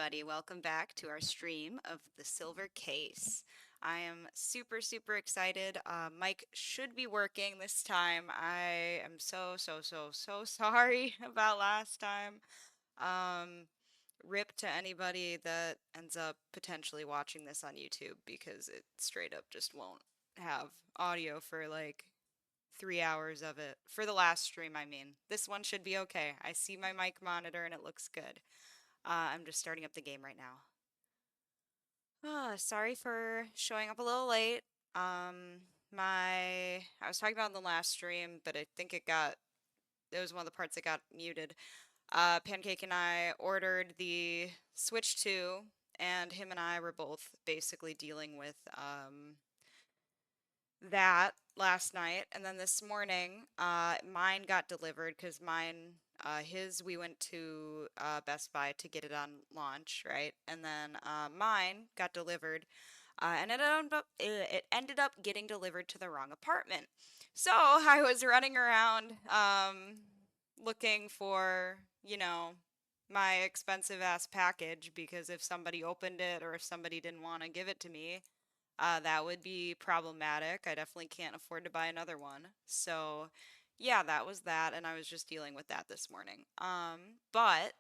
everybody. Welcome back to our stream of the Silver Case. I am super, super excited. Mike should be working this time. I am so sorry about last time. Um, Rip to anybody that ends up potentially watching this on YouTube because it straight up just won't have audio for like 3 hours of it. For the last stream, I mean. This one should be okay. I see my mic monitor and it looks good. I'm just starting up the game right now. Sorry for showing up a little late. I was talking about in the last stream, but I think it was one of the parts that got muted. Pancake and I ordered the Switch 2, and him and I were both basically dealing with, that last night. And then this morning, mine got delivered because we went to Best Buy to get it on launch, right? And then mine got delivered, and it ended up getting delivered to the wrong apartment. So I was running around looking for, my expensive ass package because if somebody opened it or if somebody didn't want to give it to me, that would be problematic. I definitely can't afford to buy another one. So, yeah, that was that, and I was just dealing with that this morning. But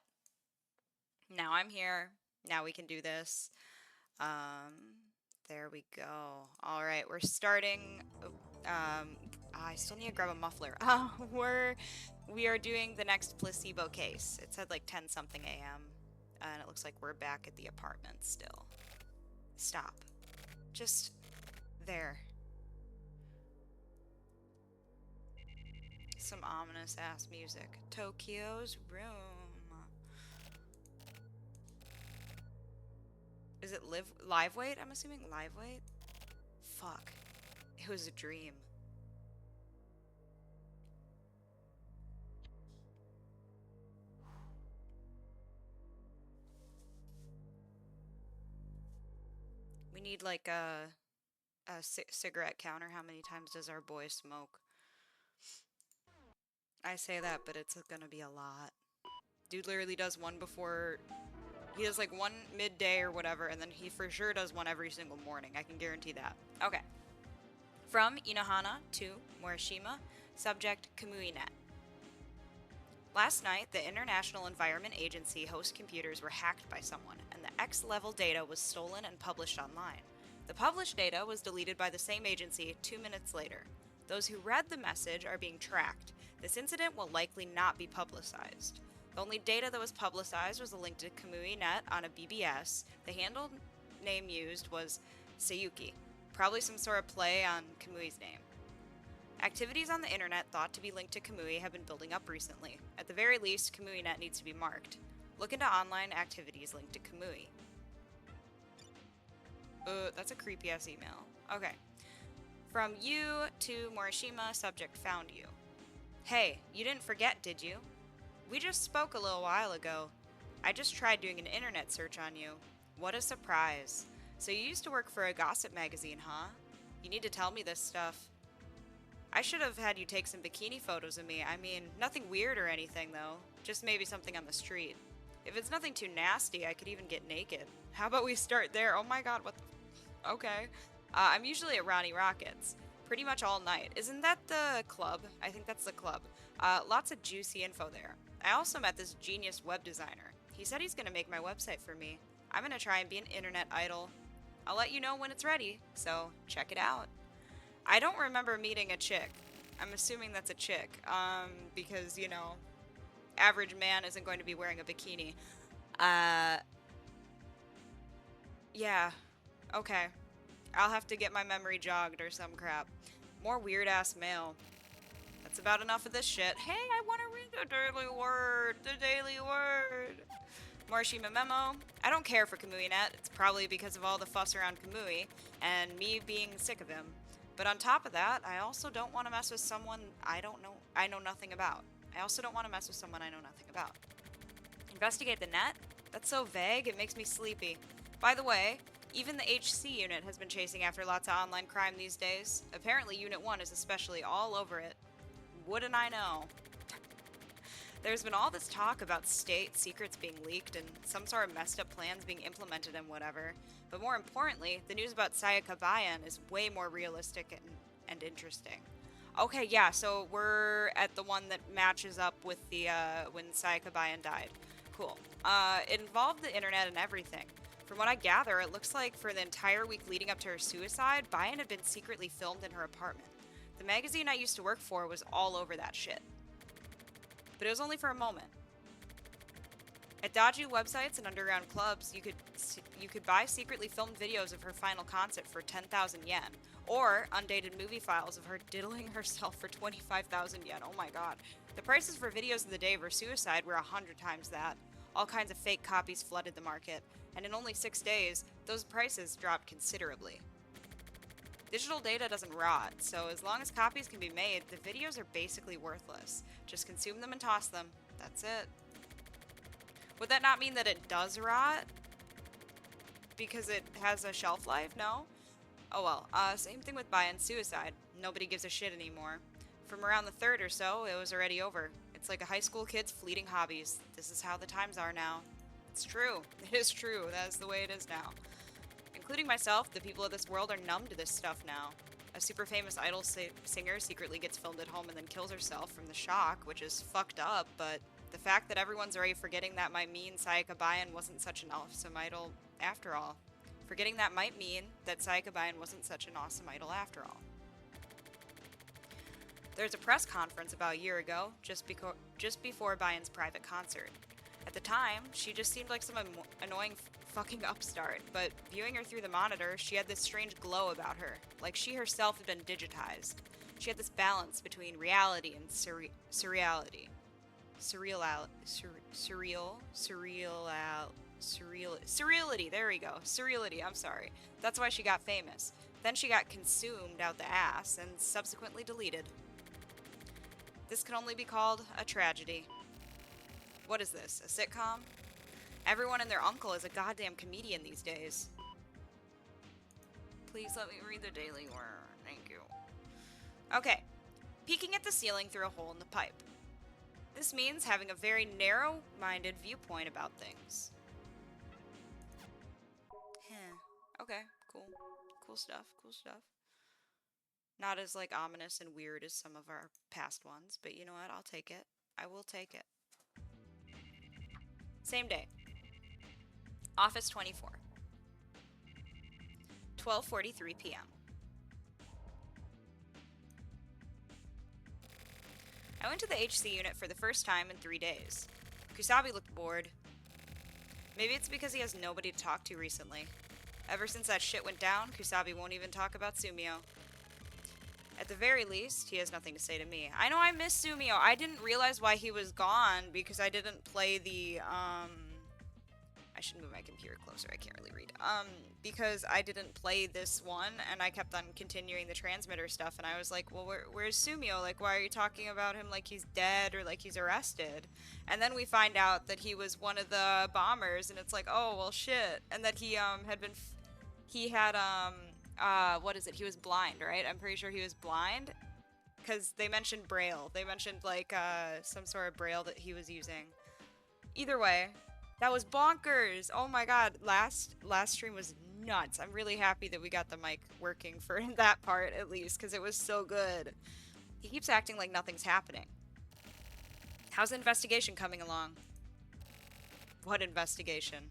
now I'm here. Now we can do this. There we go. All right, we're starting. I still need to grab a muffler. We are doing the next placebo case. It said like 10 something a.m. And it looks like we're back at the apartment still. Stop. Just there. Some ominous ass music. Tokyo's room. Is it live weight? I'm assuming live weight? Fuck. It was a dream. We need like a cigarette counter. How many times does our boy smoke? I say that, but it's gonna be a lot. Dude literally does one before. He does like one midday or whatever, and then he for sure does one every single morning. I can guarantee that. Okay. From Inohana to Morishima, subject KamuiNet. Last night, the International Environment Agency host computers were hacked by someone, and the X-level data was stolen and published online. The published data was deleted by the same agency 2 minutes later. Those who read the message are being tracked. This incident will likely not be publicized. The only data that was publicized was a link to KamuiNet on a BBS. The handle name used was Sayuki, probably some sort of play on Kamui's name. Activities on the internet thought to be linked to Kamui have been building up recently. At the very least, KamuiNet needs to be marked. Look into online activities linked to Kamui. That's a creepy ass email. Okay. From you to Morishima, subject found you. Hey, you didn't forget, did you? We just spoke a little while ago. I just tried doing an internet search on you. What a surprise. So you used to work for a gossip magazine, huh? You need to tell me this stuff. I should have had you take some bikini photos of me. I mean, nothing weird or anything, though. Just maybe something on the street. If it's nothing too nasty, I could even get naked. How about we start there? Oh my god, what the... Okay. I'm usually at Ronnie Rockets. Pretty much all night. Isn't that the club? I think that's the club. Lots of juicy info there. I also met this genius web designer. He said he's gonna make my website for me. I'm gonna try and be an internet idol. I'll let you know when it's ready, so check it out. I don't remember meeting a chick. I'm assuming that's a chick, because, average man isn't going to be wearing a bikini. Yeah, okay. I'll have to get my memory jogged or some crap. More weird-ass mail. That's about enough of this shit. Hey, I want to read the Daily Word. The Daily Word. Morishima memo. I don't care for KamuiNet. It's probably because of all the fuss around Kamui and me being sick of him. But on top of that, I also don't want to mess with someone I know nothing about. I also don't want to mess with someone I know nothing about. Investigate the net? That's so vague, it makes me sleepy. By the way, even the HC unit has been chasing after lots of online crime these days. Apparently Unit 1 is especially all over it. Wouldn't I know? There's been all this talk about state secrets being leaked and some sort of messed up plans being implemented and whatever. But more importantly, the news about Sayaka Bayan is way more realistic and interesting. Okay, yeah, so we're at the one that matches up with the, when Sayaka Bayan died. Cool. It involved the internet and everything. From what I gather, it looks like for the entire week leading up to her suicide, Bayan had been secretly filmed in her apartment. The magazine I used to work for was all over that shit. But it was only for a moment. At dodgy websites and underground clubs, you could buy secretly filmed videos of her final concert for 10,000 yen, or undated movie files of her diddling herself for 25,000 yen. Oh my god. The prices for videos in the day of her suicide were 100 times that. All kinds of fake copies flooded the market, and in only 6 days, those prices dropped considerably. Digital data doesn't rot, so as long as copies can be made, the videos are basically worthless. Just consume them and toss them. That's it. Would that not mean that it does rot? Because it has a shelf life? No? Oh well. Same thing with Bayan's suicide. Nobody gives a shit anymore. From around the third or so, it was already over. It's like a high school kid's fleeting hobbies. This is how the times are now. It's true. It is true. That is the way it is now. Including myself, the people of this world are numb to this stuff now. A super famous idol singer secretly gets filmed at home and then kills herself from the shock, which is fucked up, but the fact that everyone's already forgetting that might mean Sayaka Bayan wasn't such an awesome idol after all. Forgetting that might mean that Sayaka Bayan wasn't such an awesome idol after all. There was a press conference about a year ago, just before Bayan's private concert. At the time, she just seemed like some annoying fucking upstart, but viewing her through the monitor, she had this strange glow about her, like she herself had been digitized. She had this balance between reality and surreality. Surreality, there we go. Surreality, I'm sorry. That's why she got famous. Then she got consumed out the ass and subsequently deleted. This can only be called a tragedy. What is this, a sitcom? Everyone and their uncle is a goddamn comedian these days. Please let me read the Daily Word. Thank you. Okay. Peeking at the ceiling through a hole in the pipe. This means having a very narrow-minded viewpoint about things. Okay, cool. Cool stuff, cool stuff. Not as, like, ominous and weird as some of our past ones, but you know what? I'll take it. I will take it. Same day. Office 24. 12:43 p.m. I went to the HC unit for the first time in 3 days. Kusabi looked bored. Maybe it's because he has nobody to talk to recently. Ever since that shit went down, Kusabi won't even talk about Sumio. At the very least, he has nothing to say to me. I know I miss Sumio. I didn't realize why he was gone because I didn't play the, I should move my computer closer. I can't really read. Because I didn't play this one, and I kept on continuing the transmitter stuff, and I was like, well, where's Sumio? Like, why are you talking about him like he's dead or like he's arrested? And then we find out that he was one of the bombers, and it's like, oh, well, shit. And that he, what is it? He was blind, right? I'm pretty sure he was blind, because they mentioned Braille. They mentioned, like, some sort of Braille that he was using. Either way, that was bonkers. Oh my god, last stream was nuts. I'm really happy that we got the mic working for that part, at least, because it was so good. He keeps acting like nothing's happening. How's the investigation coming along? What investigation?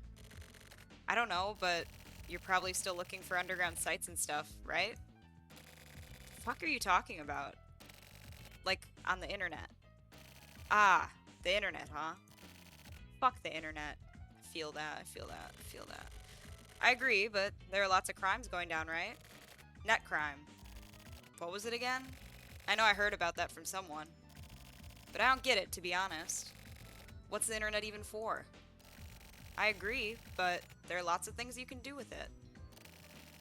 I don't know, but you're probably still looking for underground sites and stuff, right? The fuck are you talking about? Like, on the internet. Ah, the internet, huh? Fuck the internet. I feel that, I feel that, I feel that. I agree, but there are lots of crimes going down, right? Net crime. What was it again? I know I heard about that from someone. But I don't get it, to be honest. What's the internet even for? I agree, but there are lots of things you can do with it.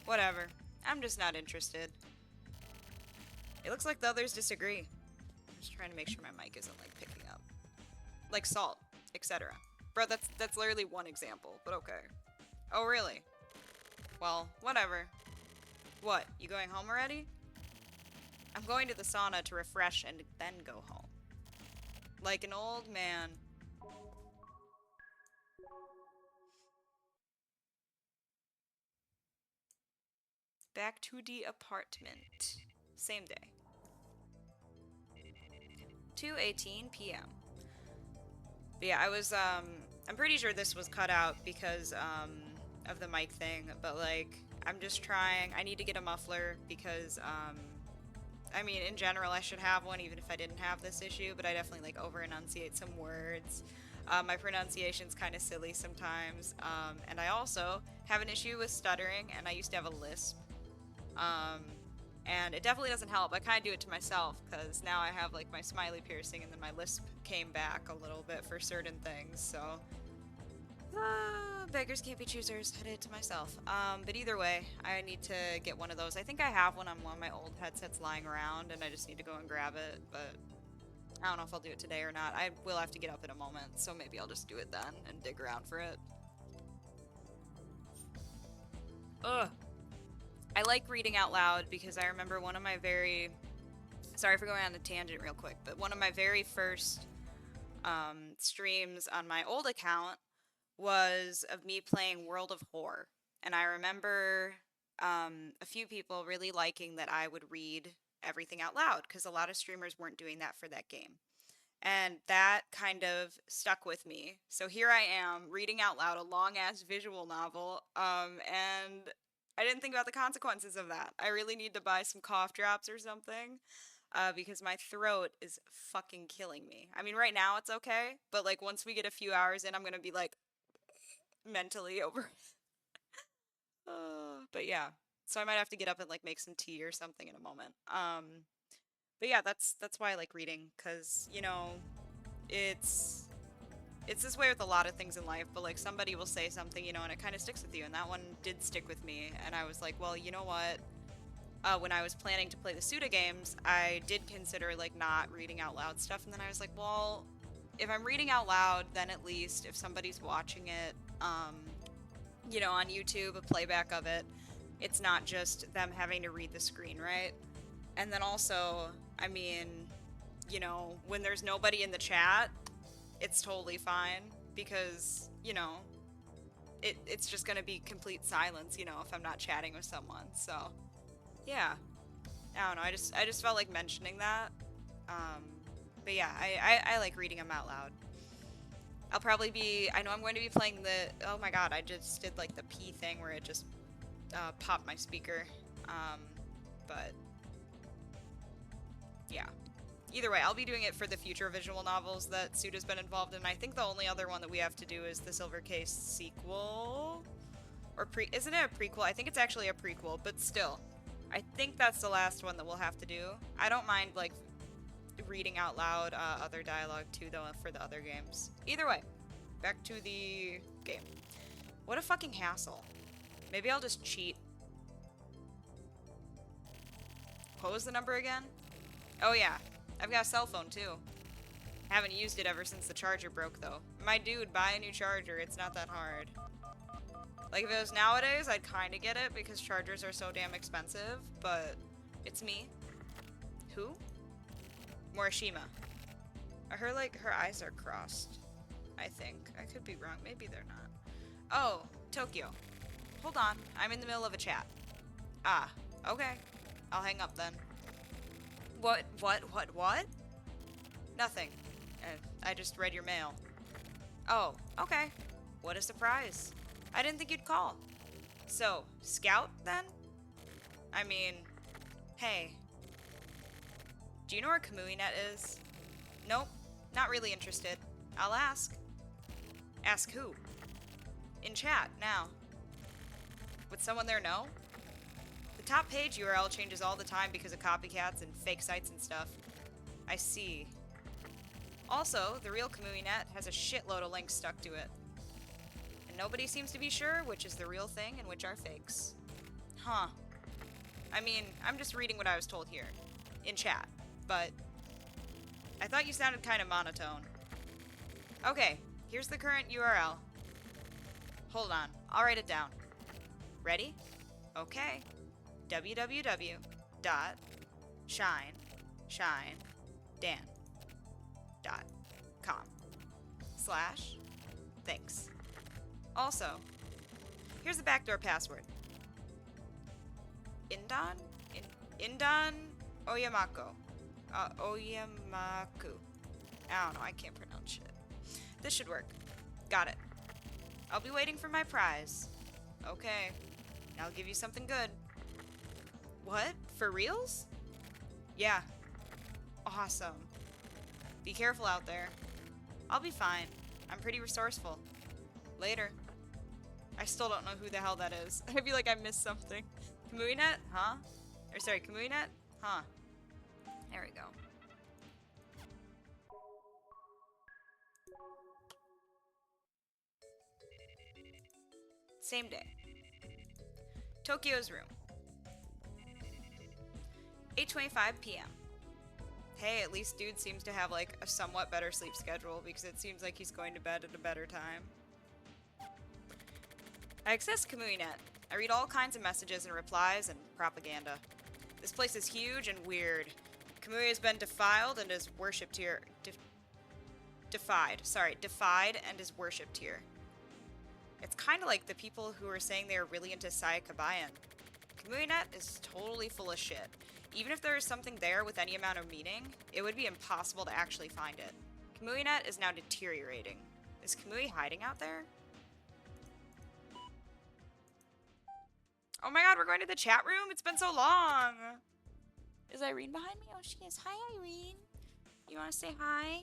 Whatever. I'm just not interested. It looks like the others disagree. I'm just trying to make sure my mic isn't, like, picking up. Like salt, etc. Bro, that's literally one example, but okay. Oh, really? Well, whatever. What, you going home already? I'm going to the sauna to refresh and then go home. Like an old man. Back to the apartment. Same day. 2:18 p.m. But yeah, I'm pretty sure this was cut out because, of the mic thing, but like, I'm just trying, I need to get a muffler because, I mean, in general, I should have one even if I didn't have this issue, but I definitely like over-enunciate some words. My pronunciation's kind of silly sometimes, and I also have an issue with stuttering, and I used to have a lisp. Um, and it definitely doesn't help. I kind of do it to myself because now I have like my smiley piercing, and then my lisp came back a little bit for certain things. So, beggars can't be choosers. I did it to myself. But either way, I need to get one of those. I think I have one on one of my old headsets lying around, and I just need to go and grab it. But I don't know if I'll do it today or not. I will have to get up in a moment, so maybe I'll just do it then and dig around for it. Ugh. I like reading out loud because I remember one of my very, sorry for going on a tangent real quick, but one of my very first streams on my old account was of me playing World of Horror. And I remember a few people really liking that I would read everything out loud because a lot of streamers weren't doing that for that game. And that kind of stuck with me. So here I am reading out loud a long ass visual novel, and I didn't think about the consequences of that. I really need to buy some cough drops or something, because my throat is fucking killing me. I mean, right now it's okay, but like once we get a few hours in, I'm gonna be like mentally over. But yeah, so I might have to get up and like make some tea or something in a moment. But yeah, that's why I like reading, cause you know, it's it's this way with a lot of things in life, but like somebody will say something, you know, and it kind of sticks with you, and that one did stick with me, and I was like, well, you know what? When I was planning to play the Suda games, I did consider like not reading out loud stuff, and then I was like, well, if I'm reading out loud, then at least if somebody's watching it, you know, on YouTube, a playback of it, it's not just them having to read the screen, right? And then also, I mean, you know, when there's nobody in the chat, it's totally fine because, you know, it's just gonna be complete silence, you know, if I'm not chatting with someone. So, yeah. I don't know, I just felt like mentioning that. Um, but yeah, I like reading them out loud. I'll probably be, I know I'm going to be playing the, oh my god, I just did like the P thing where it just popped my speaker. But yeah. Either way, I'll be doing it for the future visual novels that Suda's been involved in. I think the only other one that we have to do is the Silver Case sequel. Or isn't it a prequel? I think it's actually a prequel, but still. I think that's the last one that we'll have to do. I don't mind, like, reading out loud other dialogue, too, though, for the other games. Either way, back to the game. What a fucking hassle. Maybe I'll just cheat. What was the number again? Oh, yeah. I've got a cell phone, too. Haven't used it ever since the charger broke, though. My dude, buy a new charger. It's not that hard. Like, if it was nowadays, I'd kind of get it because chargers are so damn expensive, but it's me. Who? Morishima. Her, like, her eyes are crossed. I think. I could be wrong. Maybe they're not. Oh, Tokyo. Hold on. I'm in the middle of a chat. Ah, okay. I'll hang up then. What? Nothing. I just read your mail. Oh, okay. What a surprise. I didn't think you'd call. So, Scout, then? I mean, hey. Do you know where KamuiNet is? Nope. Not really interested. I'll ask. Ask who? In chat, now. Would someone there know? The top page URL changes all the time because of copycats and fake sites and stuff. I see. Also, the real KamuiNet has a shitload of links stuck to it. And nobody seems to be sure which is the real thing and which are fakes. Huh. I mean, I'm just reading what I was told here. In chat. But I thought you sounded kind of monotone. Okay, here's the current URL. Hold on, I'll write it down. Ready? Okay. www.shinedan. Thanks. Also, here's the backdoor password. Indon? Indon Oyamako. Oyamaku. I don't know, I can't pronounce shit. This should work. Got it. I'll be waiting for my prize. Okay. I'll give you something good. What? For reals? Yeah. Awesome. Be careful out there. I'll be fine. I'm pretty resourceful. Later. I still don't know who the hell that is. I feel like I missed something. Kamuinet? Huh? Or sorry, Kamuinet? Huh. There we go. Same day. Tokyo's room. 8:25 p.m. Hey, at least dude seems to have like a somewhat better sleep schedule because it seems like he's going to bed at a better time. I access Kamuinet. I read all kinds of messages and replies and propaganda. This place is huge and weird. Kamui has been defiled and is worshipped here. Defied and is worshipped here. It's kind of like the people who are saying they are really into Sayakabayan. Kamuinet is totally full of shit. Even if there is something there with any amount of meaning, it would be impossible to actually find it. Kamuinet is now deteriorating. Is Kamui hiding out there? Oh my god, we're going to the chat room? It's been so long! Is Irene behind me? Oh, she is. Hi, Irene. You want to say hi?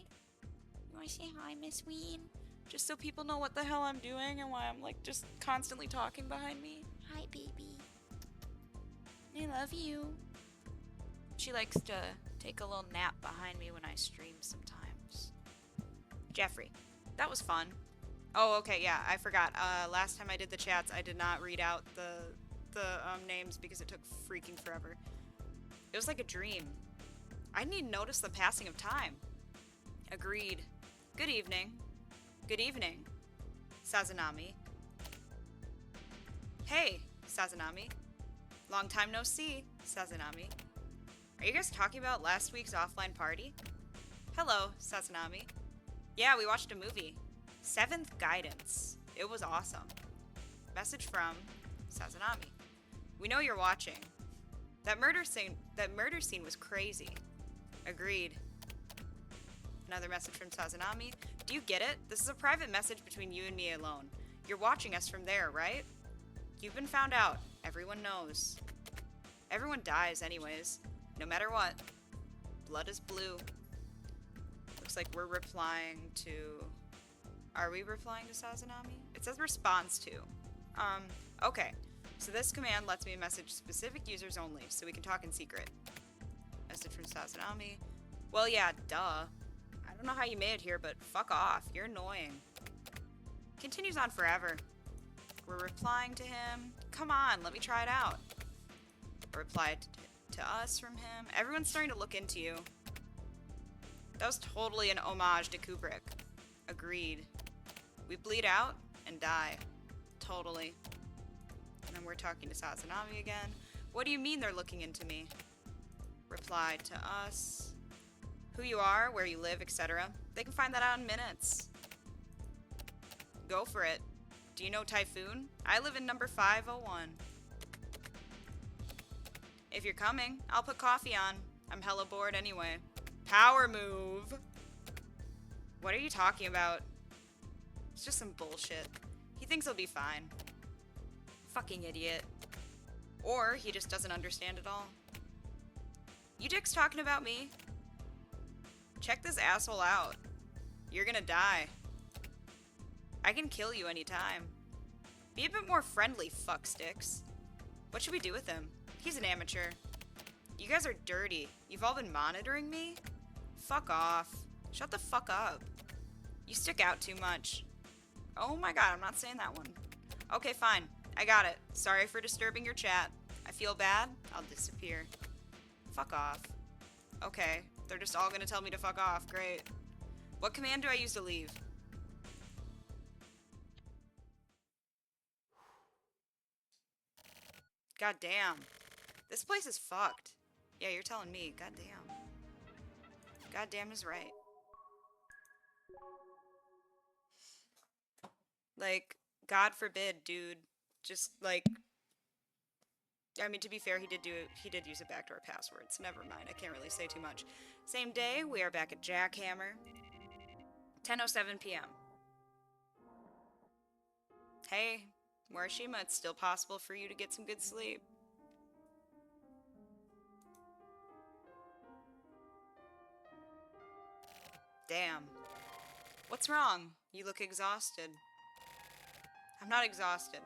You want to say hi, Miss Ween? Just so people know what the hell I'm doing and why I'm, like, just constantly talking behind me. Hi, baby. I love you. She likes to take a little nap behind me when I stream sometimes. Jeffrey. That was fun. Oh, okay, yeah, I forgot. Last time I did the chats, I did not read out the names because it took freaking forever. It was like a dream. I didn't even notice the passing of time. Agreed. Good evening. Good evening, Sazanami. Hey, Sazanami. Long time no see, Sazanami. Are you guys talking about last week's offline party? Hello, Sazanami. Yeah, we watched a movie. Seventh Guidance. It was awesome. Message from Sazanami. We know you're watching. That murder scene was crazy. Agreed. Another message from Sazanami. Do you get it? This is a private message between you and me alone. You're watching us from there, right? You've been found out. Everyone knows. Everyone dies anyways. No matter what. Blood is blue. Looks like we're replying to... Are we replying to Sazanami? It says response to. Okay. So this command lets me message specific users only, so we can talk in secret. Message from Sazanami. Well, yeah, duh. I don't know how you made it here, but fuck off. You're annoying. Continues on forever. We're replying to him. Come on, let me try it out. Reply to us from him. Everyone's starting to look into you. That was totally an homage to Kubrick. Agreed. We bleed out and die. Totally. And then we're talking to Sazanami again. What do you mean they're looking into me? Reply to us. Who you are, where you live, etc. They can find that out in minutes. Go for it. Do you know Typhoon? I live in number 501. If you're coming, I'll put coffee on. I'm hella bored anyway. Power move! What are you talking about? It's just some bullshit. He thinks he'll be fine. Fucking idiot. Or he just doesn't understand at all. You dicks talking about me? Check this asshole out. You're gonna die. I can kill you anytime. Be a bit more friendly, fucksticks. What should we do with him? He's an amateur. You guys are dirty. You've all been monitoring me? Fuck off. Shut the fuck up. You stick out too much. Oh my god, I'm not saying that one. Okay, fine. I got it. Sorry for disturbing your chat. I feel bad. I'll disappear. Fuck off. Okay, they're just all gonna tell me to fuck off. Great. What command do I use to leave? God damn. This place is fucked. Yeah, you're telling me. God damn. God damn is right. Like, God forbid, dude. Just, like, I mean, to be fair, he did use a backdoor password, so never mind, I can't really say too much. Same day, we are back at Jackhammer. 10:07 p.m. Hey, Morishima, it's still possible for you to get some good sleep. Damn. What's wrong? You look exhausted. I'm not exhausted.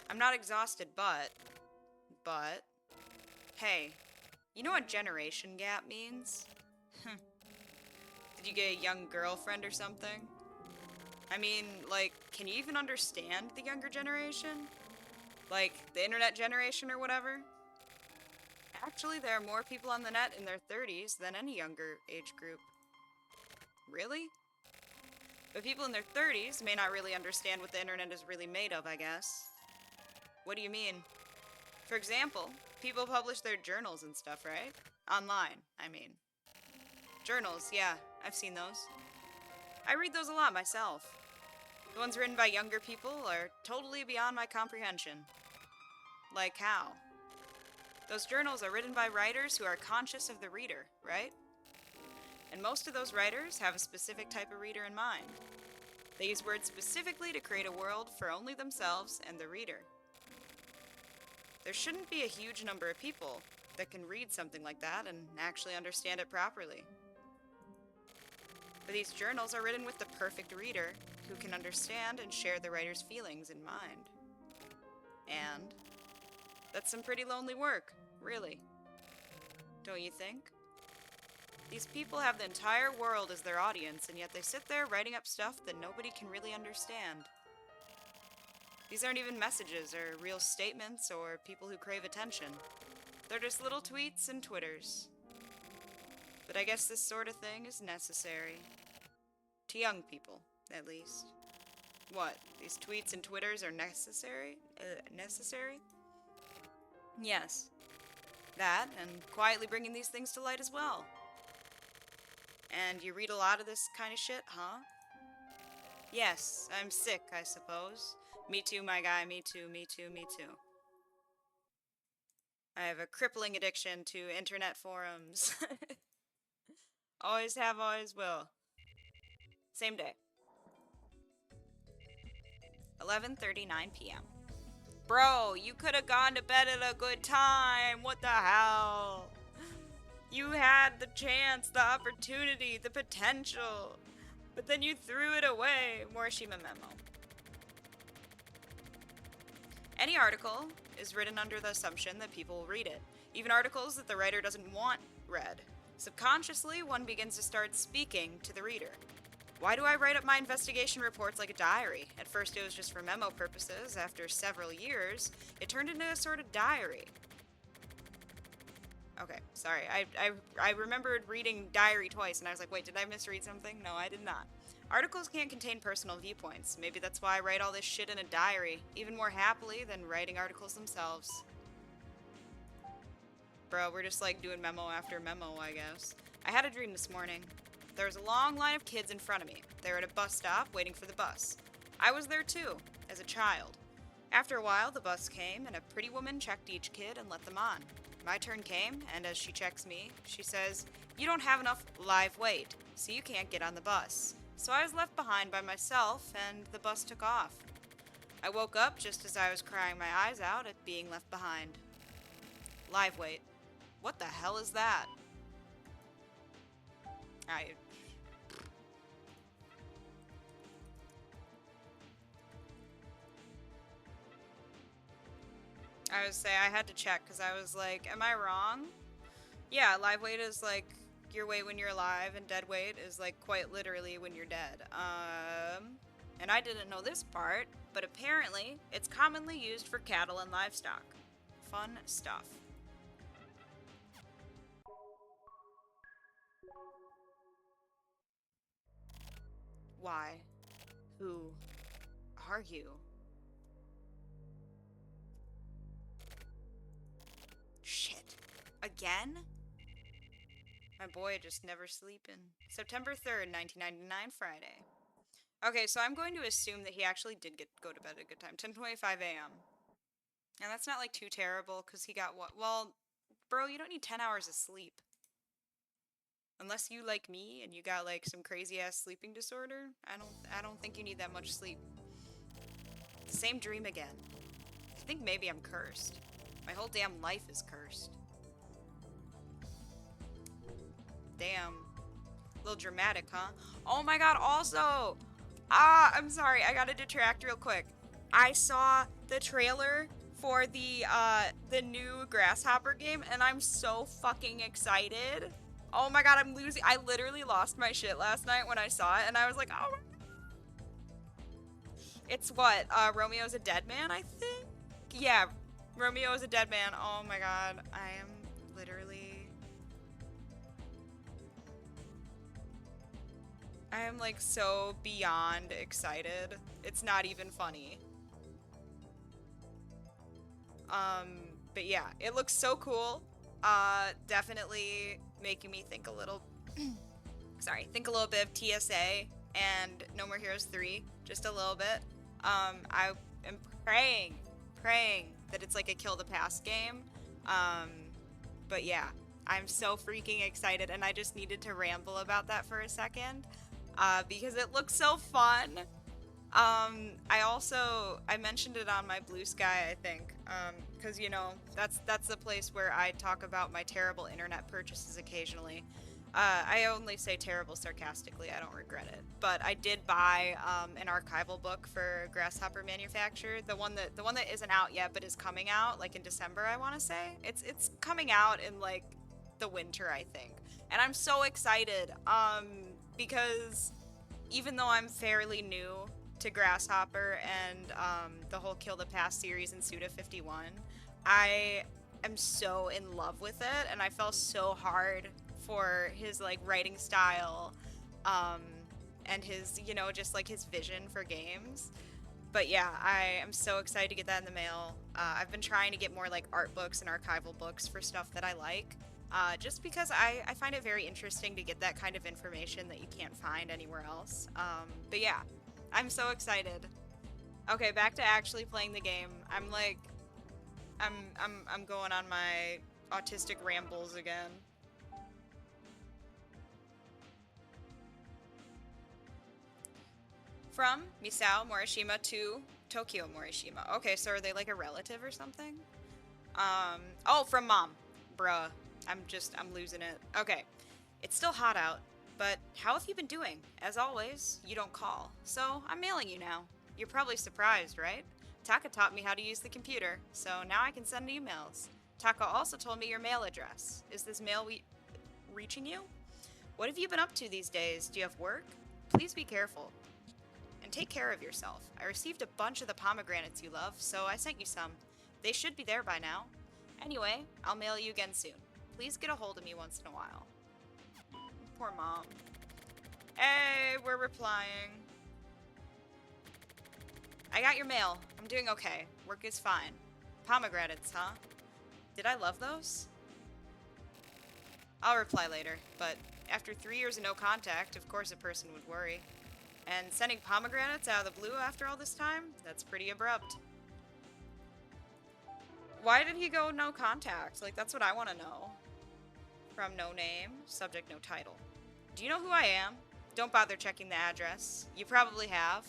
I'm not exhausted, but, hey, you know what generation gap means? Did you get a young girlfriend or something? I mean, like, can you even understand the younger generation? Like, the internet generation or whatever? Actually, there are more people on the net in their 30s than any younger age group. Really? But people in their 30s may not really understand what the internet is really made of, I guess. What do you mean? For example, people publish their journals and stuff, right? Online, I mean. Journals, yeah, I've seen those. I read those a lot myself. The ones written by younger people are totally beyond my comprehension. Like how? Those journals are written by writers who are conscious of the reader, right? And most of those writers have a specific type of reader in mind. They use words specifically to create a world for only themselves and the reader. There shouldn't be a huge number of people that can read something like that and actually understand it properly. But these journals are written with the perfect reader who can understand and share the writer's feelings in mind. And that's some pretty lonely work, really. Don't you think? These people have the entire world as their audience, and yet they sit there writing up stuff that nobody can really understand. These aren't even messages or real statements or people who crave attention. They're just little tweets and twitters. But I guess this sort of thing is necessary. To young people, at least. What, these tweets and twitters are necessary? Necessary? Yes. That, and quietly bringing these things to light as well. And you read a lot of this kind of shit, huh? Yes, I'm sick, I suppose. Me too, my guy, me too, me too, me too. I have a crippling addiction to internet forums. Always have, always will. Same day. 11:39 p.m. Bro, you could have gone to bed at a good time. What the hell? You had the chance, the opportunity, the potential. But then you threw it away. Morishima memo. Any article is written under the assumption that people will read it, even articles that the writer doesn't want read. Subconsciously, one begins to start speaking to the reader. Why do I write up my investigation reports like a diary? At first it was just for memo purposes. After several years, it turned into a sort of diary. Okay, sorry. I remembered reading diary twice, and I was like, wait, did I misread something? No, I did not. Articles can't contain personal viewpoints. Maybe that's why I write all this shit in a diary, even more happily than writing articles themselves. Bro, we're just like doing memo after memo, I guess. I had a dream this morning. There was a long line of kids in front of me. They were at a bus stop waiting for the bus. I was there too, as a child. After a while, the bus came, and a pretty woman checked each kid and let them on. My turn came, and as she checks me, she says, "You don't have enough live weight, so you can't get on the bus." So I was left behind by myself, and the bus took off. I woke up just as I was crying my eyes out at being left behind. Live weight. What the hell is that? I would say I had to check because I was like, am I wrong? Yeah, live weight is like your weight when you're alive, and dead weight is like quite literally when you're dead. And I didn't know this part, but apparently it's commonly used for cattle and livestock. Fun stuff. Why? Who are you? Shit. Again? My boy just never sleeping. September 3rd, 1999, Friday. Okay, so I'm going to assume that he actually did go to bed at a good time. 10:25 a.m. And that's not like too terrible because he got what? Well, bro, you don't need 10 hours of sleep. Unless you like me and you got like some crazy ass sleeping disorder, I don't think you need that much sleep. Same dream again. I think maybe I'm cursed. My whole damn life is cursed. Damn. A little dramatic, huh? Oh my god, also! I'm sorry, I gotta detract real quick. I saw the trailer for the new Grasshopper game, and I'm so fucking excited. Oh my god, I'm losing. I literally lost my shit last night when I saw it, and I was like, oh my. It's what? Romeo's a Dead Man, I think? Yeah, Romeo is a Dead Man. Oh my god, I am literally. I am like so beyond excited. It's not even funny. But yeah, it looks so cool. Definitely making me think a little, think a little bit of TSA and No More Heroes 3, just a little bit. I am praying that it's like a kill the past game. Um, but yeah, I'm so freaking excited, and I just needed to ramble about that for a second, because it looks so fun. I mentioned it on my Blue Sky, I think, because you know that's the place where I talk about my terrible internet purchases occasionally. I only say terrible sarcastically. I don't regret it, but I did buy an archival book for Grasshopper Manufacture, the one that isn't out yet, but is coming out like in December. I want to say it's coming out in like the winter, I think, and I'm so excited because even though I'm fairly new to Grasshopper and the whole Kill the Past series in Suda 51, I am so in love with it, and I fell so hard for his like writing style, um, and his just like his vision for games. But yeah, I am so excited to get that in the mail. I've been trying to get more like art books and archival books for stuff that I like. Just because I find it very interesting to get that kind of information that you can't find anywhere else. But yeah, I'm so excited. Okay, back to actually playing the game. I'm like, I'm going on my autistic rambles again. From Misao Morishima to Tokyo Morishima. Okay, so are they like a relative or something? Oh, from mom. Bruh. I'm losing it. Okay. It's still hot out, but how have you been doing? As always, you don't call, so I'm mailing you now. You're probably surprised, right? Taka taught me how to use the computer, so now I can send emails. Taka also told me your mail address. Is this reaching you? What have you been up to these days? Do you have work? Please be careful. And take care of yourself. I received a bunch of the pomegranates you love, so I sent you some. They should be there by now. Anyway, I'll mail you again soon. Please get a hold of me once in a while. Poor mom. Hey, we're replying. I got your mail. I'm doing okay. Work is fine. Pomegranates, huh? Did I love those? I'll reply later, but after 3 years of no contact, of course a person would worry. And sending pomegranates out of the blue after all this time? That's pretty abrupt. Why did he go no contact? Like, that's what I want to know. From no name, subject no title. Do you know who I am? Don't bother checking the address. You probably have.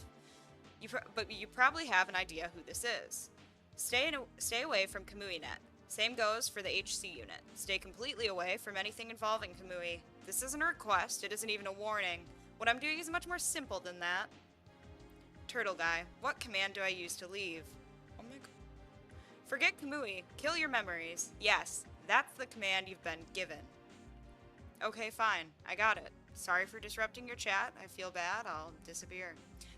But you probably have an idea who this is. Stay away from KamuiNet. Same goes for the HC unit. Stay completely away from anything involving Kamui. This isn't a request, it isn't even a warning. What I'm doing is much more simple than that. Turtle guy, what command do I use to leave? Oh my god. Forget Kamui. Kill your memories. Yes, that's the command you've been given. Okay, fine. I got it. Sorry for disrupting your chat. I feel bad. I'll disappear.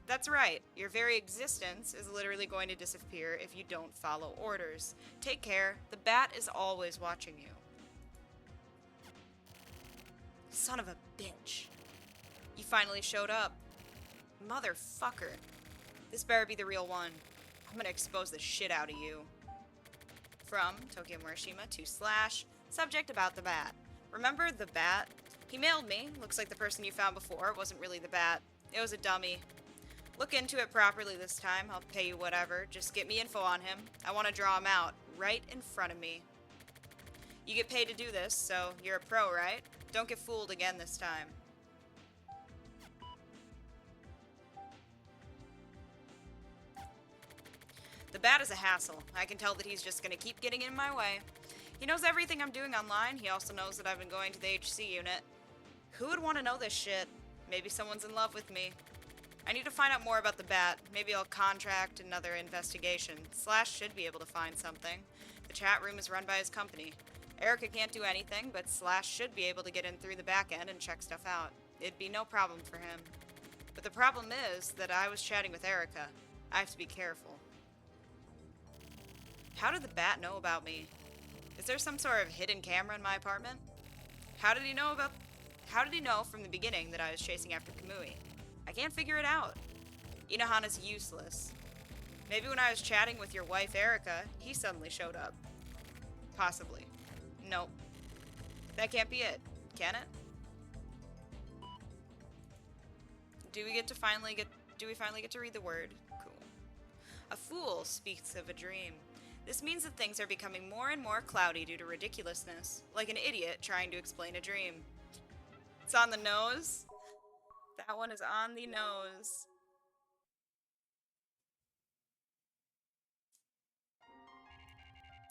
That's right. Your very existence is literally going to disappear if you don't follow orders. Take care. The bat is always watching you. Son of a bitch. You finally showed up. Motherfucker. This better be the real one. I'm gonna expose the shit out of you. From Tokyo Morishima to / subject about the bat. Remember the bat He mailed me. Looks like the person you found before wasn't really the bat. It was a dummy. Look into it properly this time. I'll pay you whatever. Just get me info on him. I want to draw him out. Right in front of me. You get paid to do this, so you're a pro, right? Don't get fooled again this time. The bat is a hassle. I can tell that he's just gonna keep getting in my way. He knows everything I'm doing online. He also knows that I've been going to the HC unit. Who would want to know this shit? Maybe someone's in love with me. I need to find out more about the bat. Maybe I'll contract another investigation. Slash should be able to find something. The chat room is run by his company. Erica can't do anything, but Slash should be able to get in through the back end and check stuff out. It'd be no problem for him. But the problem is that I was chatting with Erica. I have to be careful. How did the bat know about me? Is there some sort of hidden camera in my apartment? How did he know from the beginning that I was chasing after Kamui? I can't figure it out. Inohana's useless. Maybe when I was chatting with your wife Erica, he suddenly showed up. Possibly. Nope. That can't be it, can it? Do we finally get to read the word? Cool. A fool speaks of a dream. This means that things are becoming more and more cloudy due to ridiculousness, like an idiot trying to explain a dream. It's on the nose. That one is on the nose.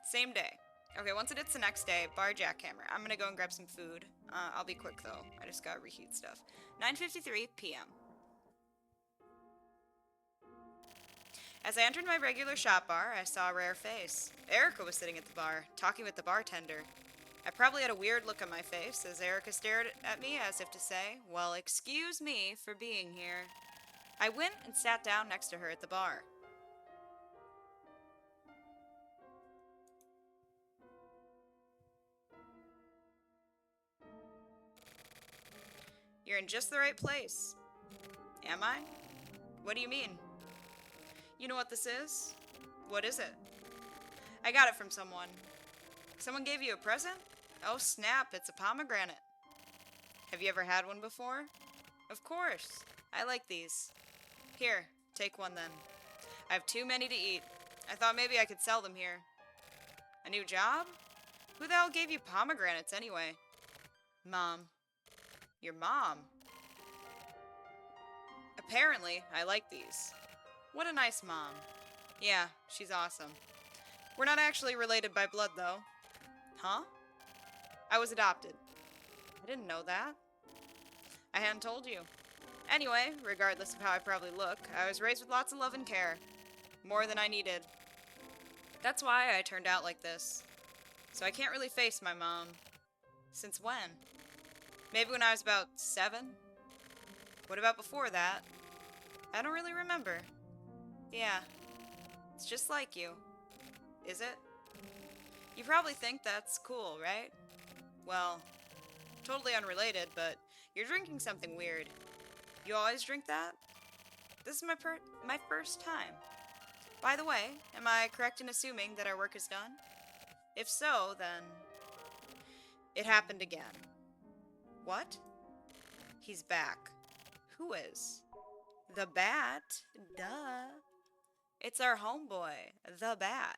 Same day. Okay, once it hits the next day, bar jackhammer. I'm gonna go and grab some food. I'll be quick though. I just gotta reheat stuff. 9:53 p.m. As I entered my regular shop bar, I saw a rare face. Erica was sitting at the bar, talking with the bartender. I probably had a weird look on my face as Erica stared at me as if to say, well, excuse me for being here. I went and sat down next to her at the bar. You're in just the right place. Am I? What do you mean? You know what this is? What is it? I got it from someone. Someone gave you a present? Oh snap, it's a pomegranate. Have you ever had one before? Of course. I like these. Here, take one then. I have too many to eat. I thought maybe I could sell them here. A new job? Who the hell gave you pomegranates anyway? Mom. Your mom? Apparently, I like these. What a nice mom. Yeah, she's awesome. We're not actually related by blood, though. Huh? I was adopted. I didn't know that. I hadn't told you. Anyway, regardless of how I probably look, I was raised with lots of love and care. More than I needed. That's why I turned out like this. So I can't really face my mom. Since when? Maybe when I was about 7? What about before that? I don't really remember. Yeah. It's just like you. Is it? You probably think that's cool, right? Well, totally unrelated, but you're drinking something weird. You always drink that? This is my first time. By the way, am I correct in assuming that our work is done? If so, then... It happened again. What? He's back. Who is? The Bat? Duh. It's our homeboy, the Bat.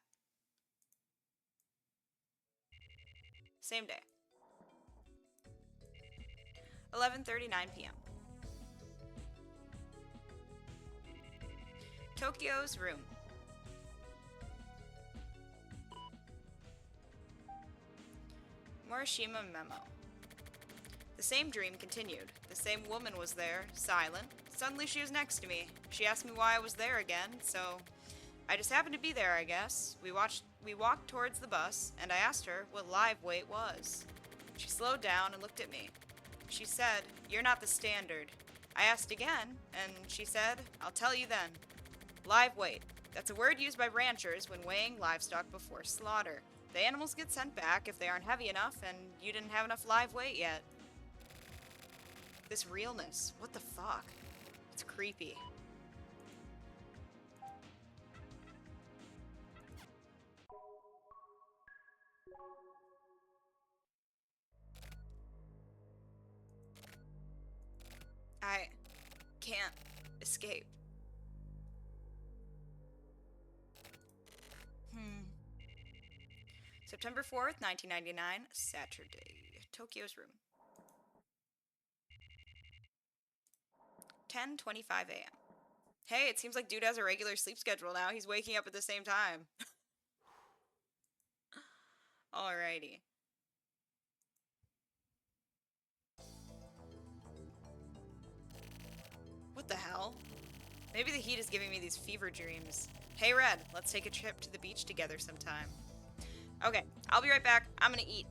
Same day. 11:39 p.m. Tokyo's room. Morishima memo. The same dream continued. The same woman was there, silent. Suddenly she was next to me. She asked me why I was there again, so I just happened to be there, I guess. We walked towards the bus, and I asked her what live weight was. She slowed down and looked at me. She said, "You're not the standard." I asked again, and she said, "I'll tell you then." Live weight. That's a word used by ranchers when weighing livestock before slaughter. The animals get sent back if they aren't heavy enough, and you didn't have enough live weight yet. This realness, what the fuck? It's creepy. can't escape. September 4th, 1999, Saturday. Tokyo's room. 10:25 a.m. Hey, it seems like dude has a regular sleep schedule now. He's waking up at the same time. Alrighty. What the hell? Maybe the heat is giving me these fever dreams. Hey, Red, let's take a trip to the beach together sometime. Okay, I'll be right back. I'm gonna eat.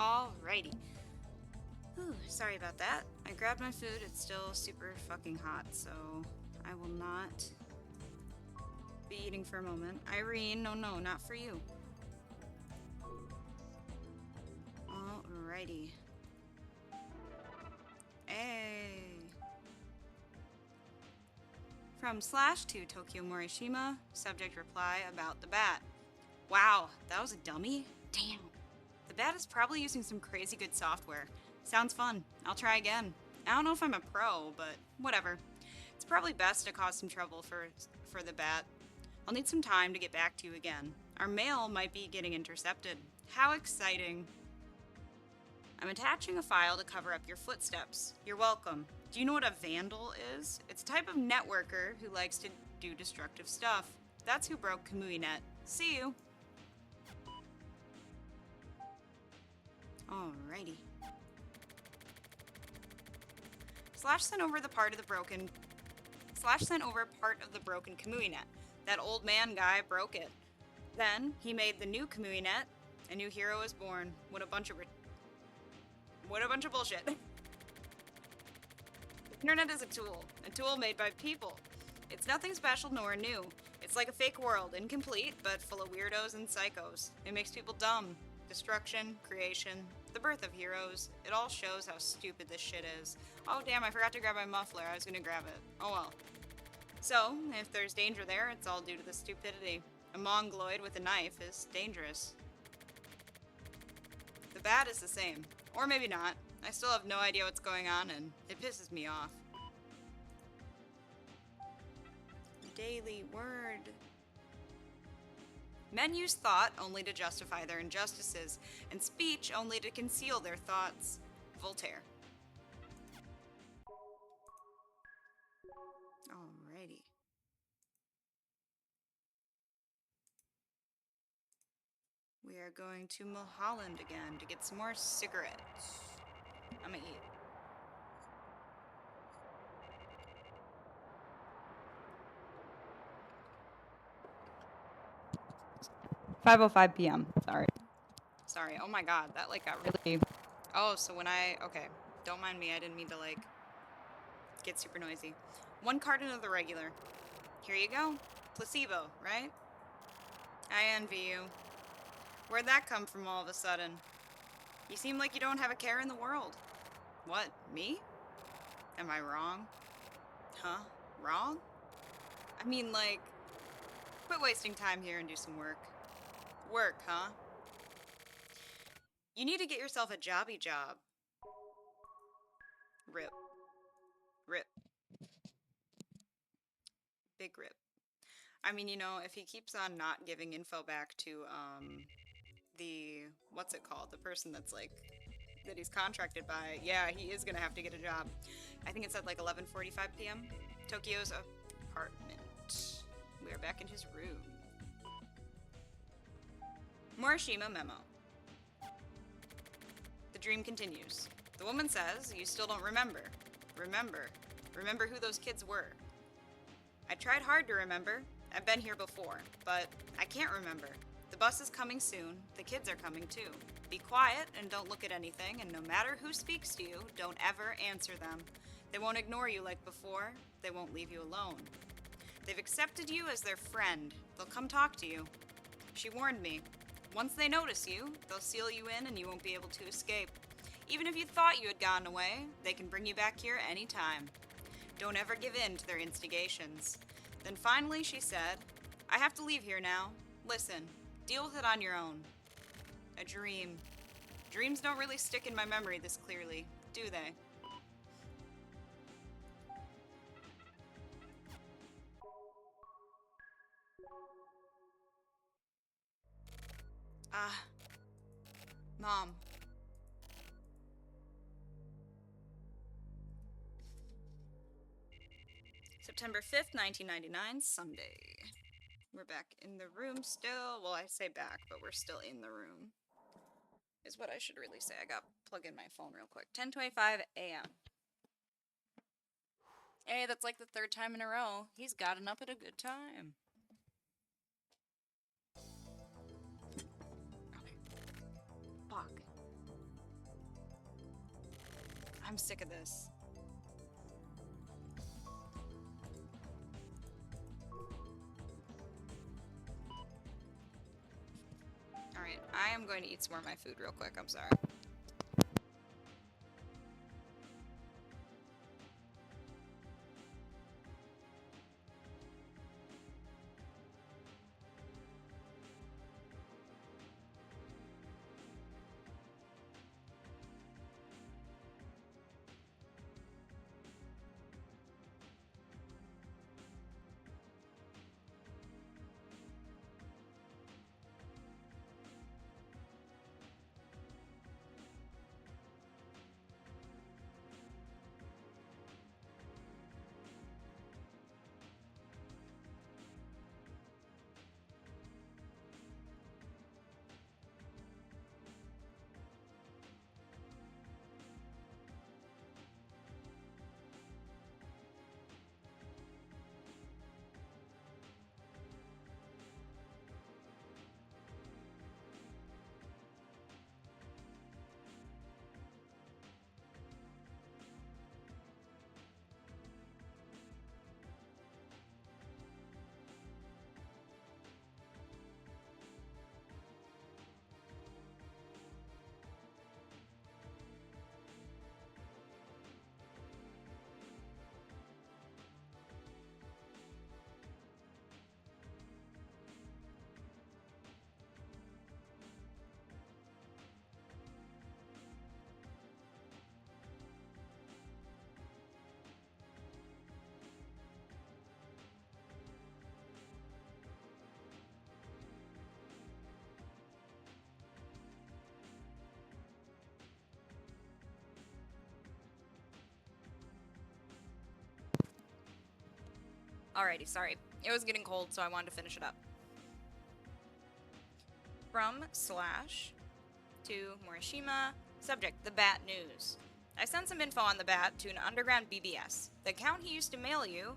Alrighty. Whew, sorry about that. I grabbed my food. It's still super fucking hot, so I will not be eating for a moment. Irene, no, not for you. Alrighty. Hey. From Slash to Tokyo Morishima, subject reply about the bat. Wow, that was a dummy? Damn. The bat is probably using some crazy good software. Sounds fun. I'll try again. I don't know if I'm a pro, but whatever. It's probably best to cause some trouble for the bat. I'll need some time to get back to you again. Our mail might be getting intercepted. How exciting. I'm attaching a file to cover up your footsteps. You're welcome. Do you know what a vandal is? It's a type of networker who likes to do destructive stuff. That's who broke KamuiNet. See you. Alrighty. Slash sent over part of the broken KamuiNet. That old man guy broke it. Then he made the new KamuiNet. A new hero is born. What a bunch of bullshit. The internet is a tool made by people. It's nothing special nor new. It's like a fake world, incomplete, but full of weirdos and psychos. It makes people dumb. Destruction, creation, the birth of heroes. It all shows how stupid this shit is. Oh damn, I forgot to grab my muffler. I was gonna grab it. Oh well. So, if there's danger there, it's all due to the stupidity. A mongoloid with a knife is dangerous. The bat is the same. Or maybe not. I still have no idea what's going on, and it pisses me off. Daily word. Men use thought only to justify their injustices, and speech only to conceal their thoughts. Voltaire. Alrighty. We are going to Mulholland again to get some more cigarettes. I'm gonna eat. $5:05 p.m. Sorry. Oh my god, that like got really. Oh, so okay. Don't mind me. I didn't mean to like get super noisy. 1 carton of the regular. Here you go. Placebo, right? I envy you. Where'd that come from all of a sudden? You seem like you don't have a care in the world. What, me? Am I wrong? Huh? Wrong? I mean, like, quit wasting time here and do some work. Work, huh? You need to get yourself a jobby job. Rip. Rip. Big rip. I mean, you know, if he keeps on not giving info back to, what's it called? The person that's like, that he's contracted by, yeah, he is gonna have to get a job. I think it's at like 11:45 p.m. Tokyo's apartment. We are back in his room. Morishima memo. The dream continues. The woman says, you still don't remember. Remember who those kids were. I tried hard to remember. I've been here before, but I can't remember. The bus is coming soon. The kids are coming too. Be quiet and don't look at anything, and no matter who speaks to you, don't ever answer them. They won't ignore you like before. They won't leave you alone. They've accepted you as their friend. They'll come talk to you. She warned me. Once they notice you, they'll seal you in and you won't be able to escape. Even if you thought you had gotten away, they can bring you back here anytime. Don't ever give in to their instigations. Then finally she said, I have to leave here now. Listen, deal with it on your own. A dream. Dreams don't really stick in my memory this clearly, do they? Mom. September 5th, 1999, Sunday. We're back in the room still. Well, I say back, but we're still in the room. Is what I should really say. I got plug in my phone real quick. 10:25 a.m. Hey, that's like the 3rd time in a row. He's gotten up at a good time. Okay. Fuck. I'm sick of this. Alright, I am going to eat some more of my food real quick. I'm sorry. Alrighty, sorry. It was getting cold, so I wanted to finish it up. From Slash to Morishima. Subject, the Bat News. I sent some info on the Bat to an underground BBS. The account he used to mail you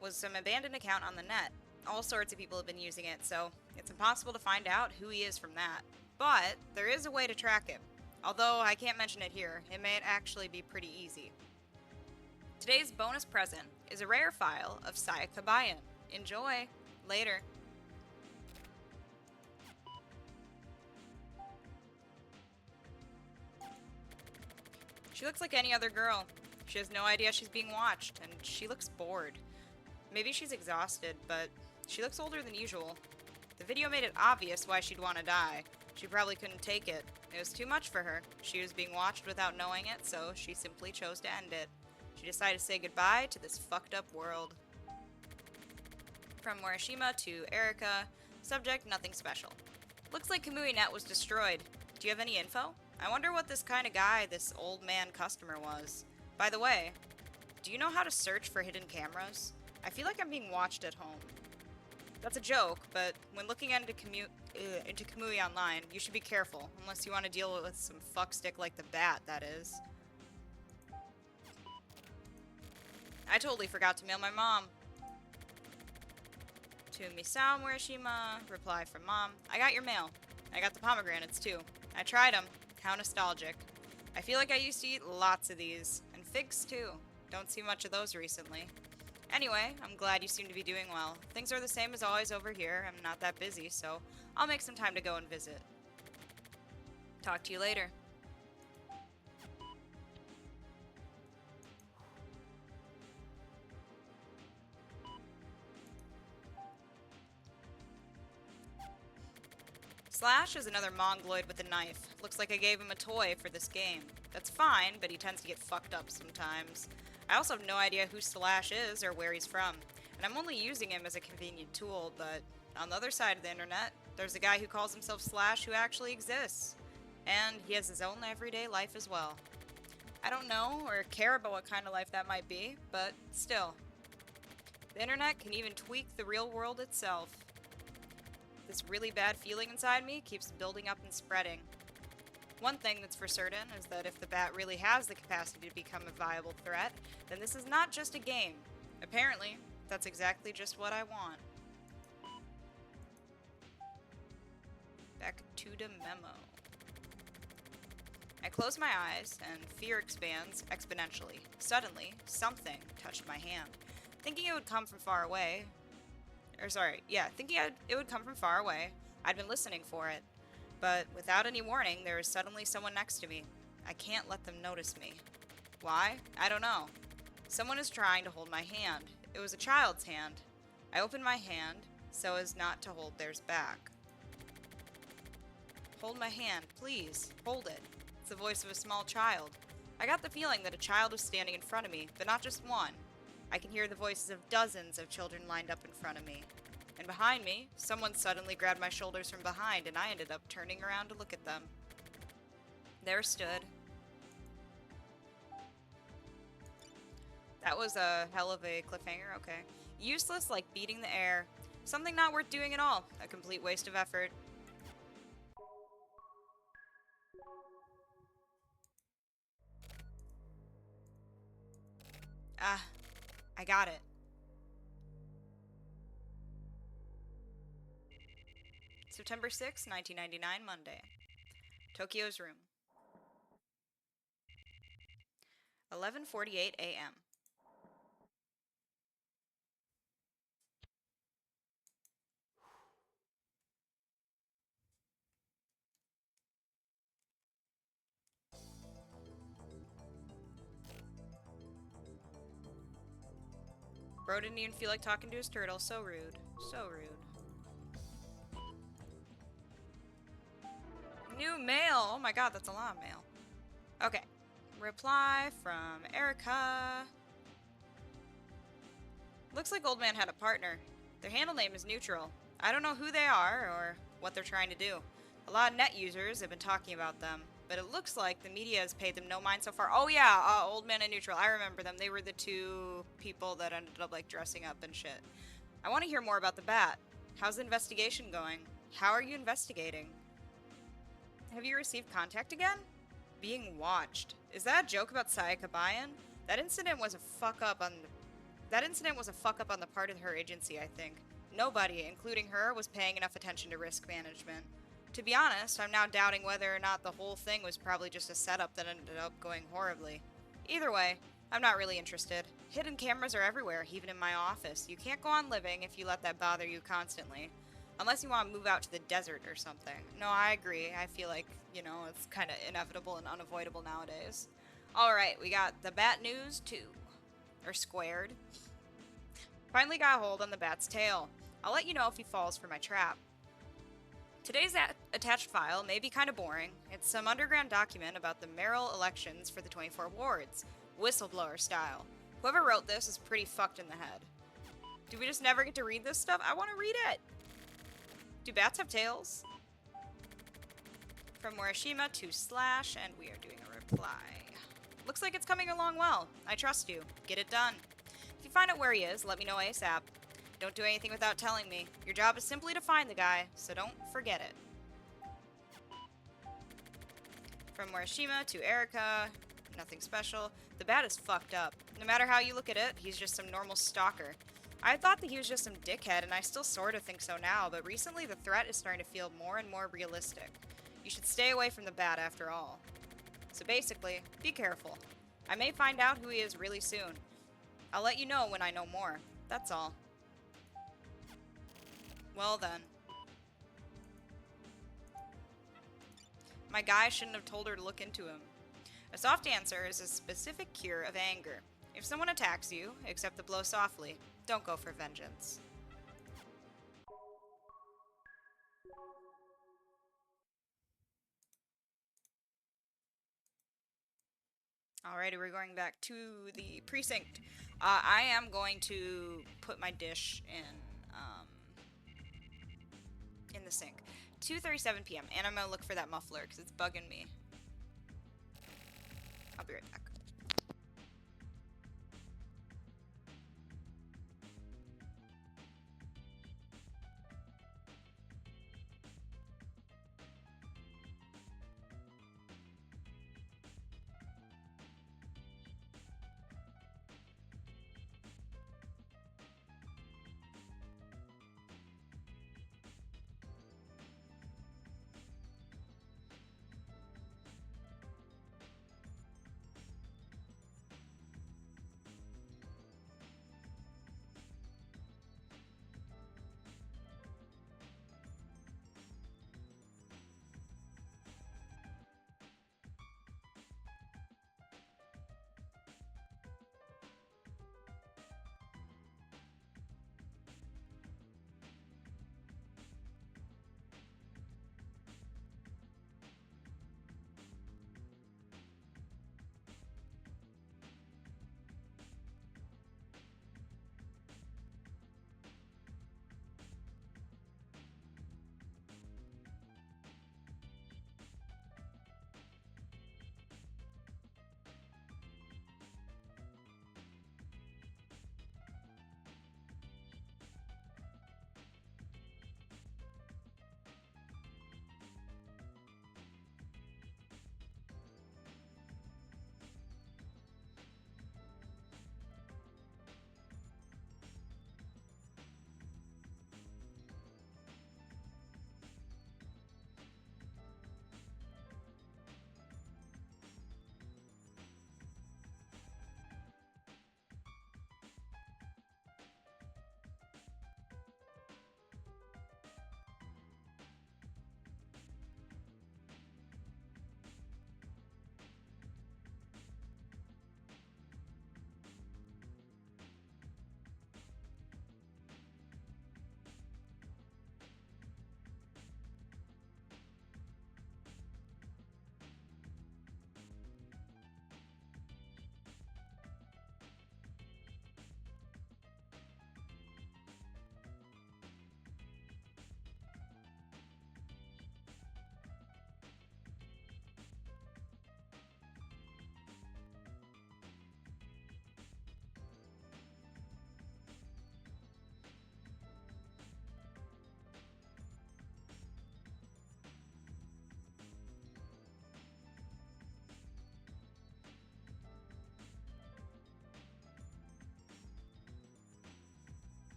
was some abandoned account on the net. All sorts of people have been using it, so it's impossible to find out who he is from that. But there is a way to track him. Although I can't mention it here, it may actually be pretty easy. Today's bonus present is a rare file of Saya Kabayan. Enjoy! Later. She looks like any other girl. She has no idea she's being watched, and she looks bored. Maybe she's exhausted, but she looks older than usual. The video made it obvious why she'd want to die. She probably couldn't take it. It was too much for her. She was being watched without knowing it, so she simply chose to end it. She decided to say goodbye to this fucked up world. From Morishima to Erika. Subject, nothing special. Looks like KamuiNet was destroyed. Do you have any info? I wonder what this kind of guy this old man customer was. By the way, do you know how to search for hidden cameras? I feel like I'm being watched at home. That's a joke, but when looking into Kamui online, you should be careful, unless you want to deal with some fuckstick like the Bat, that is. I totally forgot to mail my mom. To Misao Morishima, reply from mom. I got your mail. I got the pomegranates too. I tried them. How nostalgic. I feel like I used to eat lots of these. And figs too. Don't see much of those recently. Anyway, I'm glad you seem to be doing well. Things are the same as always over here. I'm not that busy, so I'll make some time to go and visit. Talk to you later. Slash is another mongoloid with a knife. Looks like I gave him a toy for this game. That's fine, but he tends to get fucked up sometimes. I also have no idea who Slash is or where he's from, and I'm only using him as a convenient tool, but on the other side of the internet, there's a guy who calls himself Slash who actually exists. And he has his own everyday life as well. I don't know or care about what kind of life that might be, but still. The internet can even tweak the real world itself. This really bad feeling inside me keeps building up and spreading. One thing that's for certain is that if the Bat really has the capacity to become a viable threat, then this is not just a game. Apparently, that's exactly just what I want. Back to the memo. I close my eyes, and fear expands exponentially. Suddenly, something touched my hand. Thinking it would come from far away, it would come from far away, I'd been listening for it. But without any warning, there was suddenly someone next to me. I can't let them notice me. Why? I don't know. Someone is trying to hold my hand. It was a child's hand. I opened my hand so as not to hold theirs back. Hold my hand, please. Hold it. It's the voice of a small child. I got the feeling that a child was standing in front of me, but not just one. I can hear the voices of dozens of children lined up in front of me. And behind me, someone suddenly grabbed my shoulders from behind, and I ended up turning around to look at them. There stood. That was a hell of a cliffhanger, okay. Useless like beating the air. Something not worth doing at all. A complete waste of effort. Ah, I got it. September 6, 1999, Monday. Tokyo's room. 11:48 a.m. Bro didn't even feel like talking to his turtle. So rude. So rude. New mail! Oh my god, that's a lot of mail. Okay. Reply from Erica. Looks like Old Man had a partner. Their handle name is neutral. I don't know who they are or what they're trying to do. A lot of net users have been talking about them, but it looks like the media has paid them no mind so far. Oh yeah, Old Man and Neutral. I remember them. They were the two people that ended up like dressing up and shit. I want to hear more about the bat. How's the investigation going? How are you investigating? Have you received contact again? Being watched. Is that a joke about Sayaka Bayan? That incident was a fuck up on the part of her agency, I think. Nobody, including her, was paying enough attention to risk management. To be honest, I'm now doubting whether or not the whole thing was probably just a setup that ended up going horribly. Either way, I'm not really interested. Hidden cameras are everywhere, even in my office. You can't go on living if you let that bother you constantly. Unless you want to move out to the desert or something. No, I agree. I feel like, you know, it's kind of inevitable and unavoidable nowadays. Alright, we got the Bat News 2. Or Squared. Finally got a hold on the bat's tail. I'll let you know if he falls for my trap. Today's attached file may be kind of boring. It's some underground document about the mayoral elections for the 24 wards. Whistleblower style. Whoever wrote this is pretty fucked in the head. Do we just never get to read this stuff? I want to read it! Do bats have tails? From Morishima to Slash, and we are doing a reply. Looks like it's coming along well. I trust you. Get it done. If you find out where he is, let me know ASAP. Don't do anything without telling me. Your job is simply to find the guy, so don't forget it. From Morishima to Erica, nothing special. The bat is fucked up. No matter how you look at it, he's just some normal stalker. I thought that he was just some dickhead, and I still sort of think so now, but recently the threat is starting to feel more and more realistic. You should stay away from the bat after all. So basically, be careful. I may find out who he is really soon. I'll let you know when I know more. That's all. Well then. My guy shouldn't have told her to look into him. A soft answer is a specific cure of anger. If someone attacks you, accept the blow softly. Don't go for vengeance. Alrighty, we're going back to the precinct. I am going to put my dish in the sink. 2:37 p.m. and I'm gonna look for that muffler because it's bugging me. I'll be right back.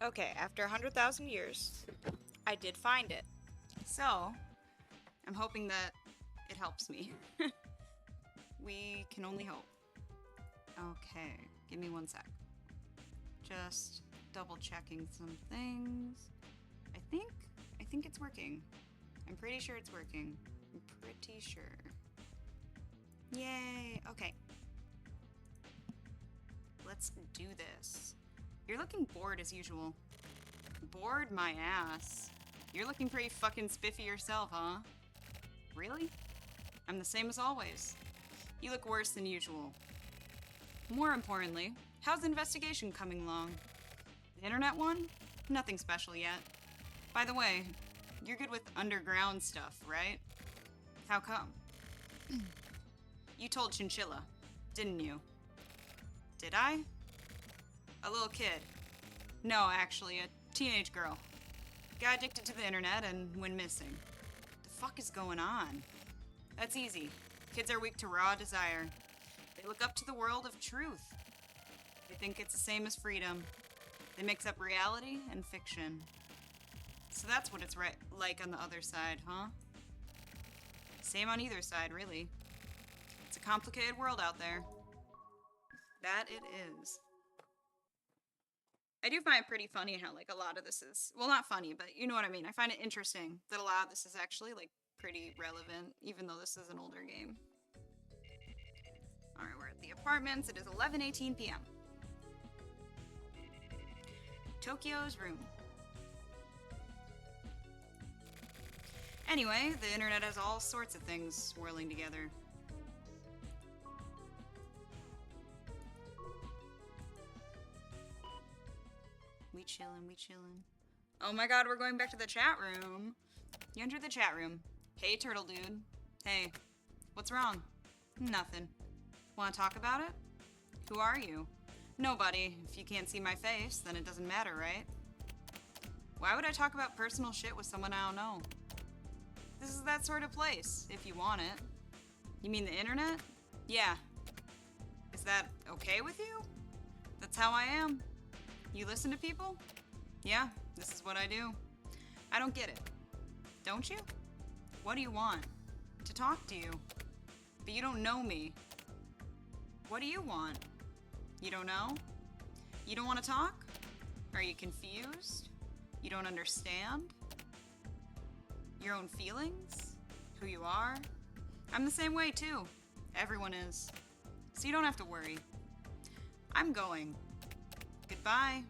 Okay, after 100,000 years, I did find it. So, I'm hoping that it helps me. We can only hope. Okay, give me one sec. Just double checking some things. I think it's working. I'm pretty sure it's working. I'm pretty sure. Yay, okay. Let's do this. You're looking bored as usual. Bored my ass. You're looking pretty fucking spiffy yourself, huh? Really? I'm the same as always. You look worse than usual. More importantly, how's the investigation coming along? The internet one? Nothing special yet. By the way, you're good with underground stuff, right? How come? You told Chinchilla, didn't you? Did I? A little kid. No, actually, a teenage girl. Got addicted to the internet and went missing. The fuck is going on? That's easy. Kids are weak to raw desire. They look up to the world of truth. They think it's the same as freedom. They mix up reality and fiction. So that's what it's like on the other side, huh? Same on either side, really. It's a complicated world out there. That it is. I do find it pretty funny how, like, a lot of this is, well, not funny, but you know what I mean. I find it interesting that a lot of this is actually, like, pretty relevant, even though this is an older game. Alright, we're at the apartments. It is 11:18 p.m. Tokyo's room. Anyway, the internet has all sorts of things swirling together. We chillin', we chillin'. Oh my god, we're going back to the chat room. You entered the chat room. Hey, turtle dude. Hey, what's wrong? Nothing. Want to talk about it? Who are you? Nobody. If you can't see my face, then it doesn't matter, right? Why would I talk about personal shit with someone I don't know? This is that sort of place, if you want it. You mean the internet? Yeah. Is that okay with you? That's how I am. You listen to people? Yeah, this is what I do. I don't get it. Don't you? What do you want? To talk to you. But you don't know me. What do you want? You don't know? You don't want to talk? Are you confused? You don't understand? Your own feelings? Who you are? I'm the same way too. Everyone is. So you don't have to worry. I'm going. Goodbye.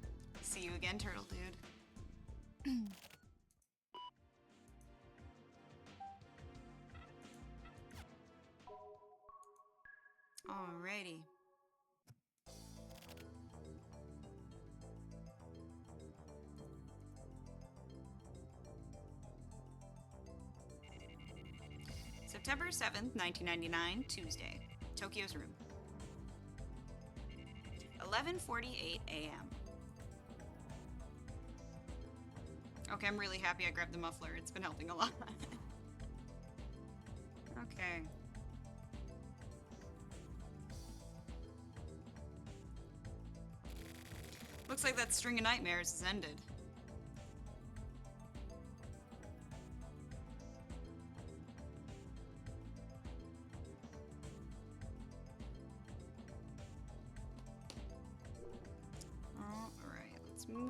See you again, turtle dude. Alrighty. September 7th, 1999, Tuesday. Tokyo's room. 11:48 a.m. Okay, I'm really happy I grabbed the muffler. It's been helping a lot. Okay. Looks like that string of nightmares has ended. Alright, let's move.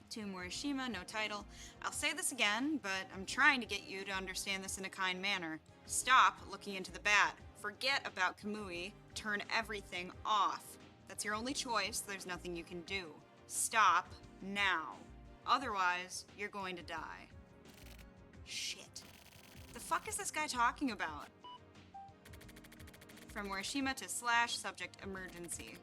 To Morishima, no title. I'll say this again, but I'm trying to get you to understand this in a kind manner. Stop looking into the bad. Forget about Kamui. Turn everything off. That's your only choice. There's nothing you can do. Stop now. Otherwise, you're going to die. Shit. The fuck is this guy talking about? From Morishima to / subject emergency.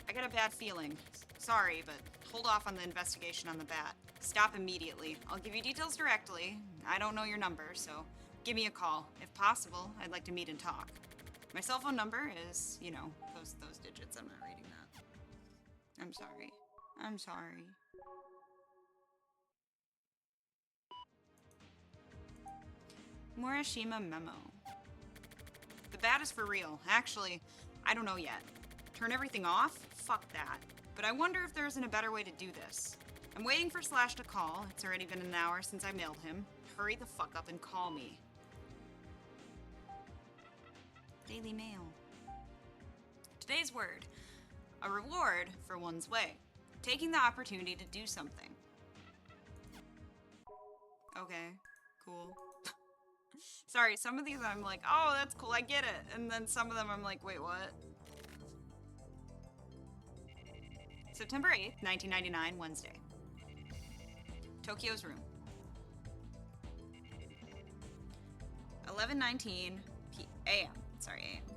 I got a bad feeling. Sorry, but hold off on the investigation on the bat. Stop immediately. I'll give you details directly. I don't know your number, so give me a call. If possible, I'd like to meet and talk. My cell phone number is, you know, those digits. I'm not reading that. I'm sorry. I'm sorry. Morishima memo. The bat is for real. Actually, I don't know yet. Turn everything off? Fuck that. But I wonder if there isn't a better way to do this. I'm waiting for Slash to call. It's already been an hour since I mailed him. Hurry the fuck up and call me. Daily Mail. Today's word. A reward for one's way. Taking the opportunity to do something. Okay, cool. Sorry, some of these I'm like, oh, that's cool, I get it. And then some of them I'm like, wait, what? September 8th, 1999, Wednesday. Tokyo's room. 11:19 a.m. Sorry, a.m.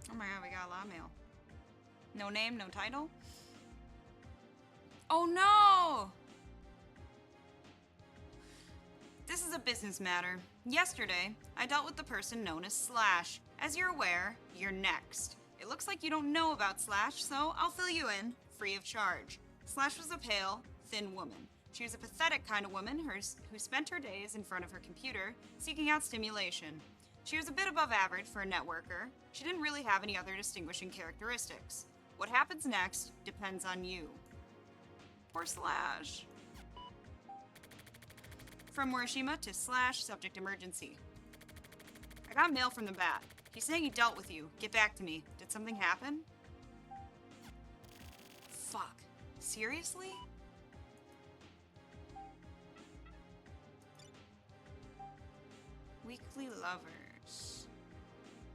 Oh my god, we got a lot of mail. No name, no title. Oh no! This is a business matter. Yesterday, I dealt with the person known as Slash. As you're aware, you're next. It looks like you don't know about Slash, so I'll fill you in, free of charge. Slash was a pale, thin woman. She was a pathetic kind of woman who spent her days in front of her computer, seeking out stimulation. She was a bit above average for a networker. She didn't really have any other distinguishing characteristics. What happens next depends on you. Poor Slash. From Morishima to Slash, subject emergency. I got mail from the bat. He's saying he dealt with you. Get back to me. Did something happen? Fuck. Seriously? Weekly Lovers.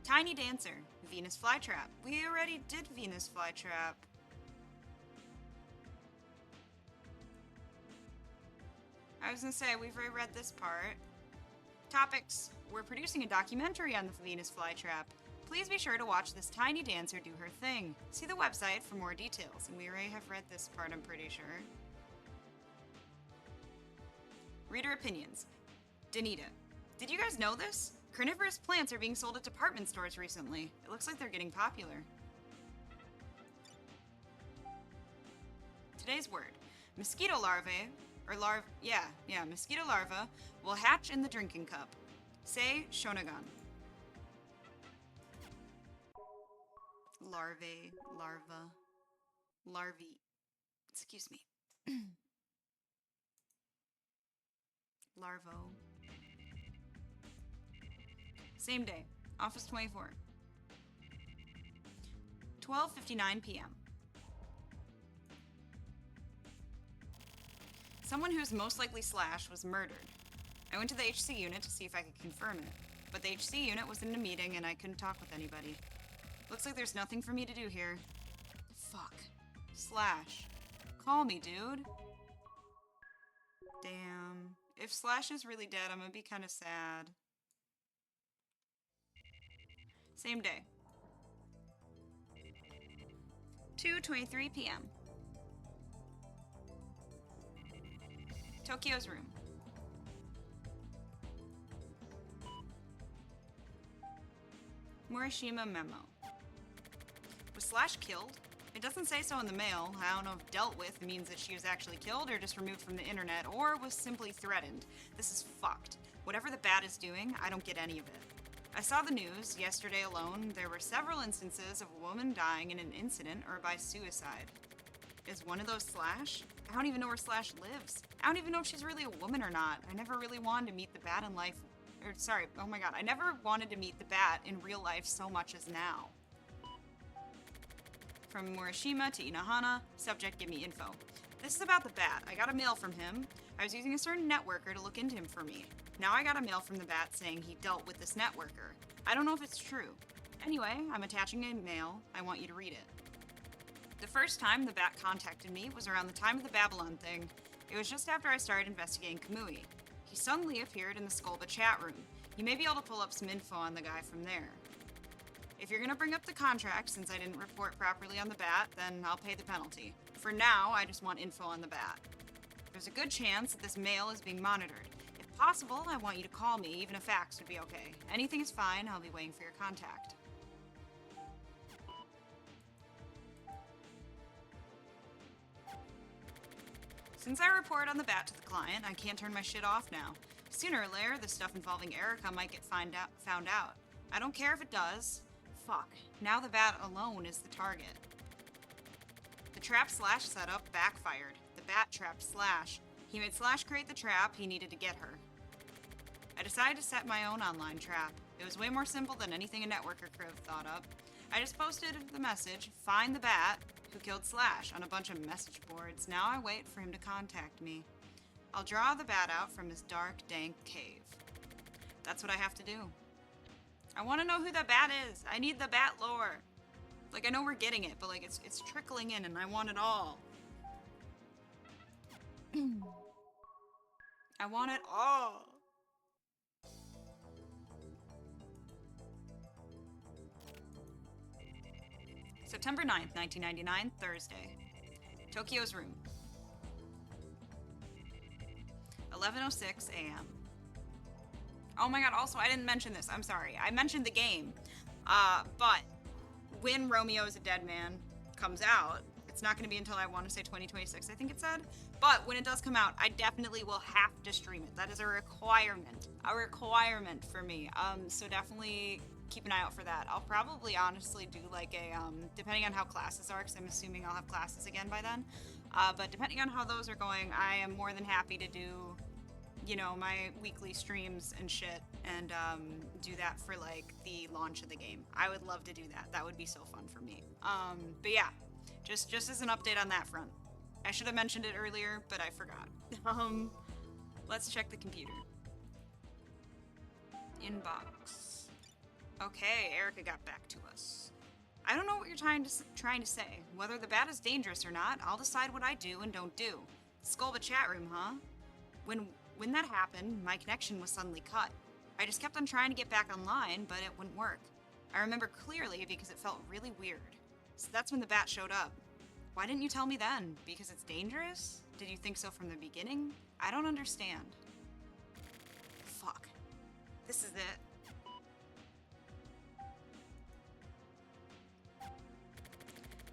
Tiny Dancer. Venus Flytrap. We already did Venus Flytrap. I was gonna say, we've already read this part. Topics. We're producing a documentary on the Venus Flytrap. Please be sure to watch this tiny dancer do her thing. See the website for more details. And we already have read this part, I'm pretty sure. Reader opinions. Danita. Did you guys know this? Carnivorous plants are being sold at department stores recently. It looks like they're getting popular. Today's word. Mosquito larvae, or mosquito larva will hatch in the drinking cup. Say shonagon. Larvae, larva, larvae. Excuse me. Larvo. Same day. Office 24. 12:59 p.m. Someone who's most likely Slash was murdered. I went to the HC unit to see if I could confirm it, but the HC unit was in a meeting and I couldn't talk with anybody. Looks like there's nothing for me to do here. Fuck. Slash. Call me, dude. Damn. If Slash is really dead, I'm gonna be kind of sad. Same day. 2:23 p.m. Tokyo's room. Morishima memo. Was Slash killed? It doesn't say so in the mail. I don't know if dealt with means that she was actually killed or just removed from the internet or was simply threatened. This is fucked. Whatever the bat is doing, I don't get any of it. I saw the news. Yesterday alone, there were several instances of a woman dying in an incident or by suicide. Is one of those Slash? I don't even know where Slash lives. I don't even know if she's really a woman or not. I never really wanted to meet the bat in life. I never wanted to meet the bat in real life so much as now. From Morishima to Inahana, subject give me info. This is about the bat. I got a mail from him. I was using a certain networker to look into him for me. Now I got a mail from the bat saying he dealt with this networker. I don't know if it's true. Anyway, I'm attaching a mail. I want you to read it. The first time the bat contacted me was around the time of the Babylon thing. It was just after I started investigating Kamui. He suddenly appeared in the Skolba chat room. You may be able to pull up some info on the guy from there. If you're gonna bring up the contract, since I didn't report properly on the bat, then I'll pay the penalty. For now, I just want info on the bat. There's a good chance that this mail is being monitored. If possible, I want you to call me, even a fax would be okay. Anything is fine, I'll be waiting for your contact. Since I report on the bat to the client, I can't turn my shit off now. Sooner or later, the stuff involving Erica might get found out. I don't care if it does. Fuck. Now the bat alone is the target. The trap Slash setup backfired. The bat trapped Slash. He made Slash create the trap he needed to get her. I decided to set my own online trap. It was way more simple than anything a networker could have thought up. I just posted the message, "Find the bat who killed Slash," on a bunch of message boards. Now I wait for him to contact me. I'll draw the bat out from his dark, dank cave. That's what I have to do. I want to know who the bat is. I need the bat lore. Like, I know we're getting it, but like it's trickling in and I want it all. I want it all. September 9th, 1999, Thursday. Tokyo's room. 11:06 a.m. Oh my god, also, I didn't mention this. I'm sorry. I mentioned the game. But when Romeo is a Dead Man comes out, it's not going to be until I want to say 2026, I think it said. But when it does come out, I definitely will have to stream it. That is a requirement. A requirement for me. So definitely keep an eye out for that. I'll probably honestly do like a, depending on how classes are, because I'm assuming I'll have classes again by then. But depending on how those are going, I am more than happy to do, you know, my weekly streams and shit, and do that for like the launch of the game. I would love to do that. That would be so fun for me. But yeah, just as an update on that front. I should have mentioned it earlier, but I forgot. Let's check the computer. Inbox. Okay, Erica got back to us. I don't know what you're trying to say. Whether the bat is dangerous or not, I'll decide what I do and don't do. Skullba chat room, huh? When that happened, my connection was suddenly cut. I just kept on trying to get back online, but it wouldn't work. I remember clearly because it felt really weird. So that's when the bat showed up. Why didn't you tell me then? Because it's dangerous? Did you think so from the beginning? I don't understand. Fuck. This is it.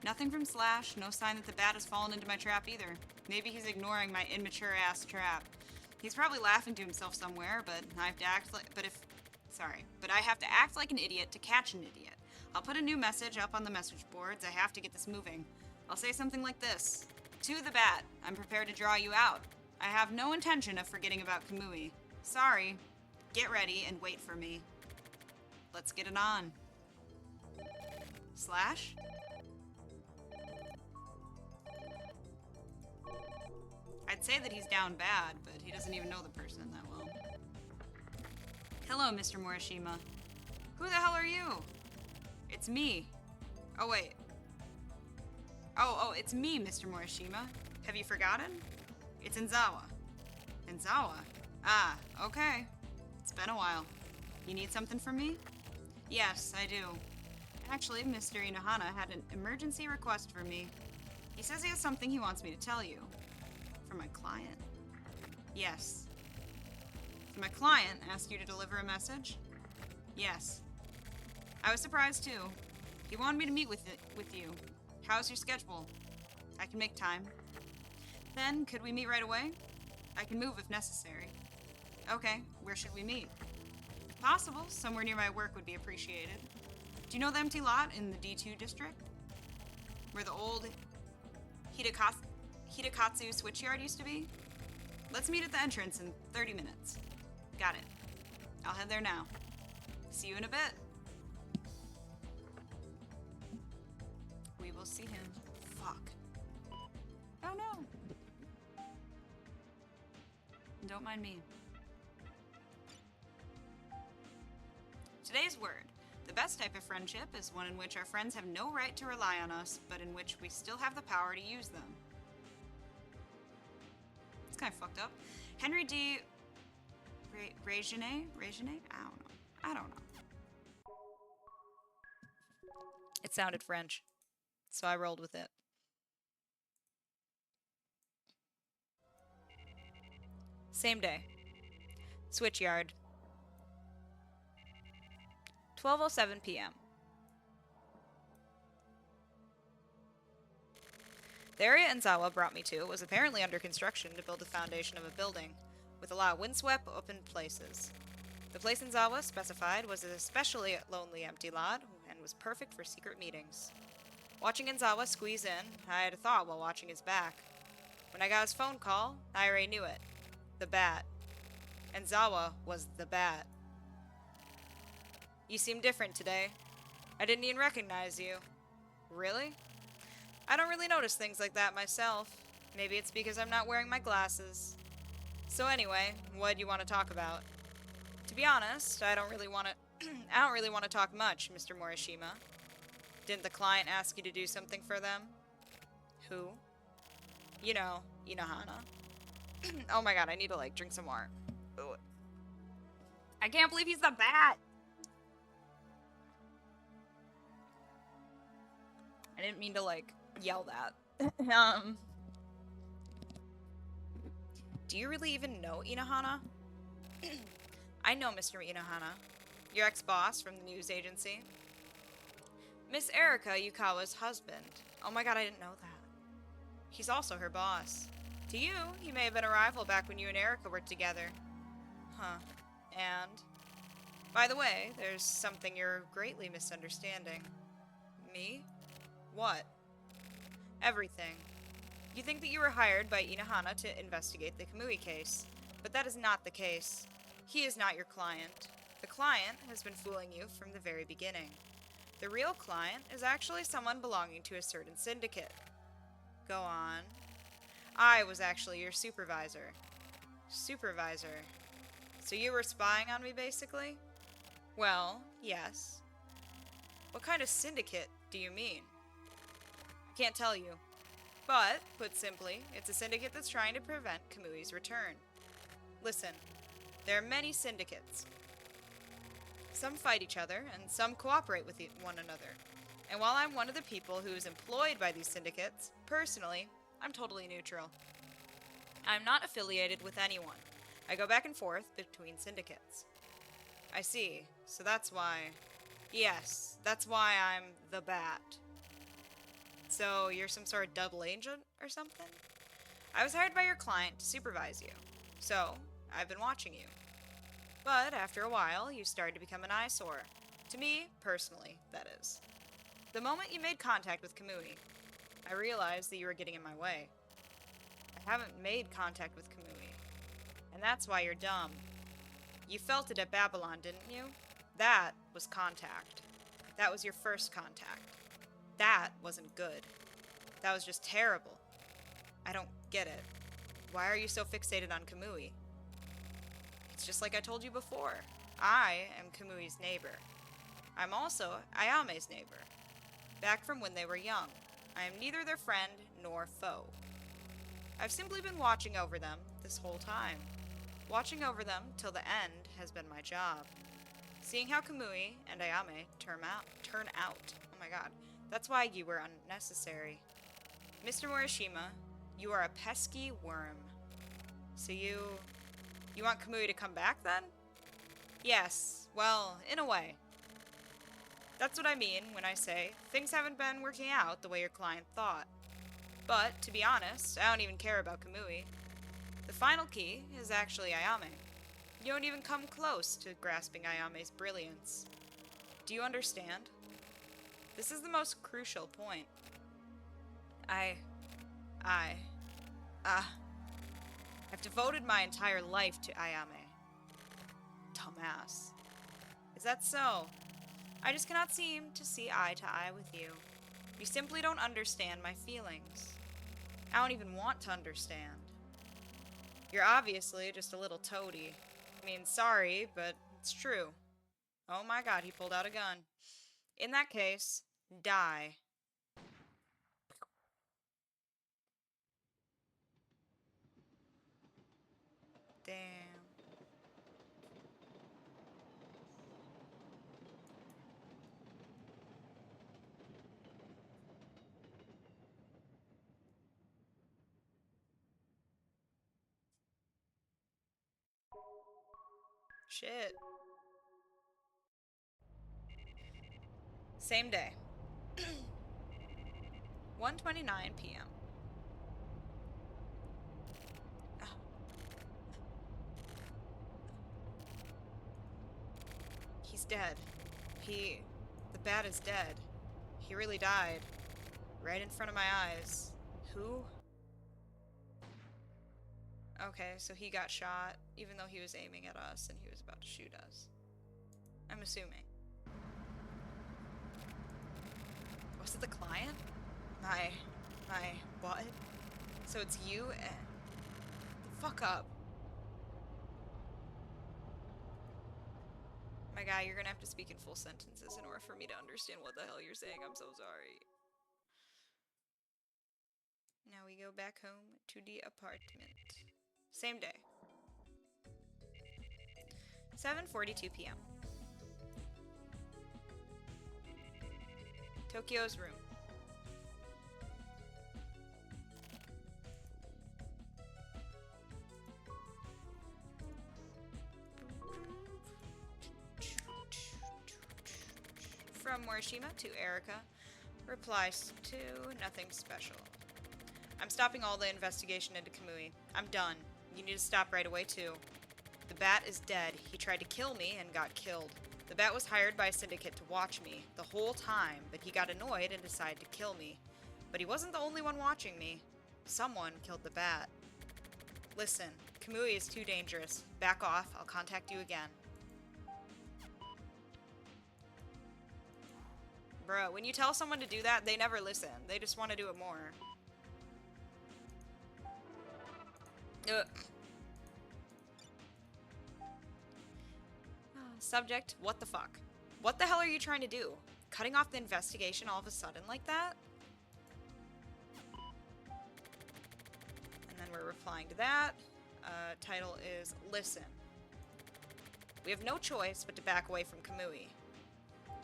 Nothing from Slash, no sign that the bat has fallen into my trap either. Maybe he's ignoring my immature-ass trap. He's probably laughing to himself somewhere, but I have to act like, but I have to act like an idiot to catch an idiot. I'll put a new message up on the message boards. I have to get this moving. I'll say something like this. To the bat, I'm prepared to draw you out. I have no intention of forgetting about Kamui. Sorry. Get ready and wait for me. Let's get it on. Slash? I'd say that he's down bad, but he doesn't even know the person that well. Hello, Mr. Morishima. Who the hell are you? It's me. Oh, wait. Oh, it's me, Mr. Morishima. Have you forgotten? It's Enzawa. Enzawa? Ah, okay. It's been a while. You need something from me? Yes, I do. Actually, Mr. Inohana had an emergency request for me. He says he has something he wants me to tell you. For my client? Yes. My client asked you to deliver a message? Yes. I was surprised too. He wanted me to meet with you. How's your schedule? I can make time. Then, could we meet right away? I can move if necessary. Okay, where should we meet? If possible, somewhere near my work would be appreciated. Do you know the empty lot in the D2 district? Where the old Hidekatsu switchyard used to be? Let's meet at the entrance in 30 minutes. Got it. I'll head there now. See you in a bit. We will see him. Fuck. Oh no. Don't mind me. Today's word. The best type of friendship is one in which our friends have no right to rely on us, but in which we still have the power to use them. It's kind of fucked up. Henry D. Regine? I don't know. It sounded French, so I rolled with it. Same day. Switchyard. 12:07 p.m. The area Enzawa brought me to was apparently under construction to build the foundation of a building, with a lot of windswept, open places. The place Enzawa specified was an especially lonely empty lot and was perfect for secret meetings. Watching Enzawa squeeze in, I had a thought while watching his back. When I got his phone call, I already knew it. The Bat. Enzawa was the Bat. You seem different today. I didn't even recognize you. Really? I don't really notice things like that myself. Maybe it's because I'm not wearing my glasses. So anyway, what do you want to talk about? To be honest, I don't really want to talk much, Mr. Morishima. Didn't the client ask you to do something for them? Who? You know, Inohana. Oh my god, I need to drink some more. Ugh. I can't believe he's the Bat! I didn't mean to yell that. Do you really even know Inohana? I know Mr. Inohana, your ex-boss from the news agency. Miss Erika Yukawa's husband. Oh my god, I didn't know that. He's also her boss. To you, he may have been a rival back when you and Erika worked together. Huh. And? By the way, there's something you're greatly misunderstanding. Me? What? Everything. You think that you were hired by Inohana to investigate the Kamui case, but that is not the case. He is not your client. The client has been fooling you from the very beginning. The real client is actually someone belonging to a certain syndicate. Go on. I was actually your supervisor. Supervisor. So you were spying on me, basically? Well, yes. What kind of syndicate do you mean? I can't tell you. But, put simply, it's a syndicate that's trying to prevent Kamui's return. Listen, there are many syndicates. Some fight each other, and some cooperate with one another. And while I'm one of the people who is employed by these syndicates, personally, I'm totally neutral. I'm not affiliated with anyone. I go back and forth between syndicates. I see. So that's why... Yes, that's why I'm the Bat. So you're some sort of double agent or something? I was hired by your client to supervise you. So, I've been watching you. But after a while, you started to become an eyesore. To me, personally, that is. The moment you made contact with Kamui, I realized that you were getting in my way. I haven't made contact with Kamui. And that's why you're dumb. You felt it at Babylon, didn't you? That was contact. That was your first contact. That wasn't good. That was just terrible. I don't get it. Why are you so fixated on Kamui? It's just like I told you before. I am Kamui's neighbor. I'm also Ayame's neighbor. Back from when they were young. I am neither their friend nor foe. I've simply been watching over them this whole time. Watching over them till the end has been my job. Seeing how Kamui and Ayame turn out. Oh my god. That's why you were unnecessary. Mr. Morishima, you are a pesky worm. So you want Kamui to come back then? Yes, well, in a way. That's what I mean when I say things haven't been working out the way your client thought. But, to be honest, I don't even care about Kamui. The final key is actually Ayame. You don't even come close to grasping Ayame's brilliance. Do you understand? This is the most crucial point. I've devoted my entire life to Ayame. Dumbass. Is that so? I just cannot seem to see eye to eye with you. You simply don't understand my feelings. I don't even want to understand. You're obviously just a little toady. I mean, sorry, but it's true. Oh my god, he pulled out a gun. In that case, die. Damn. Shit. Same day. 1:29 p.m. He's dead. The bat is dead. He really died. Right in front of my eyes. Who? Okay, so he got shot, even though he was aiming at us and he was about to shoot us. I'm assuming. Was it the client? My what? So it's you and... The fuck up. My guy, you're gonna have to speak in full sentences in order for me to understand what the hell you're saying. I'm so sorry. Now we go back home to the apartment. Same day. 7:42 p.m. Tokyo's room. From Morishima to Erica. Replies to nothing special. I'm stopping all the investigation into Kamui. I'm done. You need to stop right away too. The bat is dead. He tried to kill me and got killed. The bat was hired by a syndicate to watch me the whole time, but he got annoyed and decided to kill me. But he wasn't the only one watching me. Someone killed the bat. Listen, Kamui is too dangerous. Back off. I'll contact you again. Bro, when you tell someone to do that, they never listen. They just want to do it more. Subject, what the fuck? What the hell are you trying to do? Cutting off the investigation all of a sudden like that? And then we're replying to that. Title is, Listen. We have no choice but to back away from Kamui.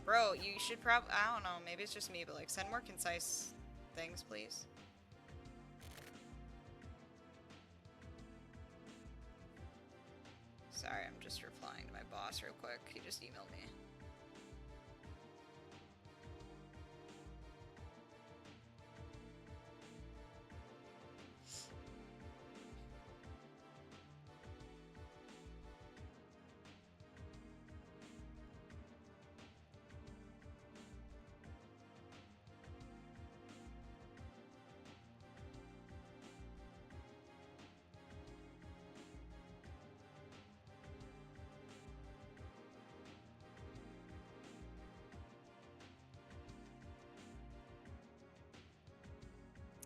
Bro, you should probably, I don't know, maybe it's just me, but like, send more concise things, please. Sorry, I'm just replying to my boss real quick. He just emailed me.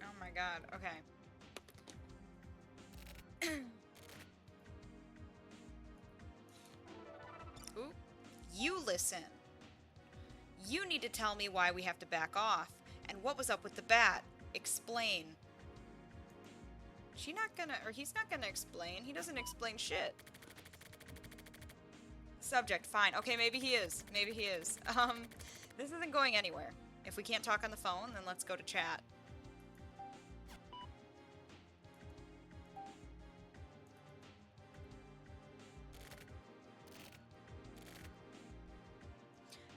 Oh my god, okay. Ooh. You listen. You need to tell me why we have to back off. And what was up with the bat. Explain. She's not gonna, or he's not gonna explain. He doesn't explain shit. Subject, fine. Okay, maybe he is. Maybe he is. This isn't going anywhere. If we can't talk on the phone, then let's go to chat.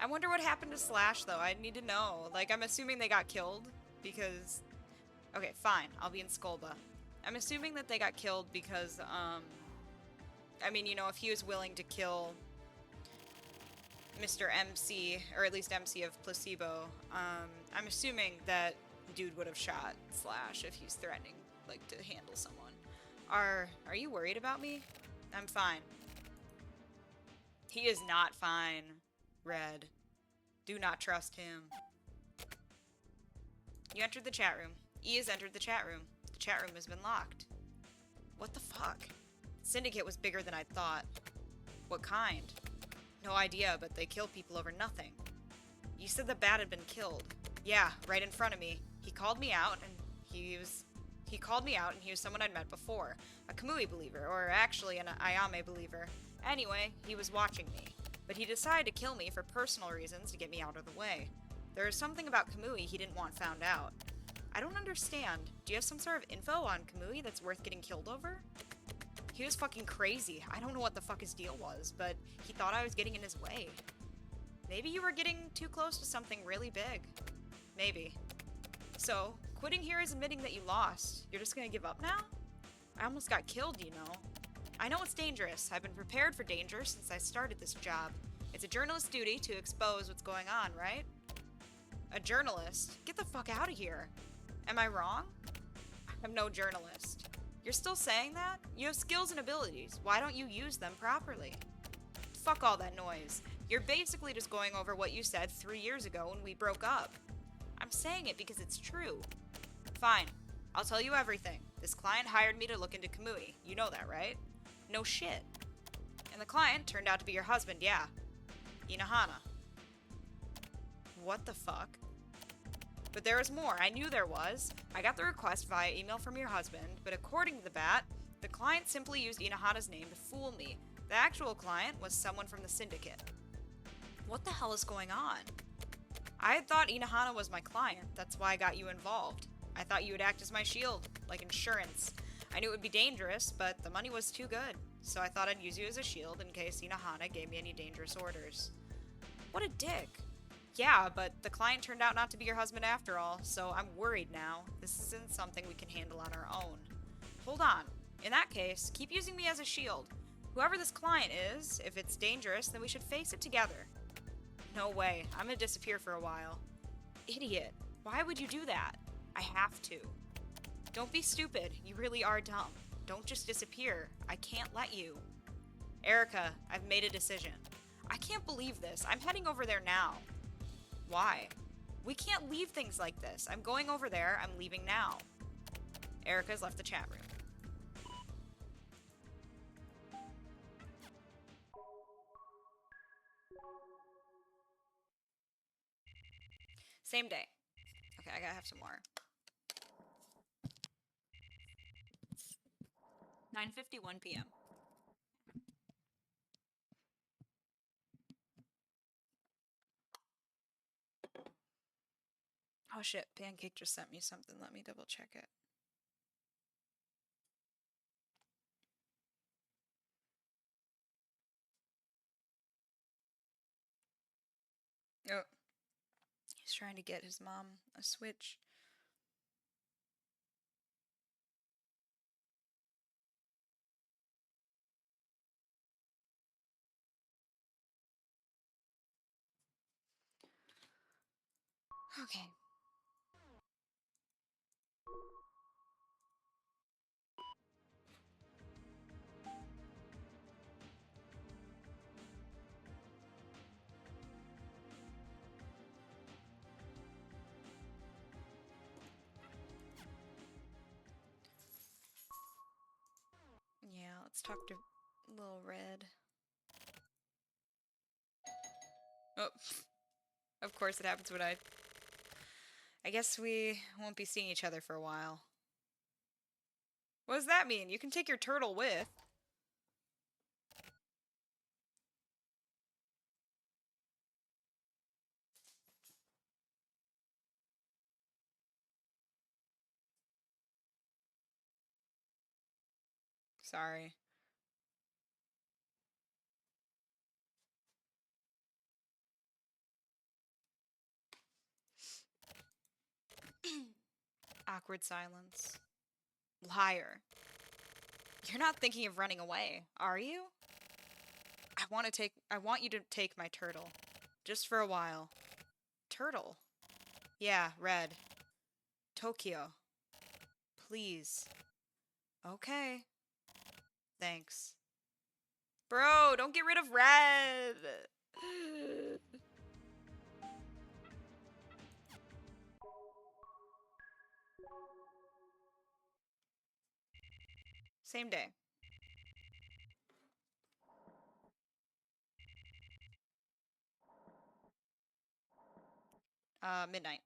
I wonder what happened to Slash, though. I need to know. Like, I'm assuming they got killed because... Okay, fine. I'll be in Skolba. I'm assuming that they got killed because, I mean, you know, if he was willing to kill Mr. MC, or at least MC of Placebo, I'm assuming that dude would have shot Slash if he's threatening, like, to handle someone. Are you worried about me? I'm fine. He is not fine. Red. Do not trust him. You entered the chat room. E has entered the chat room. The chat room has been locked. What the fuck? Syndicate was bigger than I thought. What kind? No idea, but they kill people over nothing. You said the bat had been killed. Yeah, right in front of me. He called me out, and he was someone I'd met before. A Kamui believer, or actually an Ayame believer. Anyway, he was watching me. But he decided to kill me for personal reasons to get me out of the way. There is something about Kamui he didn't want found out. I don't understand. Do you have some sort of info on Kamui that's worth getting killed over? He was fucking crazy. I don't know what the fuck his deal was, but he thought I was getting in his way. Maybe you were getting too close to something really big. Maybe. So, quitting here is admitting that you lost. You're just gonna give up now? I almost got killed, you know. I know it's dangerous. I've been prepared for danger since I started this job. It's a journalist's duty to expose what's going on, right? A journalist? Get the fuck out of here. Am I wrong? I'm no journalist. You're still saying that? You have skills and abilities. Why don't you use them properly? Fuck all that noise. You're basically just going over what you said 3 years ago when we broke up. I'm saying it because it's true. Fine. I'll tell you everything. This client hired me to look into Kamui. You know that, right? No shit. And the client turned out to be your husband, yeah. Inahana. What the fuck? But there was more. I knew there was. I got the request via email from your husband, but according to the bat, the client simply used Inahana's name to fool me. The actual client was someone from the syndicate. What the hell is going on? I had thought Inahana was my client. That's why I got you involved. I thought you would act as my shield, like insurance. I knew it would be dangerous, but the money was too good. So I thought I'd use you as a shield in case Inahana gave me any dangerous orders. What a dick. Yeah, but the client turned out not to be your husband after all, so I'm worried now. This isn't something we can handle on our own. Hold on. In that case, keep using me as a shield. Whoever this client is, if it's dangerous, then we should face it together. No way. I'm gonna disappear for a while. Idiot. Why would you do that? I have to. Don't be stupid. You really are dumb. Don't just disappear. I can't let you. Erica, I've made a decision. I can't believe this. I'm heading over there now. Why? We can't leave things like this. I'm going over there. I'm leaving now. Erica's left the chat room. Same day. Okay, I gotta have some more. 9:51 p.m. Oh shit, Pancake just sent me something. Let me double check it. Oh. He's trying to get his mom a Switch. Okay. Yeah, let's talk to Little Red. Oh, of course it happens when I guess we won't be seeing each other for a while. What does that mean? You can take your turtle with. Sorry. Awkward silence. Liar. You're not thinking of running away, are you? I want you to take my turtle. Just for a while. Turtle? Yeah, Red. Tokyo. Please. Okay. Thanks. Bro, don't get rid of Red! Same day. Midnight.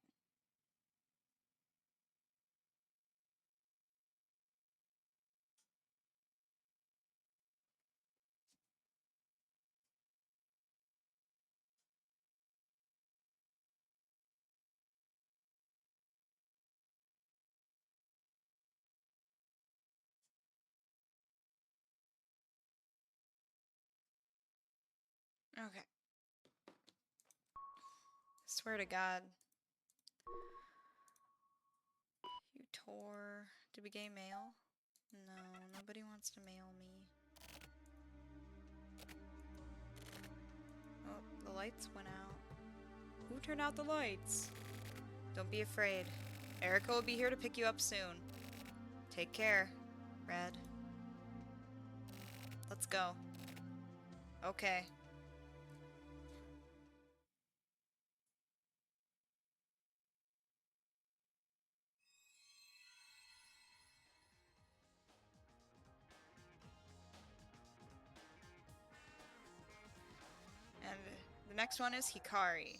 Okay. Swear to God. You tore. Did we get mail? No, nobody wants to mail me. Oh, the lights went out. Who turned out the lights? Don't be afraid. Erica will be here to pick you up soon. Take care, Red. Let's go. Okay. And the next one is Hikari.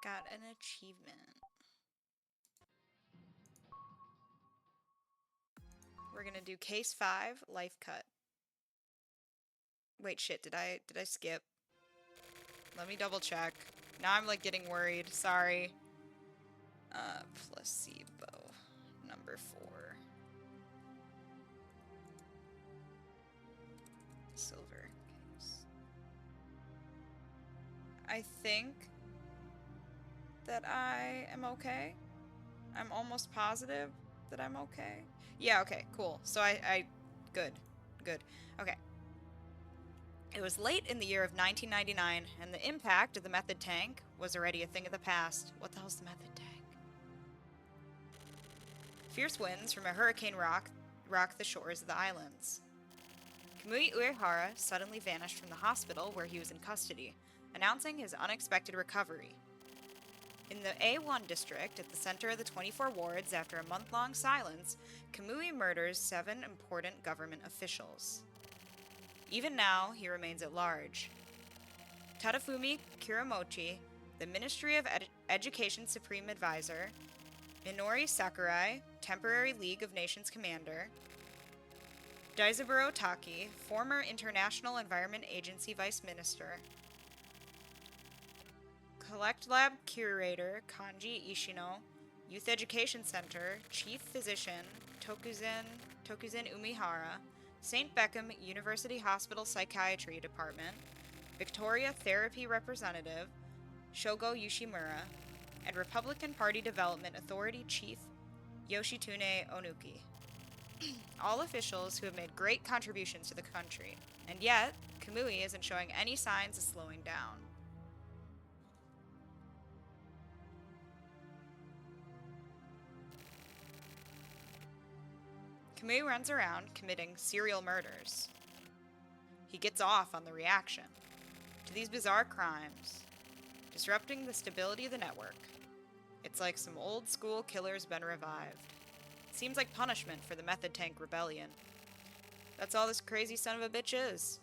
Got an achievement. We're gonna do case 5, life cut. Wait, shit, did I skip? Let me double check. Now I'm like getting worried. Sorry. Placebo. Number 4. Silver case. I think that I am okay. I'm almost positive that I'm okay. Yeah, okay, cool. So good. Good. Okay. It was late in the year of 1999, and the impact of the method tank was already a thing of the past. What the hell's the method tank? Fierce winds from a hurricane rocked the shores of the islands. Kamui Uehara suddenly vanished from the hospital where he was in custody, announcing his unexpected recovery. In the A1 district, at the center of the 24 wards, after a month-long silence, Kamui murders 7 important government officials. Even now, he remains at large. Tadafumi Kuramochi, the Ministry of Education Supreme Advisor, Minori Sakurai, Temporary League of Nations Commander, Daizaburo Taki, former International Environment Agency Vice Minister, Collect Lab Curator Kanji Ishino, Youth Education Center, Chief Physician Tokuzen Umihara, St. Beckham University Hospital Psychiatry Department, Victoria Therapy Representative Shogo Yoshimura, and Republican Party Development Authority Chief Yoshitune Onuki. All officials who have made great contributions to the country, and yet, Kamui isn't showing any signs of slowing down. Kamui runs around committing serial murders. He gets off on the reaction to these bizarre crimes, disrupting the stability of the network. It's like some old school killer's been revived. It seems like punishment for the Method Tank Rebellion. That's all this crazy son of a bitch is.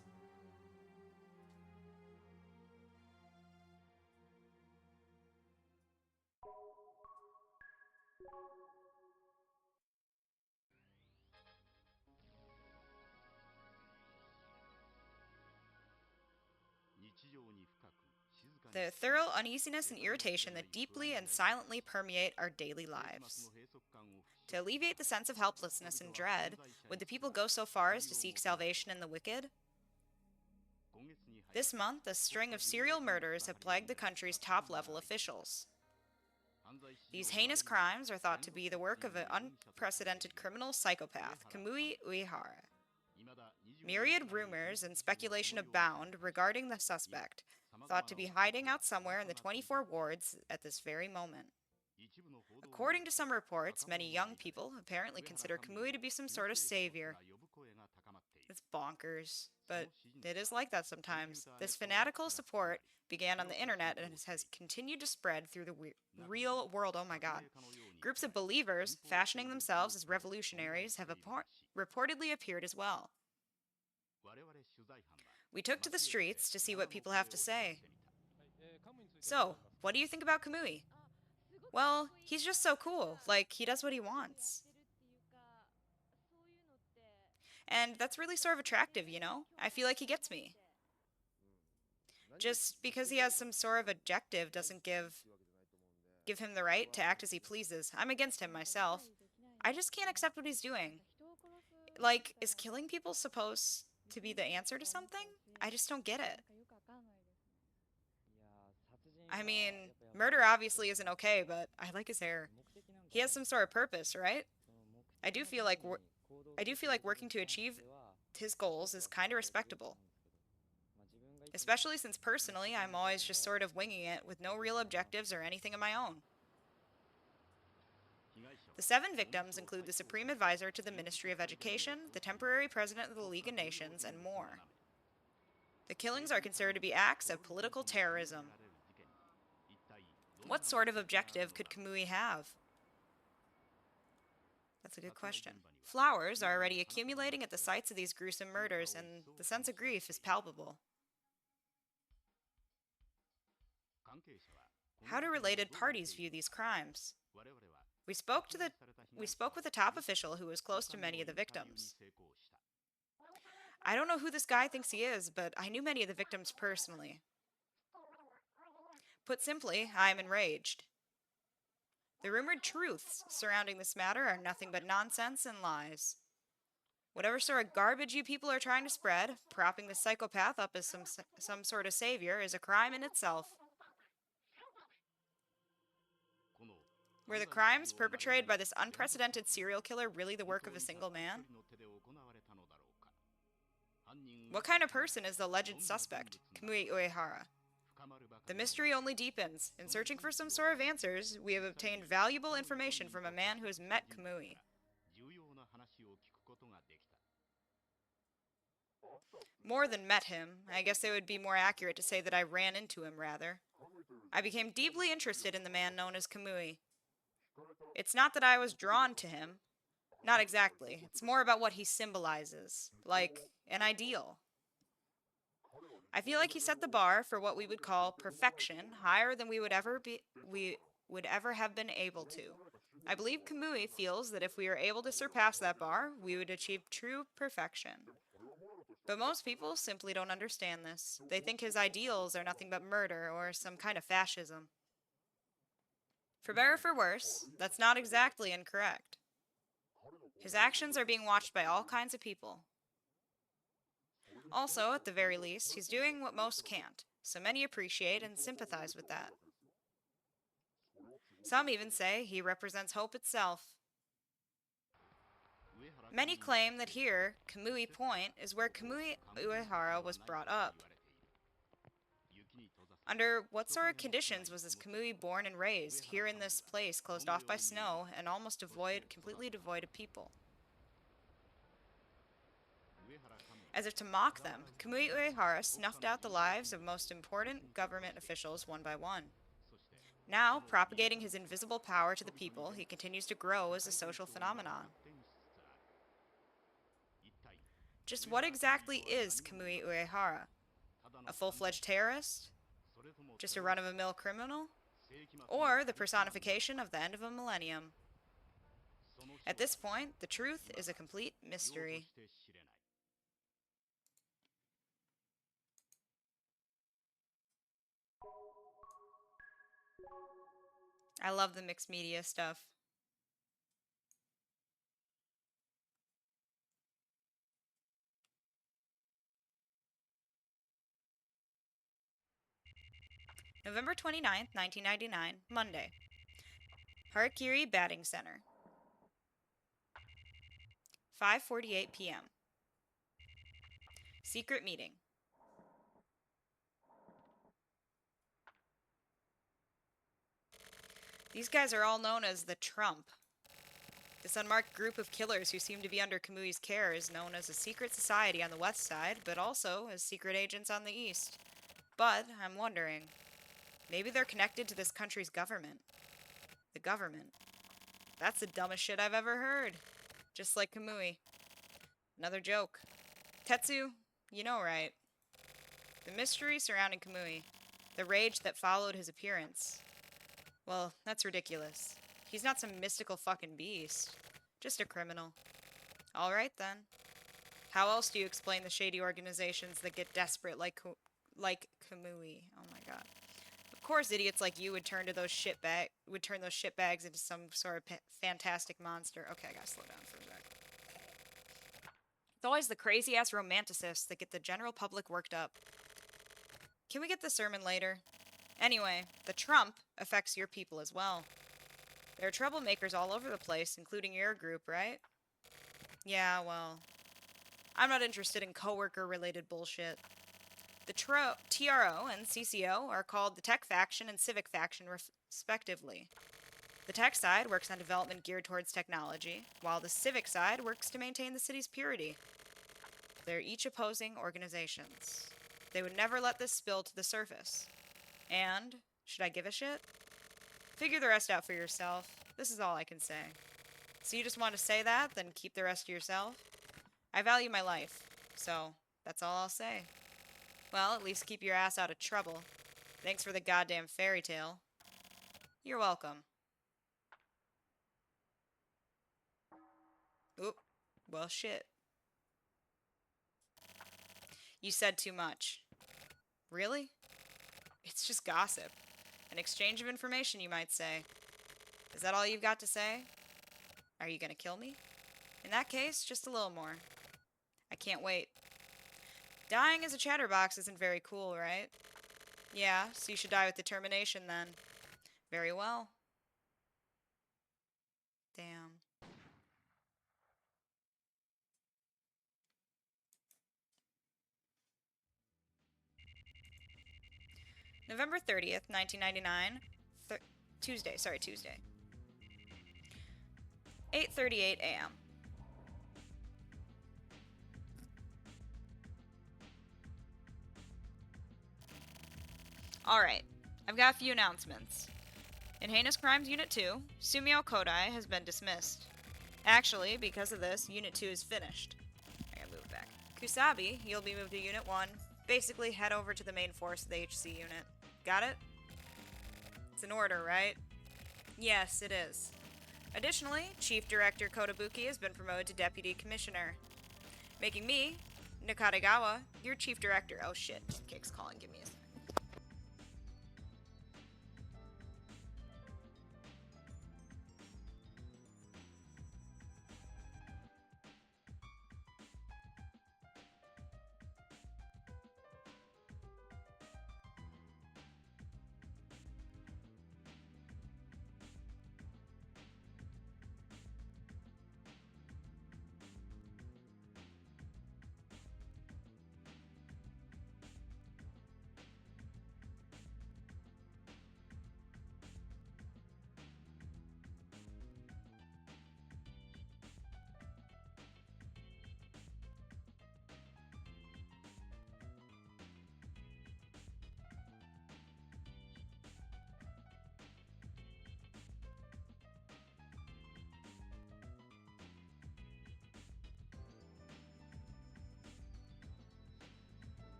The thorough uneasiness and irritation that deeply and silently permeate our daily lives. To alleviate the sense of helplessness and dread, would the people go so far as to seek salvation in the wicked? This month, a string of serial murders have plagued the country's top-level officials. These heinous crimes are thought to be the work of an unprecedented criminal psychopath, Kamui Uehara. Myriad rumors and speculation abound regarding the suspect, thought to be hiding out somewhere in the 24 wards at this very moment. According to some reports, many young people apparently consider Kamui to be some sort of savior. It's bonkers, but it is like that sometimes. This fanatical support began on the internet and has continued to spread through the real world. Oh my god. Groups of believers, fashioning themselves as revolutionaries, have reportedly appeared as well. We took to the streets to see what people have to say. So, what do you think about Kamui? Well, he's just so cool. Like, he does what he wants. And that's really sort of attractive, you know? I feel like he gets me. Just because he has some sort of objective doesn't give him the right to act as he pleases. I'm against him myself. I just can't accept what he's doing. Like, is killing people supposed to be the answer to something? I just don't get it. I mean, murder obviously isn't okay, but I like his hair. He has some sort of purpose, right? I do feel like wor- I do feel like working to achieve his goals is kind of respectable. Especially since personally, I'm always just sort of winging it with no real objectives or anything of my own. The 7 victims include the Supreme Advisor to the Ministry of Education, the temporary president of the League of Nations, and more. The killings are considered to be acts of political terrorism. What sort of objective could Kamui have? That's a good question. Flowers are already accumulating at the sites of these gruesome murders, and the sense of grief is palpable. How do related parties view these crimes? We spoke to the we spoke with a top official who was close to many of the victims. I don't know who this guy thinks he is, but I knew many of the victims personally. Put simply, I am enraged. The rumored truths surrounding this matter are nothing but nonsense and lies. Whatever sort of garbage you people are trying to spread, propping the psychopath up as some sort of savior is a crime in itself. Were the crimes perpetrated by this unprecedented serial killer really the work of a single man? What kind of person is the alleged suspect, Kamui Uehara? The mystery only deepens. In searching for some sort of answers, we have obtained valuable information from a man who has met Kamui. More than met him, I guess it would be more accurate to say that I ran into him, rather. I became deeply interested in the man known as Kamui. It's not that I was drawn to him. Not exactly. It's more about what he symbolizes, like an ideal. I feel like he set the bar for what we would call perfection higher than we would ever have been able to. I believe Kamui feels that if we are able to surpass that bar, we would achieve true perfection. But most people simply don't understand this. They think his ideals are nothing but murder or some kind of fascism. For better or for worse, that's not exactly incorrect. His actions are being watched by all kinds of people. Also, at the very least, he's doing what most can't, so many appreciate and sympathize with that. Some even say he represents hope itself. Many claim that here, Kamui Point, is where Kamui Uehara was brought up. Under what sort of conditions was this Kamui born and raised, here in this place closed off by snow and almost completely devoid of people? As if to mock them, Kamui Uehara snuffed out the lives of most important government officials one by one. Now, propagating his invisible power to the people, he continues to grow as a social phenomenon. Just what exactly is Kamui Uehara? A full-fledged terrorist? Just a run-of-the-mill criminal? Or the personification of the end of a millennium? At this point, the truth is a complete mystery. I love the mixed media stuff. November 29th, 1999, Monday. Harakiri Batting Center. 5:48 p.m. Secret meeting. These guys are all known as the Trump. This unmarked group of killers who seem to be under Kamui's care is known as a secret society on the west side, but also as secret agents on the east. But I'm wondering, maybe they're connected to this country's government. The government. That's the dumbest shit I've ever heard. Just like Kamui. Another joke. Tetsu, you know right. The mystery surrounding Kamui. The rage that followed his appearance. Well, that's ridiculous. He's not some mystical fucking beast. Just a criminal. Alright then. How else do you explain the shady organizations that get desperate like Kamui? Oh my god. Of course idiots like you would turn those shitbags into some sort of fantastic monster. Okay, I gotta slow down for a sec. It's always the crazy-ass romanticists that get the general public worked up. Can we get the sermon later? Anyway, the Trump affects your people as well. There are troublemakers all over the place, including your group, right? Yeah, well, I'm not interested in coworker-related bullshit. The TRO and CCO are called the Tech Faction and Civic Faction, respectively. The tech side works on development geared towards technology, while the civic side works to maintain the city's purity. They're each opposing organizations. They would never let this spill to the surface. And, should I give a shit? Figure the rest out for yourself. This is all I can say. So you just want to say that, then keep the rest to yourself? I value my life, so that's all I'll say. Well, at least keep your ass out of trouble. Thanks for the goddamn fairy tale. You're welcome. Oop. Well, shit. You said too much. Really? It's just gossip. An exchange of information, you might say. Is that all you've got to say? Are you gonna kill me? In that case, just a little more. I can't wait. Dying as a chatterbox isn't very cool, right? Yeah, so you should die with determination then. Very well. Damn. November 30th, 1999. Tuesday. 8:38 a.m. Alright, I've got a few announcements. In Heinous Crimes Unit 2, Sumio Kodai has been dismissed. Actually, because of this, Unit 2 is finished. I gotta move it back. Kusabi, you'll be moved to Unit 1. Basically, head over to the main force of the HC unit. Got it? It's an order, right? Yes, it is. Additionally, Chief Director Kotobuki has been promoted to Deputy Commissioner, making me, Nakatagawa, your Chief Director. Oh shit, Kick's calling, give me a second.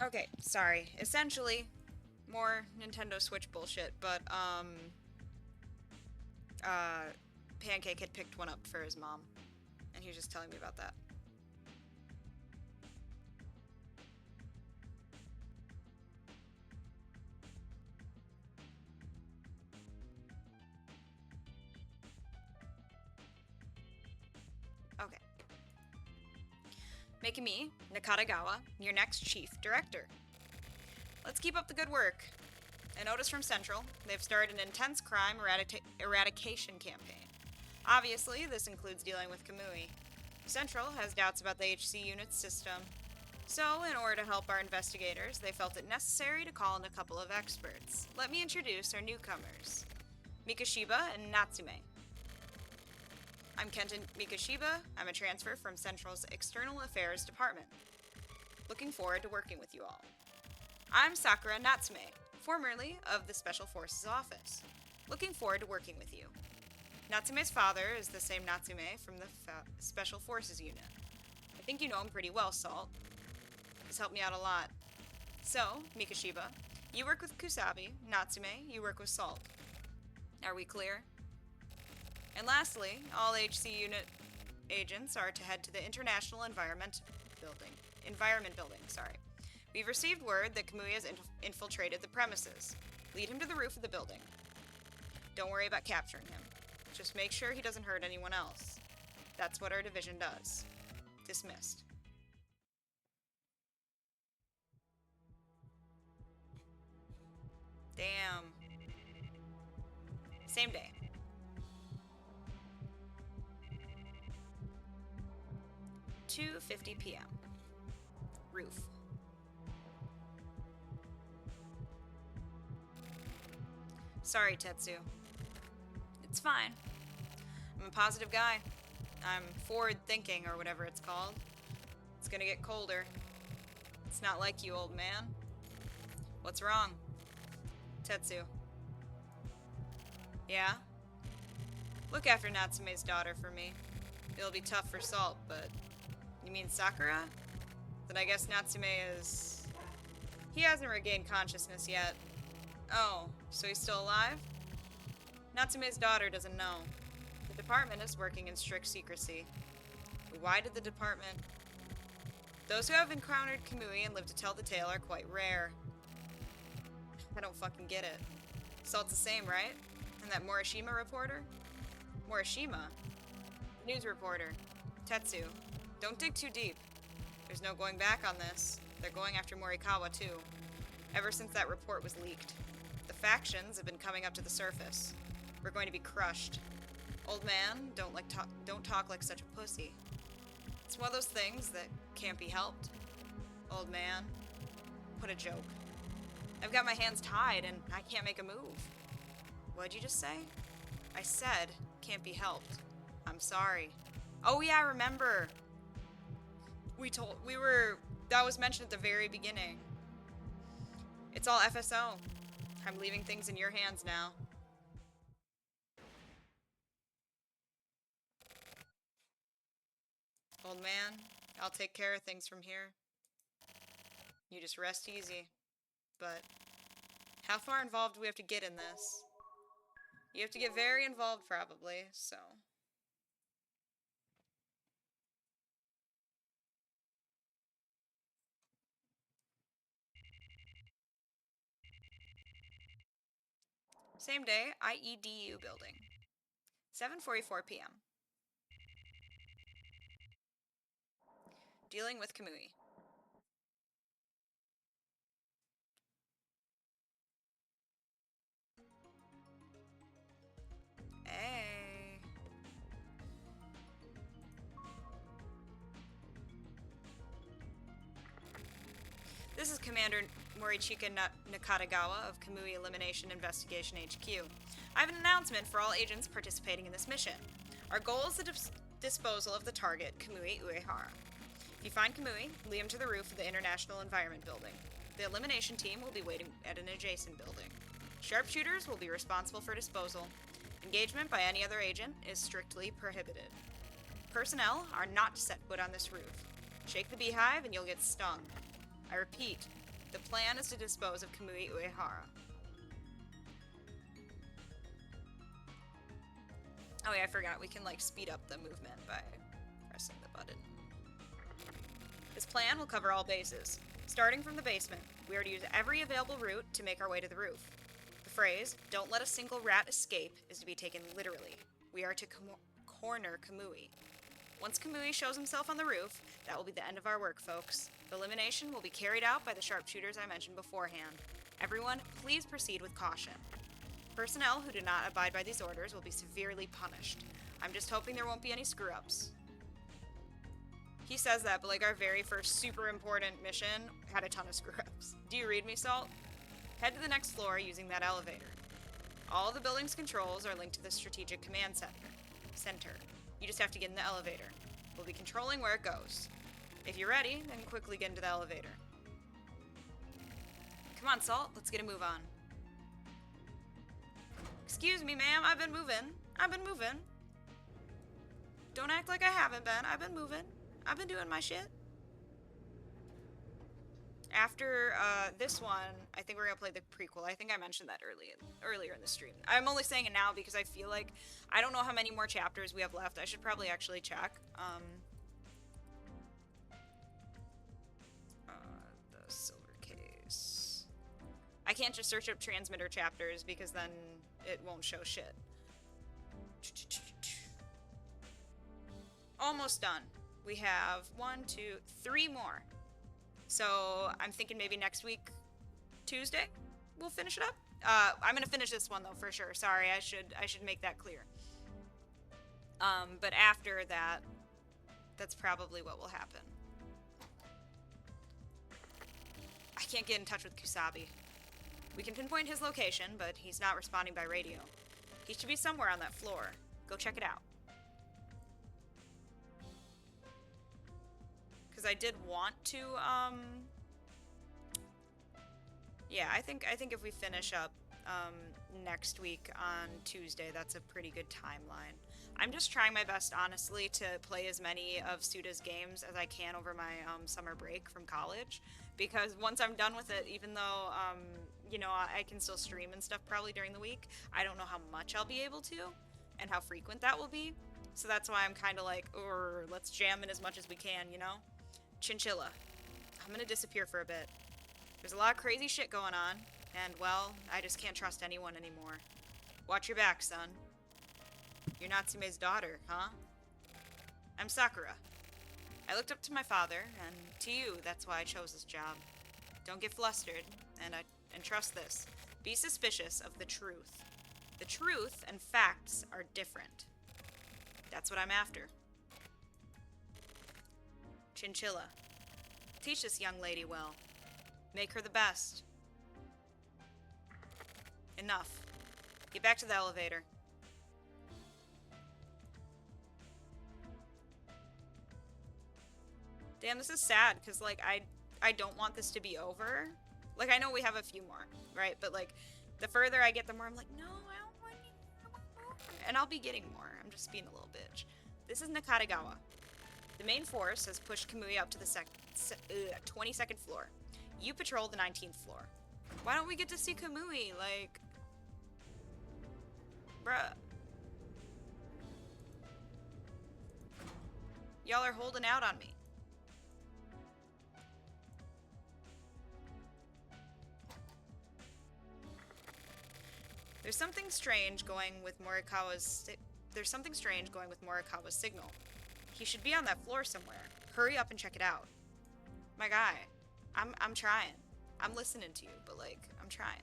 Okay, sorry. Essentially, more Nintendo Switch bullshit, but, Pancake had picked one up for his mom, and he was just telling me about that. Okay. Making me, Nakatagawa, your next chief director. Let's keep up the good work. A notice from Central, they've started an intense crime eradication campaign. Obviously, this includes dealing with Kamui. Central has doubts about the HC unit's system. So, in order to help our investigators, they felt it necessary to call in a couple of experts. Let me introduce our newcomers. Mikashiba and Natsume. I'm Kenton Mikashiba. I'm a transfer from Central's External Affairs Department. Looking forward to working with you all. I'm Sakura Natsume, formerly of the Special Forces Office. Looking forward to working with you. Natsume's father is the same Natsume from the Special Forces unit. I think you know him pretty well, Salt. He's helped me out a lot. So, Mikashiba, you work with Kusabi. Natsume, you work with Salt. Are we clear? And lastly, all HC unit agents are to head to the International Environment Building. We've received word that Kamui has infiltrated the premises. Lead him to the roof of the building. Don't worry about capturing him. Just make sure he doesn't hurt anyone else. That's what our division does. Dismissed. Damn. Same day. 2:50 p.m. Roof. Sorry, Tetsu. It's fine. I'm a positive guy. I'm forward-thinking, or whatever it's called. It's gonna get colder. It's not like you, old man. What's wrong? Tetsu. Yeah? Look after Natsume's daughter for me. It'll be tough for Salt, but... You mean Sakura? Then I guess Natsume is... He hasn't regained consciousness yet. Oh, so he's still alive? Natsume's daughter doesn't know. The department is working in strict secrecy. Why did the department... Those who have encountered Kamui and live to tell the tale are quite rare. I don't fucking get it. Salt's the same, right? And that Morishima reporter? Morishima? News reporter. Tetsu. Don't dig too deep. There's no going back on this. They're going after Morikawa, too. Ever since that report was leaked. The factions have been coming up to the surface. We're going to be crushed. Old man, don't talk like such a pussy. It's one of those things that can't be helped. Old man, what a joke. I've got my hands tied and I can't make a move. What'd you just say? I said, can't be helped. I'm sorry. Oh yeah, I remember. That was mentioned at the very beginning. It's all FSO. I'm leaving things in your hands now. Old man, I'll take care of things from here. You just rest easy. But how far involved do we have to get in this? You have to get very involved probably, so... Same day, IEDU building. 7:44 p.m. Dealing with Kamui. Hey. This is Commander Morichika Nakatagawa of Kamui Elimination Investigation HQ. I have an announcement for all agents participating in this mission. Our goal is the disposal of the target, Kamui Uehara. If you find Kamui, lead him to the roof of the International Environment Building. The elimination team will be waiting at an adjacent building. Sharpshooters will be responsible for disposal. Engagement by any other agent is strictly prohibited. Personnel are not to set foot on this roof. Shake the beehive and you'll get stung. I repeat, The plan is to dispose of Kamui Uehara. Oh yeah, I forgot. We can, like, speed up the movement by pressing the button. This plan will cover all bases. Starting from the basement, we are to use every available route to make our way to the roof. The phrase, "Don't let a single rat escape," is to be taken literally. We are to corner Kamui. Once Kamui shows himself on the roof, that will be the end of our work, folks. The elimination will be carried out by the sharpshooters I mentioned beforehand. Everyone, please proceed with caution. Personnel who do not abide by these orders will be severely punished. I'm just hoping there won't be any screw-ups. He says that, but like our very first super important mission had a ton of screw-ups. Do you read me, Salt? Head to the next floor using that elevator. All the building's controls are linked to the strategic command center. You just have to get in the elevator. We'll be controlling where it goes. If you're ready, then quickly get into the elevator. Come on, Salt, let's get a move on. Excuse me, ma'am, I've been moving. Don't act like I haven't been. I've been moving. I've been doing my shit. After this one, I think we're gonna play the prequel. I think I mentioned that earlier in the stream. I'm only saying it now because I feel like I don't know how many more chapters we have left. I should probably actually check. The silver case. I can't just search up transmitter chapters because then it won't show shit. Almost done. We have 1, 2, 3 more. So I'm thinking maybe next week, Tuesday, we'll finish it up. I'm gonna finish this one though for sure. Sorry, I should make that clear. But after that, that's probably what will happen. I can't get in touch with Kusabi. We can pinpoint his location, but he's not responding by radio. He should be somewhere on that floor. Go check it out. Because I did want to, yeah, I think if we finish up next week on Tuesday, that's a pretty good timeline. I'm just trying my best, honestly, to play as many of Suda's games as I can over my summer break from college, because once I'm done with it, even though, you know, I can still stream and stuff probably during the week, I don't know how much I'll be able to and how frequent that will be. So that's why I'm kind of like, let's jam in as much as we can, you know? Chinchilla. I'm gonna disappear for a bit. There's a lot of crazy shit going on, and, well, I just can't trust anyone anymore. Watch your back, son. You're Natsume's daughter, huh? I'm Sakura. I looked up to my father, and to you, that's why I chose this job. Don't get flustered, and trust this. Be suspicious of the truth. The truth and facts are different. That's what I'm after. Chinchilla. Teach this young lady well. Make her the best. Enough. Get back to the elevator. Damn, this is sad, because, like, I don't want this to be over. Like, I know we have a few more, right? But, like, the further I get, the more I'm like, no, I don't want more. And I'll be getting more. I'm just being a little bitch. This is Nakatagawa. The main force has pushed Kamui up to the 22nd floor. You patrol the 19th floor. Why don't we get to see Kamui? Like, bruh. Y'all are holding out on me. There's something strange going with Morikawa's signal. He should be on that floor somewhere. Hurry up and check it out. My guy, I'm trying. I'm listening to you, but, like, I'm trying.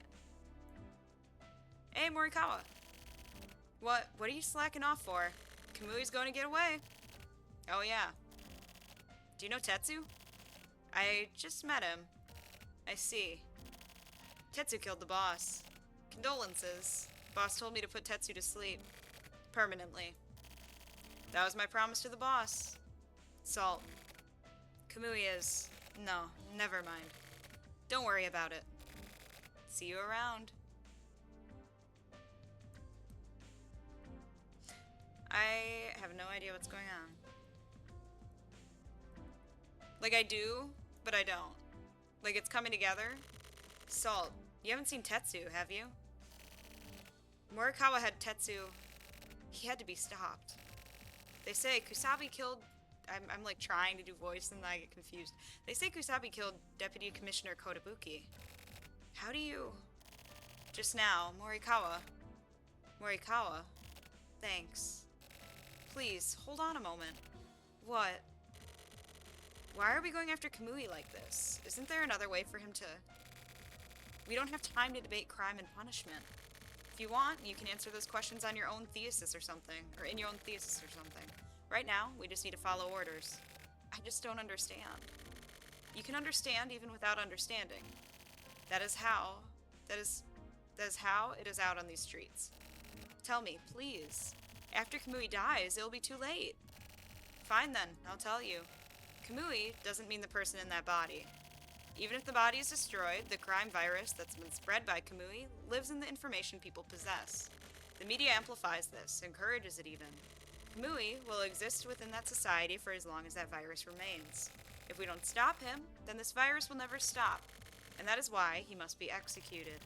Hey, Morikawa. What are you slacking off for? Kamui's going to get away. Oh, yeah. Do you know Tetsu? I just met him. I see. Tetsu killed the boss. Condolences. Boss told me to put Tetsu to sleep. Permanently. That was my promise to the boss. Salt. Kamui is... No, never mind. Don't worry about it. See you around. I have no idea what's going on. Like, I do, but I don't. Like, it's coming together. Salt, you haven't seen Tetsu, have you? Morikawa had Tetsu. He had to be stopped. They say Kusabi killed... I'm like trying to do voice and I get confused. They say Kusabi killed Deputy Commissioner Kotobuki. How do you... Just now, Morikawa. Morikawa. Thanks. Please, hold on a moment. What? Why are we going after Kamui like this? Isn't there another way for him to... We don't have time to debate crime and punishment. If you want, you can answer those questions on your own thesis or something. Or in your own thesis or something. Right now, we just need to follow orders. I just don't understand. You can understand even without understanding. That is how it is out on these streets. Tell me, please. After Kamui dies, it'll be too late. Fine then, I'll tell you. Kamui doesn't mean the person in that body. Even if the body is destroyed, the crime virus that's been spread by Kamui lives in the information people possess. The media amplifies this, encourages it even. Kamui will exist within that society for as long as that virus remains. If we don't stop him, then this virus will never stop, and that is why he must be executed.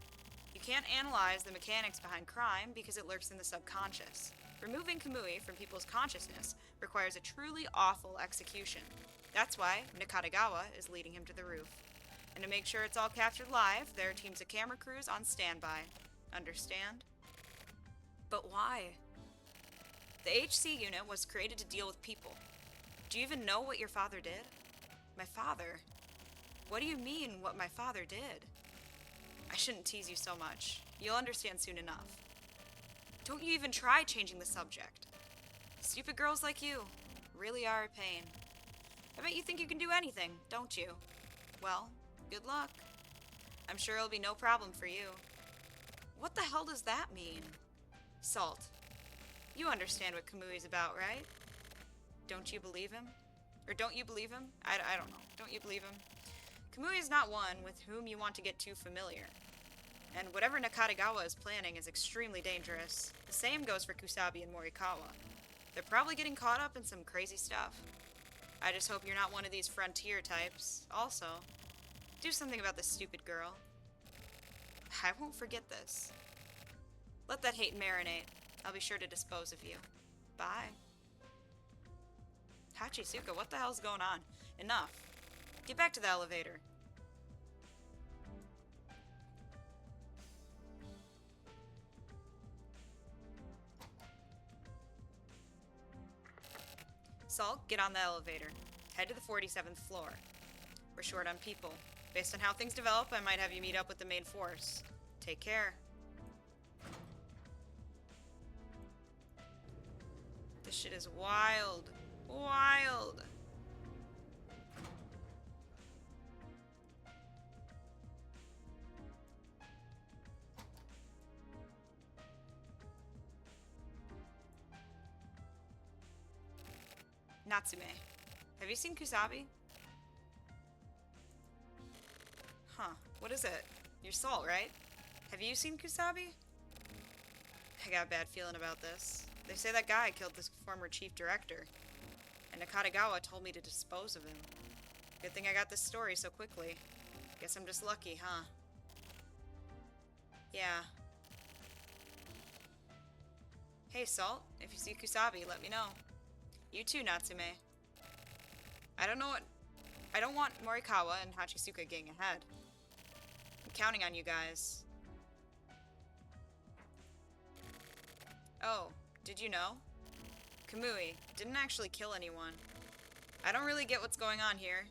You can't analyze the mechanics behind crime because it lurks in the subconscious. Removing Kamui from people's consciousness requires a truly awful execution. That's why Nakatagawa is leading him to the roof. And to make sure it's all captured live, there are teams of camera crews on standby. Understand? But why? The HC unit was created to deal with people. Do you even know what your father did? My father? What do you mean, what my father did? I shouldn't tease you so much. You'll understand soon enough. Don't you even try changing the subject. Stupid girls like you really are a pain. I bet you think you can do anything, don't you? Well, good luck. I'm sure it'll be no problem for you. What the hell does that mean? Salt. You understand what Kamui's about, right? Don't you believe him? Or don't you believe him? I don't know. Don't you believe him? Kamui is not one with whom you want to get too familiar. And whatever Nakatagawa is planning is extremely dangerous. The same goes for Kusabi and Morikawa. They're probably getting caught up in some crazy stuff. I just hope you're not one of these frontier types. Also, do something about this stupid girl. I won't forget this. Let that hate marinate. I'll be sure to dispose of you. Bye. Hachisuka, what the hell's going on? Enough. Get back to the elevator. Salt, get on the elevator. Head to the 47th floor. We're short on people. Based on how things develop, I might have you meet up with the main force. Take care. This shit is wild. Wild. Natsume. Have you seen Kusabi? Huh. What is it? You're Salt, right? Have you seen Kusabi? I got a bad feeling about this. They say that guy killed this former chief director. And Nakatagawa told me to dispose of him. Good thing I got this story so quickly. Guess I'm just lucky, huh? Yeah. Hey, Salt. If you see Kusabi, let me know. You too, Natsume. I don't want Morikawa and Hachisuka getting ahead. I'm counting on you guys. Oh, did you know? Kamui didn't actually kill anyone. I don't really get what's going on here.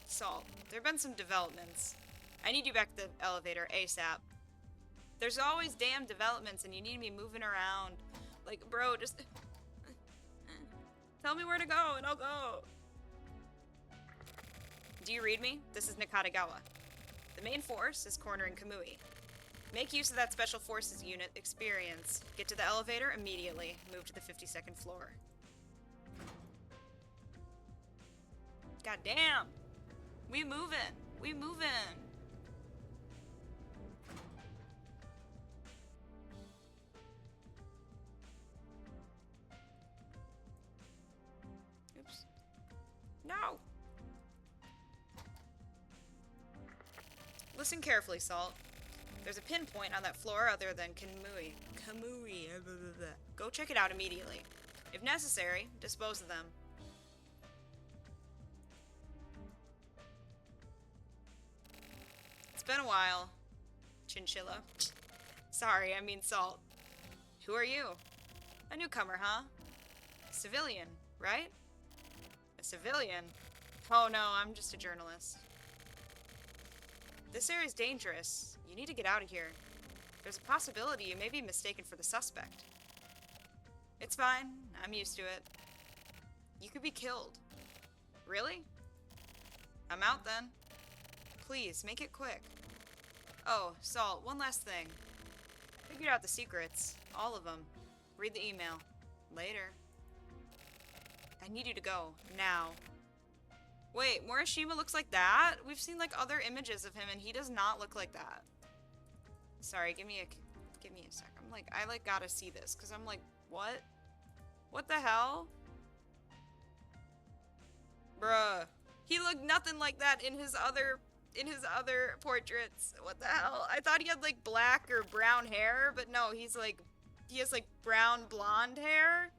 Salt, there have been some developments. I need you back to the elevator ASAP. There's always damn developments and you need me moving around. Like, bro, just... tell me where to go and I'll go. Do you read me? This is Nakatagawa. The main force is cornering Kamui. Make use of that Special Forces unit experience. Get to the elevator immediately. Move to the 52nd floor. God damn! We moving! We moving! Oops. No! Listen carefully, Salt. There's a pinpoint on that floor other than Kamui. Kamui. Blah, blah, blah. Go check it out immediately. If necessary, dispose of them. It's been a while. Chinchilla. Sorry, I mean Salt. Who are you? A newcomer, huh? A civilian, right? A civilian? Oh no, I'm just a journalist. This area's dangerous. You need to get out of here. There's a possibility you may be mistaken for the suspect. It's fine. I'm used to it. You could be killed. Really? I'm out then. Please, make it quick. Oh, Salt, one last thing. Figured out the secrets. All of them. Read the email. Later. I need you to go. Now. Wait, Morishima looks like that? We've seen like other images of him and he does not look like that. Sorry, give me a sec. I'm like, I like gotta see this because I'm like, what? What the hell? Bruh. He looked nothing like that in his other portraits. What the hell? I thought he had like black or brown hair, but no, he has like brown blonde hair.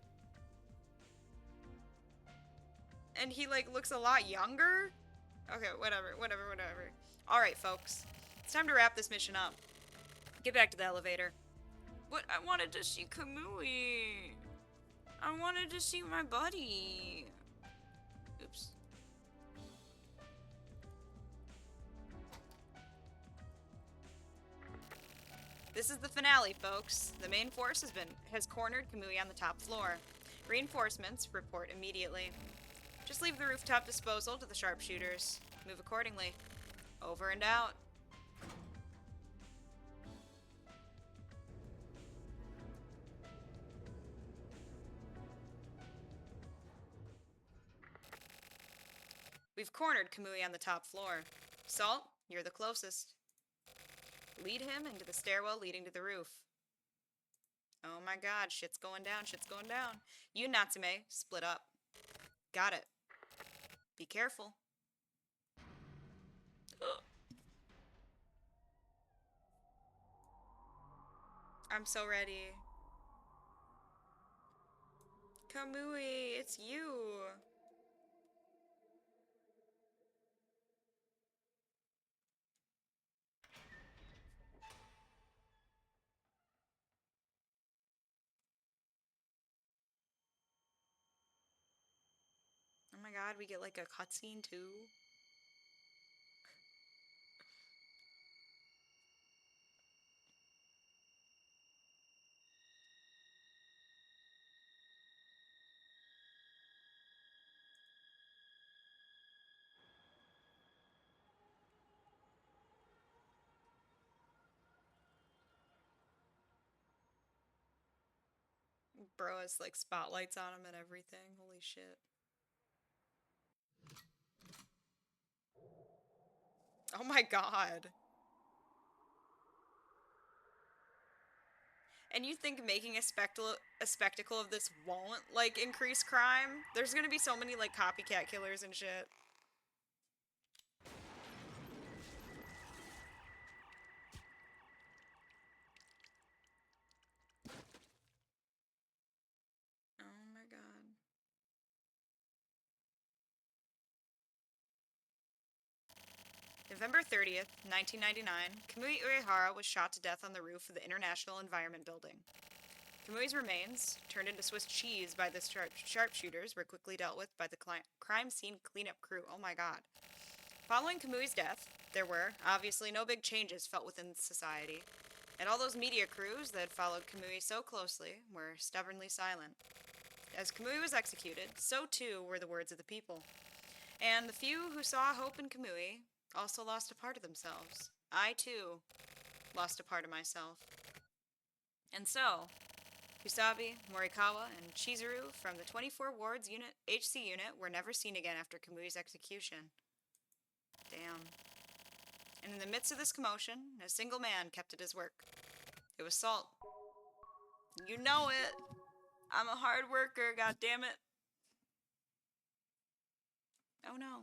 And he like looks a lot younger. Okay, whatever. Alright, folks. It's time to wrap this mission up. Get back to the elevator. What? I wanted to see Kamui. I wanted to see my buddy. Oops. This is the finale, folks. The main force has cornered Kamui on the top floor. Reinforcements report immediately. Just leave the rooftop disposal to the sharpshooters. Move accordingly. Over and out. We've cornered Kamui on the top floor. Salt, you're the closest. Lead him into the stairwell leading to the roof. Oh my god, shit's going down, You and Natsume, split up. Got it. Be careful. I'm so ready. Kamui, it's you. Oh my god, we get like a cutscene too. Bro has like spotlights on him and everything. Holy shit. Oh my god. And you think making a spectacle of this won't like increase crime? There's gonna be so many like copycat killers and shit. Oh my god. November 30th, 1999, Kamui Uehara was shot to death on the roof of the International Environment Building. Kamui's remains, turned into Swiss cheese by the sharpshooters, were quickly dealt with by the crime scene cleanup crew. Oh my god. Following Kamui's death, there were, obviously, no big changes felt within society, and all those media crews that followed Kamui so closely were stubbornly silent. As Kamui was executed, so too were the words of the people. And the few who saw hope in Kamui also lost a part of themselves. I, too, lost a part of myself. And so, Kusabi, Morikawa, and Chizuru from the 24 Wards unit, HC unit were never seen again after Kamui's execution. Damn. And in the midst of this commotion, a single man kept at his work. It was Salt. You know it! I'm a hard worker, goddammit. Oh no.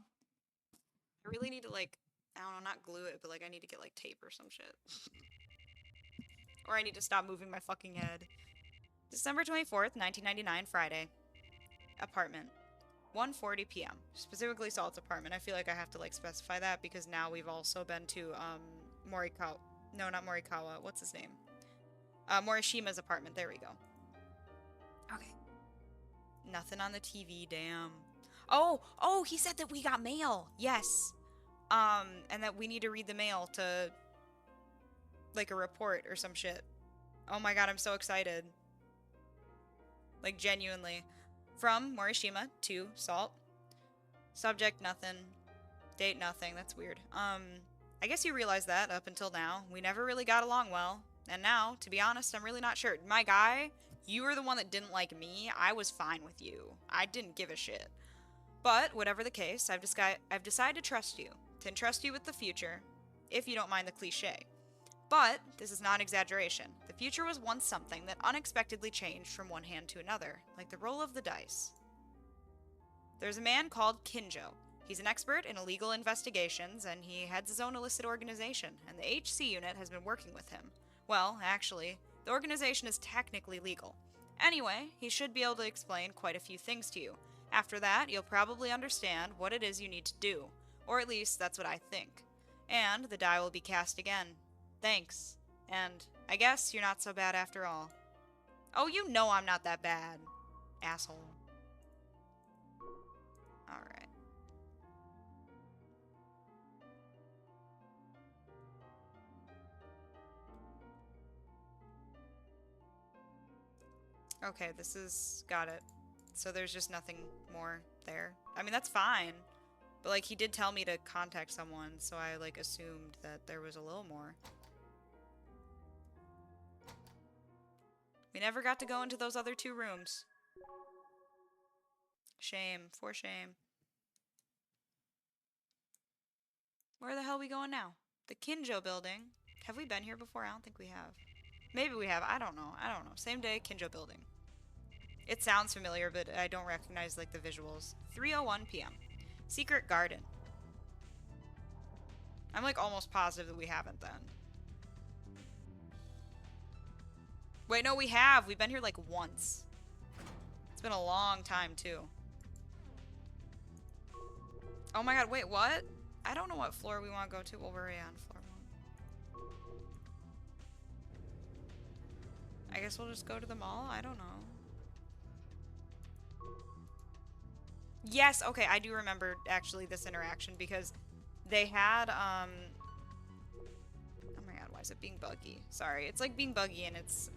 I really need to, like, I don't know, not glue it, but like I need to get like tape or some shit. Or I need to stop moving my fucking head. December 24th, 1999, Friday. Apartment. 1:40 p.m. Specifically Salt's apartment. I feel like I have to like specify that because now we've also been to Morikawa. No, not Morikawa. What's his name? Morishima's apartment. There we go. Okay. Nothing on the TV, damn. Oh, he said that we got mail. Yes. And that we need to read the mail to like a report or some shit. Oh my god, I'm so excited. Like genuinely. From Morishima to Salt. Subject nothing. Date nothing. That's weird. I guess you realize that up until now. We never really got along well. And now, to be honest, I'm really not sure. My guy, you were the one that didn't like me. I was fine with you. I didn't give a shit. But, whatever the case, I've decided to trust you. To entrust you with the future. If you don't mind the cliche. But, this is not an exaggeration. The future was once something that unexpectedly changed from one hand to another, like the roll of the dice. There's a man called Kinjo. He's an expert in illegal investigations, and he heads his own illicit organization, and the HC unit has been working with him. Well, actually, the organization is technically legal. Anyway, he should be able to explain quite a few things to you. After that, you'll probably understand what it is you need to do. Or at least, that's what I think. And the die will be cast again. Thanks. And I guess you're not so bad after all. Oh, you know I'm not that bad. Asshole. Alright. Okay, this is... got it. So there's just nothing more there. I mean, that's fine. But, like, he did tell me to contact someone, so I, like, assumed that there was a little more. We never got to go into those other 2 rooms. Shame. For shame. Where the hell are we going now? The Kinjo building. Have we been here before? I don't think we have. Maybe we have. I don't know. Same day, Kinjo building. It sounds familiar, but I don't recognize, like, the visuals. 3:01 p.m. Secret garden. I'm, like, almost positive that we haven't then. Wait, no, we have. We've been here, like, once. It's been a long time, too. Oh my god, wait, what? I don't know what floor we want to go to. Well, we're on floor 1. I guess we'll just go to the mall? I don't know. Yes, okay, I do remember, actually, this interaction, because they had, oh my god, why is it being buggy? Sorry, it's like being buggy and it's,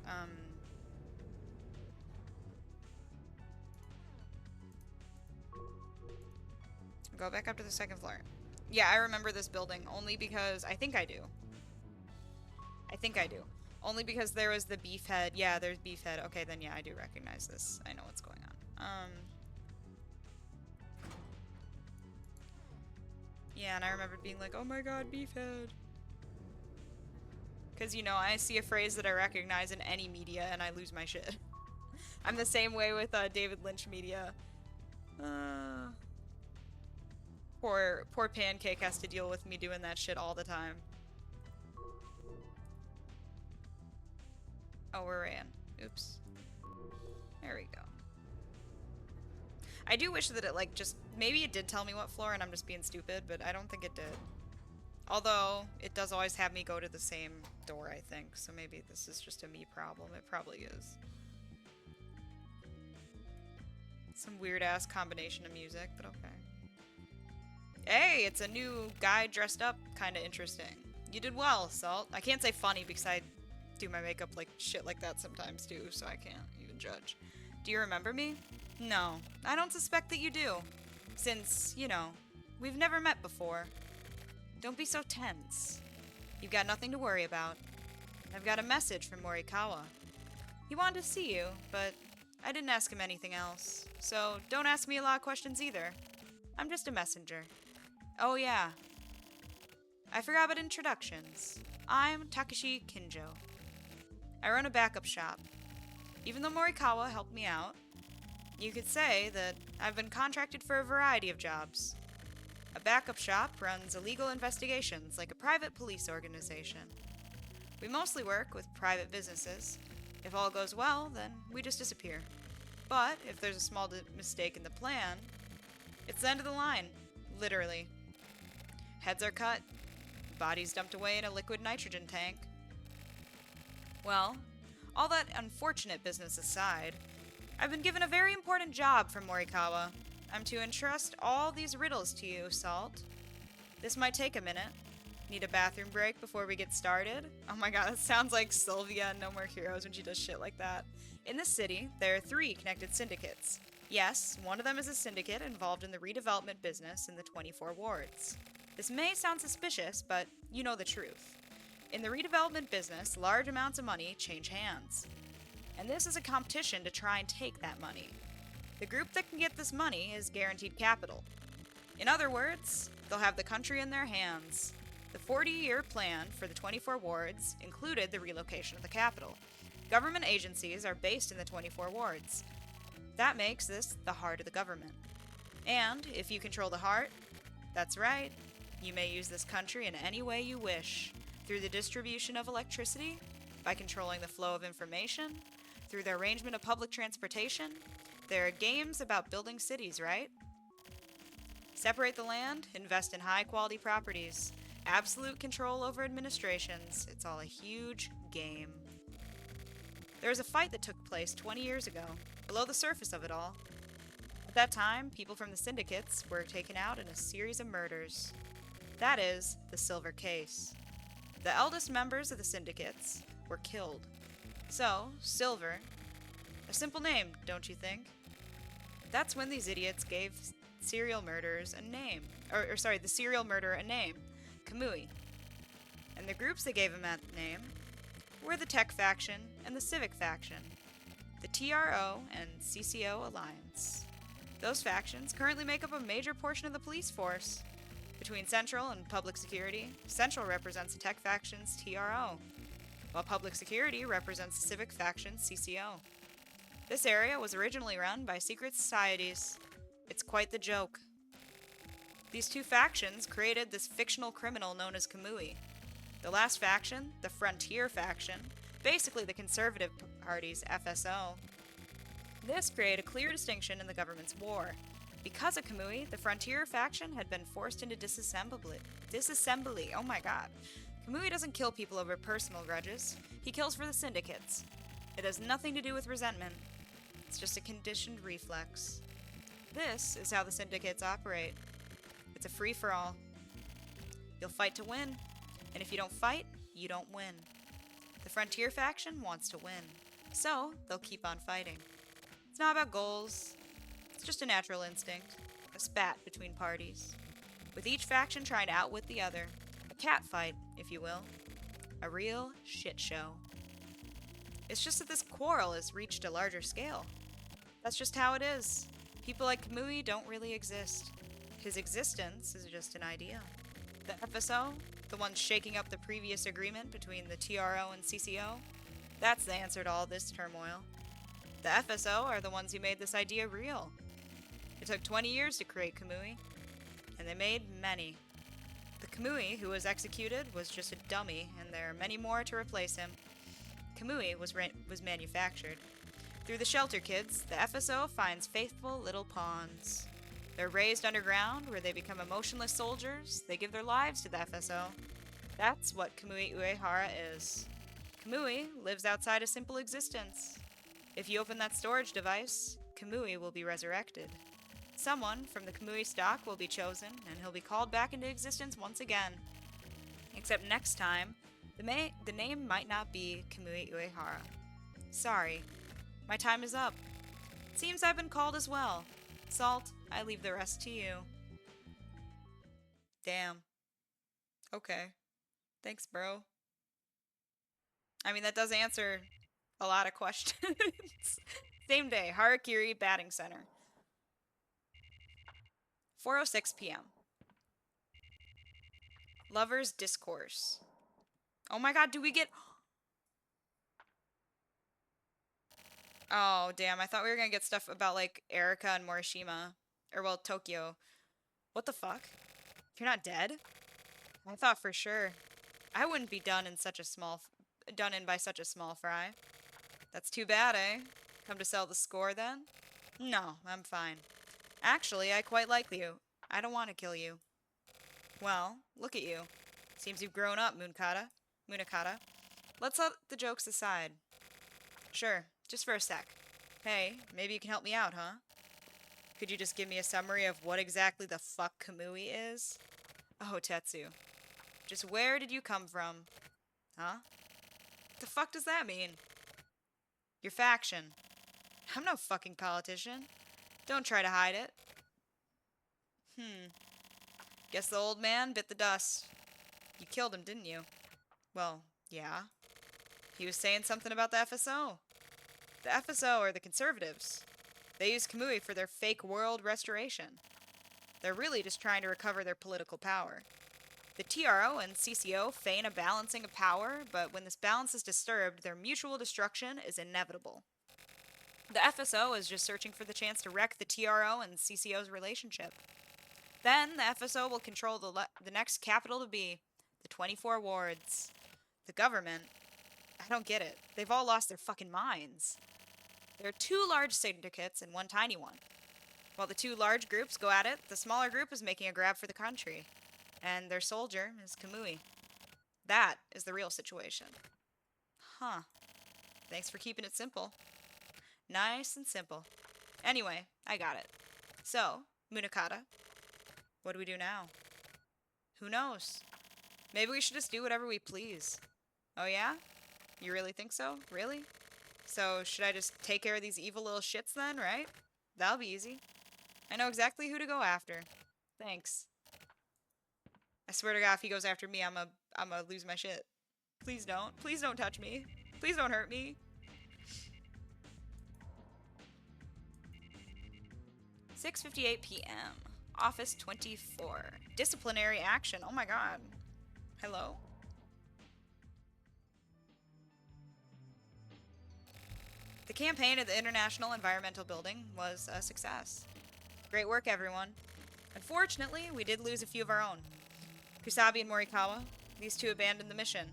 go back up to the 2nd floor. Yeah, I remember this building only because, I think I do. Only because there was the beef head. Yeah, there's beef head. Okay, then yeah, I do recognize this. I know what's going on. Yeah, and I remember being like, oh my god, beefhead. Because, you know, I see a phrase that I recognize in any media and I lose my shit. I'm the same way with David Lynch media. Poor Pancake has to deal with me doing that shit all the time. Oh, we're in. Oops. There we go. I do wish that it, like, just... Maybe it did tell me what floor and I'm just being stupid, but I don't think it did. Although, it does always have me go to the same door, I think. So maybe this is just a me problem. It probably is. Some weird-ass combination of music, but okay. Hey, it's a new guy dressed up. Kind of interesting. You did well, Salt. I can't say funny because I do my makeup like shit like that sometimes too, so I can't even judge. Do you remember me? No, I don't suspect that you do. Since, you know, we've never met before. Don't be so tense. You've got nothing to worry about. I've got a message from Morikawa. He wanted to see you, but I didn't ask him anything else. So don't ask me a lot of questions either. I'm just a messenger. Oh yeah. I forgot about introductions. I'm Takeshi Kinjo. I run a backup shop. Even though Morikawa helped me out, you could say that I've been contracted for a variety of jobs. A backup shop runs illegal investigations like a private police organization. We mostly work with private businesses. If all goes well, then we just disappear. But if there's a small mistake in the plan, it's the end of the line. Literally. Heads are cut, bodies dumped away in a liquid nitrogen tank. Well, all that unfortunate business aside, I've been given a very important job from Morikawa. I'm to entrust all these riddles to you, Salt. This might take a minute. Need a bathroom break before we get started? Oh my god, that sounds like Sylvia in No More Heroes when she does shit like that. In this city, there are 3 connected syndicates. Yes, one of them is a syndicate involved in the redevelopment business in the 24 wards. This may sound suspicious, but you know the truth. In the redevelopment business, large amounts of money change hands. And this is a competition to try and take that money. The group that can get this money is guaranteed capital. In other words, they'll have the country in their hands. The 40-year plan for the 24 wards included the relocation of the capital. Government agencies are based in the 24 wards. That makes this the heart of the government. And if you control the heart, that's right, you may use this country in any way you wish. Through the distribution of electricity, by controlling the flow of information, through the arrangement of public transportation. There are games about building cities, right? Separate the land, invest in high-quality properties, absolute control over administrations. It's all a huge game. There was a fight that took place 20 years ago, below the surface of it all. At that time, people from the syndicates were taken out in a series of murders. That is the Silver Case. The eldest members of the syndicates were killed. So, Silver, a simple name, don't you think? That's when these idiots gave serial murderers a name. The serial murderer a name, Kamui. And the groups that gave him that name were the Tech Faction and the Civic Faction, the TRO and CCO Alliance. Those factions currently make up a major portion of the police force. Between Central and Public Security, Central represents the Tech Faction's TRO, while Public Security represents the Civic Faction's CCO. This area was originally run by secret societies. It's quite the joke. These 2 factions created this fictional criminal known as Kamui. The last faction, the Frontier Faction, basically the Conservative Party's FSO. This created a clear distinction in the government's war. Because of Kamui, the Frontier Faction had been forced into disassembly. Oh my god. Kamui doesn't kill people over personal grudges. He kills for the syndicates. It has nothing to do with resentment. It's just a conditioned reflex. This is how the syndicates operate. It's a free-for-all. You'll fight to win, and if you don't fight, you don't win. The Frontier Faction wants to win, so they'll keep on fighting. It's not about goals. It's just a natural instinct, a spat between parties, with each faction trying to outwit the other. A cat fight, if you will. A real shit show. It's just that this quarrel has reached a larger scale. That's just how it is. People like Kamui don't really exist. His existence is just an idea. The FSO, the ones shaking up the previous agreement between the TRO and CCO, that's the answer to all this turmoil. The FSO are the ones who made this idea real. It took 20 years to create Kamui, and they made many. The Kamui who was executed was just a dummy, and there are many more to replace him. Kamui was manufactured. Through the shelter kids, the FSO finds faithful little pawns. They're raised underground, where they become emotionless soldiers. They give their lives to the FSO. That's what Kamui Uehara is. Kamui lives outside a simple existence. If you open that storage device, Kamui will be resurrected. Someone from the Kamui stock will be chosen, and he'll be called back into existence once again. Except next time, the name might not be Kamui Uehara. Sorry, my time is up. Seems I've been called as well. Salt, I leave the rest to you. Damn. Okay. Thanks, bro. I mean, that does answer a lot of questions. Same day, Harakiri Batting Center. 4:06 p.m. Lovers Discourse. Oh my god, do we get... Oh, damn, I thought we were gonna get stuff about, like, Erika and Morishima. Or, well, Tokyo. What the fuck? You're not dead? I thought for sure. I wouldn't be done in by such a small fry. That's too bad, eh? Come to sell the score then? No, I'm fine. Actually, I quite like you. I don't want to kill you. Well, look at you. Seems you've grown up, Munakata. Let's let the jokes aside. Sure, just for a sec. Hey, maybe you can help me out, huh? Could you just give me a summary of what exactly the fuck Kamui is? Oh, Tetsu. Just where did you come from? Huh? The fuck does that mean? Your faction. I'm no fucking politician. Don't try to hide it. Guess the old man bit the dust. You killed him, didn't you? Well, yeah. He was saying something about the FSO. The FSO are the conservatives. They use Kamui for their fake world restoration. They're really just trying to recover their political power. The TRO and CCO feign a balancing of power, but when this balance is disturbed, their mutual destruction is inevitable. The FSO is just searching for the chance to wreck the TRO and CCO's relationship. Then the FSO will control the next capital to be, the 24 wards. The government, I don't get it. They've all lost their fucking minds. There are two large syndicates and one tiny one. While the two large groups go at it, the smaller group is making a grab for the country. And their soldier is Kamui. That is the real situation. Huh. Thanks for keeping it simple. Nice and simple. Anyway, I got it. So, Munakata, what do we do now? Who knows? Maybe we should just do whatever we please. Oh yeah? You really think so? Really? So, should I just take care of these evil little shits then, right? That'll be easy. I know exactly who to go after. Thanks. I swear to God, if he goes after me, I'm gonna lose my shit. Please don't. Please don't touch me. Please don't hurt me. 6:58 p.m. Office 24. Disciplinary action. Oh my God. Hello? The campaign at the International Environmental Building was a success. Great work, everyone. Unfortunately, we did lose a few of our own. Kusabi and Morikawa, these two abandoned the mission.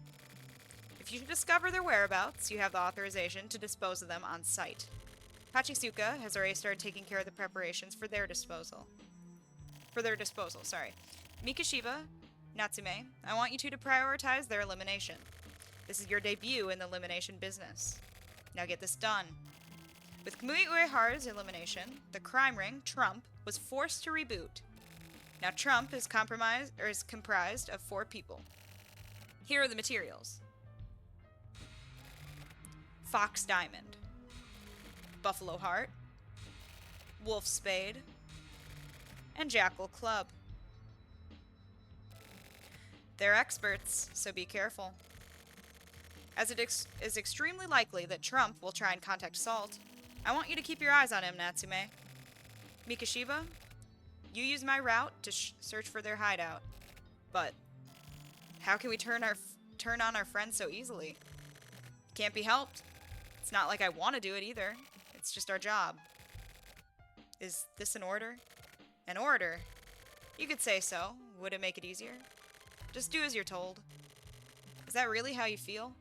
If you sorry. Their whereabouts, you have the authorization to dispose of them on site. Hachisuka has already started taking care of the preparations for their disposal. Mikashiba, Natsume, I want you two to prioritize their elimination. This is your debut in the elimination business. Now get this done. With Kamui Uehara's elimination, the crime ring, Trump, was forced to reboot. Now Trump is comprised of 4 people. Here are the materials. Fox Diamond, Buffalo Heart, Wolf Spade, and Jackal Club. They're experts, so be careful. As it is extremely likely that Trump will try and contact Salt, I want you to keep your eyes on him, Natsume. Mikashiba, you use my route to search for their hideout. But how can we turn on our friends so easily? Can't be helped. It's not like I want to do it either. It's just our job. Is this an order? An order? You could say so. Would it make it easier? Just do as you're told. Is that really how you feel?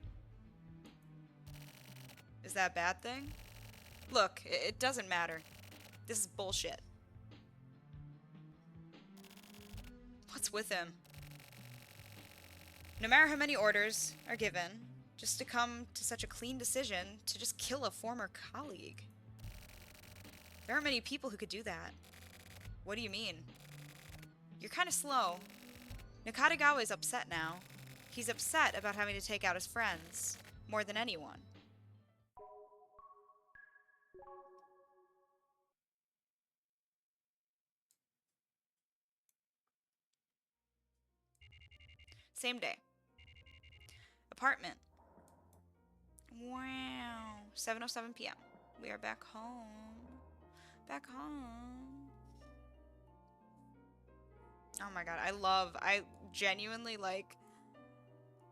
Is that a bad thing? Look, it doesn't matter. This is bullshit. What's with him? No matter how many orders are given, just to come to such a clean decision to just kill a former colleague. There aren't many people who could do that. What do you mean? You're kind of slow. Nakatagawa is upset now. He's upset about having to take out his friends, more than anyone. Same day. Apartment. Wow. 7:07 p.m. We are back home. Back home. Oh my God. I genuinely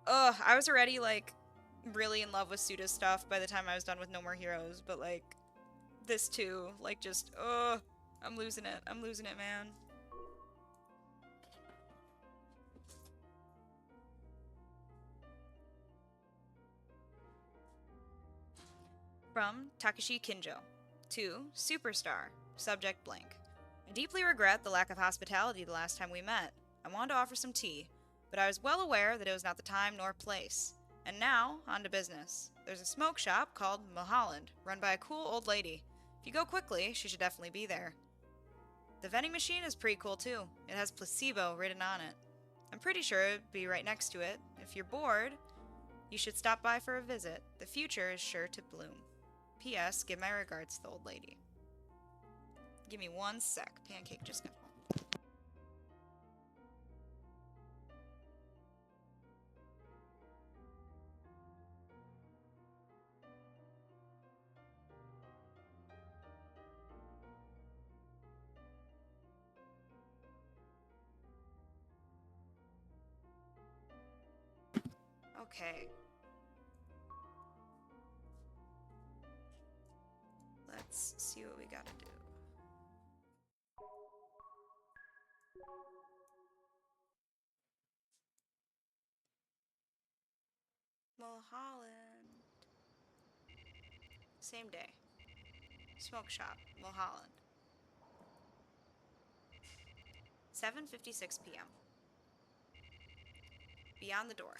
I was already really in love with Suda's stuff by the time I was done with No More Heroes, but this too, I'm losing it. I'm losing it, man. From Takashi Kinjo. To Superstar. Subject blank. I deeply regret the lack of hospitality the last time we met. I wanted to offer some tea, but I was well aware that it was not the time nor place. And now, on to business. There's a smoke shop called Mulholland, run by a cool old lady. If you go quickly, she should definitely be there. The vending machine is pretty cool too. It has placebo written on it. I'm pretty sure it'd be right next to it. If you're bored, you should stop by for a visit. The future is sure to bloom. P.S. Give my regards to the old lady. Give me one sec. Pancake just got home. Okay. Let's see what we gotta do. Mulholland. Same day. Smoke shop, Mulholland. 7:56 p.m. Beyond the door.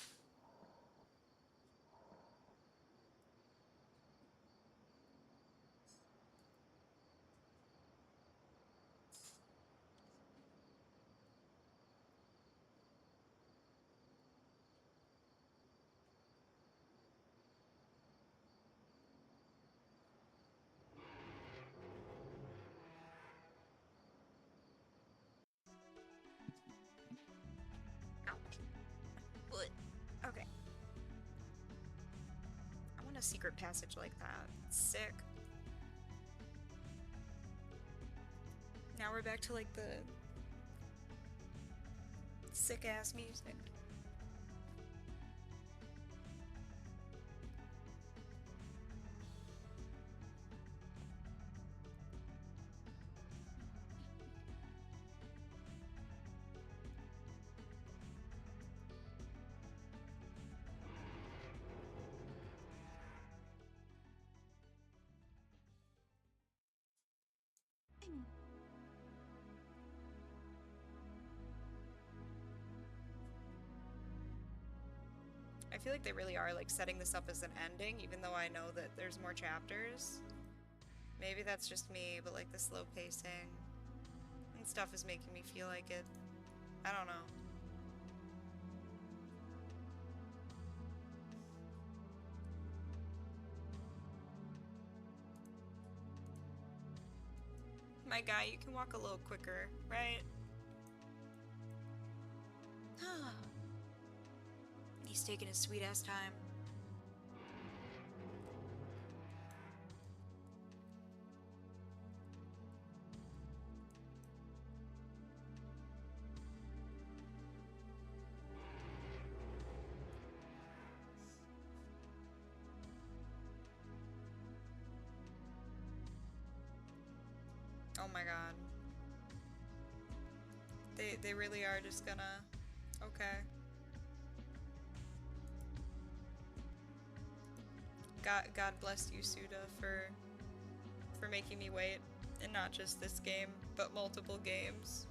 What? Okay. I want a secret passage like that. It's sick. Now we're back to like the sick ass music. I feel like they really are like setting this up as an ending, even though I know that there's more chapters. Maybe that's just me, but like the slow pacing and stuff is making me feel like it. I don't know. My guy, you can walk a little quicker, right? He's taking his sweet ass time. Oh my god. They really are just gonna... Okay. God bless you, Suda, for making me wait. And not just this game, but multiple games.